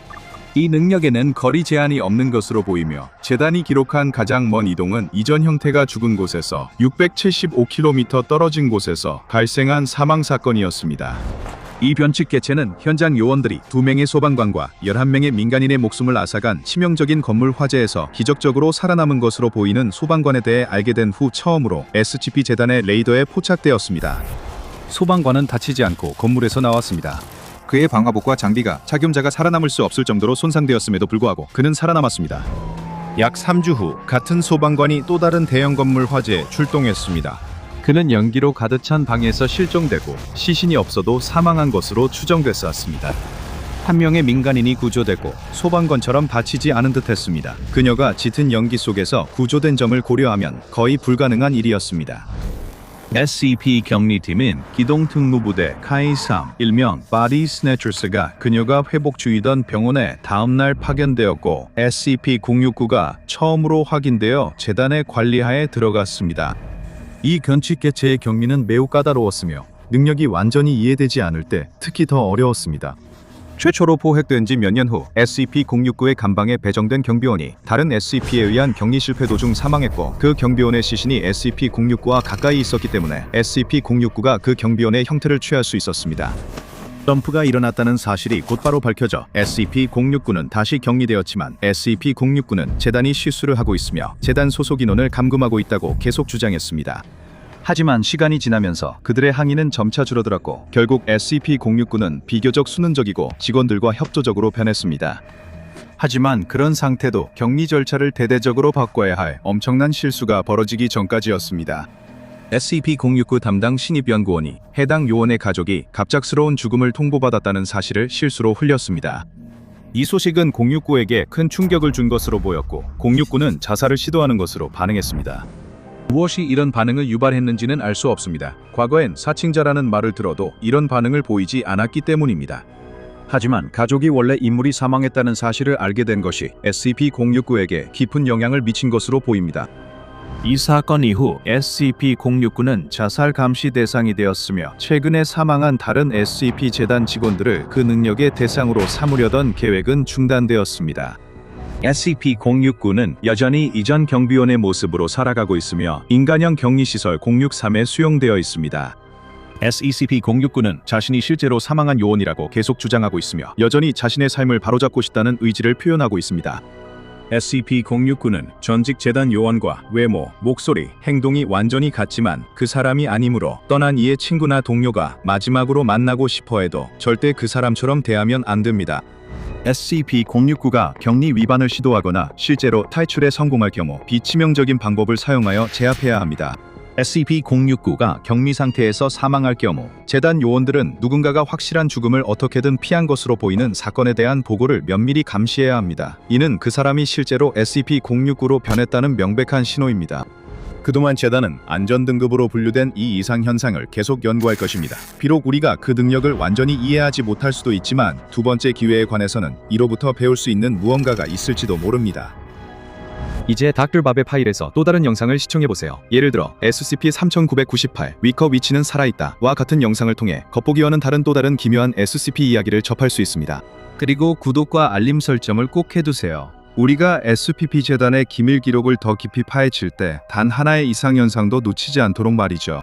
[SPEAKER 6] 이 능력에는 거리 제한이 없는 것으로 보이며 재단이 기록한 가장 먼 이동은 이전 형태가 죽은 곳에서 675km 떨어진 곳에서 발생한 사망 사건이었습니다. 이 변칙 개체는 현장 요원들이 2명의 소방관과 11명의 민간인의 목숨을 앗아간 치명적인 건물 화재에서 기적적으로 살아남은 것으로 보이는 소방관에 대해 알게 된 후 처음으로 SCP 재단의 레이더에 포착되었습니다. 소방관은 다치지 않고 건물에서 나왔습니다. 그의 방화복과 장비가 착용자가 살아남을 수 없을 정도로 손상되었음에도 불구하고 그는 살아남았습니다. 약 3주 후 같은 소방관이 또 다른 대형 건물 화재에 출동했습니다. 그는 연기로 가득 찬 방에서 실종되고 시신이 없어도 사망한 것으로 추정됐었습니다. 한 명의 민간인이 구조되고 소방관처럼 다치지 않은 듯했습니다. 그녀가 짙은 연기 속에서 구조된 점을 고려하면 거의 불가능한 일이었습니다. SCP 격리팀인 기동특무부대 카이3 일명 바디 스네처스가 그녀가 회복 중이던 병원에 다음날 파견되었고 SCP-069가 처음으로 확인되어 재단의 관리하에 들어갔습니다. 이 견취개체의 격리는 매우 까다로웠으며 능력이 완전히 이해되지 않을 때 특히 더 어려웠습니다. 최초로 포획된 지 몇 년 후 SCP-069의 감방에 배정된 경비원이 다른 SCP에 의한 격리 실패 도중 사망했고 그 경비원의 시신이 SCP-069와 가까이 있었기 때문에 SCP-069가 그 경비원의 형태를 취할 수 있었습니다. 덤프가 일어났다는 사실이 곧바로 밝혀져 SCP-069는 다시 격리되었지만 SCP-069는 재단이 실수를 하고 있으며 재단 소속 인원을 감금하고 있다고 계속 주장했습니다. 하지만 시간이 지나면서 그들의 항의는 점차 줄어들었고 결국 SCP-069는 비교적 순응적이고 직원들과 협조적으로 변했습니다. 하지만 그런 상태도 격리 절차를 대대적으로 바꿔야 할 엄청난 실수가 벌어지기 전까지였습니다. SCP-069 담당 신입연구원이 해당 요원의 가족이 갑작스러운 죽음을 통보받았다는 사실을 실수로 흘렸습니다. 이 소식은 069에게 큰 충격을 준 것으로 보였고 069는 자살을 시도하는 것으로 반응했습니다. 무엇이 이런 반응을 유발했는지는 알 수 없습니다. 과거엔 사칭자라는 말을 들어도 이런 반응을 보이지 않았기 때문입니다. 하지만 가족이 원래 인물이 사망했다는 사실을 알게 된 것이 SCP-069에게 깊은 영향을 미친 것으로 보입니다. 이 사건 이후 SCP-069는 자살 감시 대상이 되었으며 최근에 사망한 다른 SCP 재단 직원들을 그 능력의 대상으로 삼으려던 계획은 중단되었습니다. SCP-069는 여전히 이전 경비원의 모습으로 살아가고 있으며 인간형 격리시설 063에 수용되어 있습니다. SCP-069는 자신이 실제로 사망한 요원이라고 계속 주장하고 있으며 여전히 자신의 삶을 바로잡고 싶다는 의지를 표현하고 있습니다. SCP-069는 전직 재단 요원과 외모, 목소리, 행동이 완전히 같지만 그 사람이 아니므로 떠난 이의 친구나 동료가 마지막으로 만나고 싶어해도 절대 그 사람처럼 대하면 안 됩니다. SCP-069가 격리 위반을 시도하거나 실제로 탈출에 성공할 경우 비치명적인 방법을 사용하여 제압해야 합니다. SCP-069가 격리 상태에서 사망할 경우 재단 요원들은 누군가가 확실한 죽음을 어떻게든 피한 것으로 보이는 사건에 대한 보고를 면밀히 감시해야 합니다. 이는 그 사람이 실제로 SCP-069로 변했다는 명백한 신호입니다. 그동안 재단은 안전등급으로 분류된 이 이상 현상을 계속 연구할 것입니다. 비록 우리가 그 능력을 완전히 이해하지 못할 수도 있지만 두 번째 기회에 관해서는 이로부터 배울 수 있는 무언가가 있을지도 모릅니다. 이제 닥터밥의 파일에서 또 다른 영상을 시청해보세요. 예를 들어 SCP-3998 위커 위치는 살아있다 와 같은 영상을 통해 겉보기와는 다른 또 다른 기묘한 SCP 이야기를 접할 수 있습니다. 그리고 구독과 알림 설정을 꼭 해두세요. 우리가 SCP 재단의 기밀 기록을 더 깊이 파헤칠 때 단 하나의 이상현상도 놓치지 않도록 말이죠.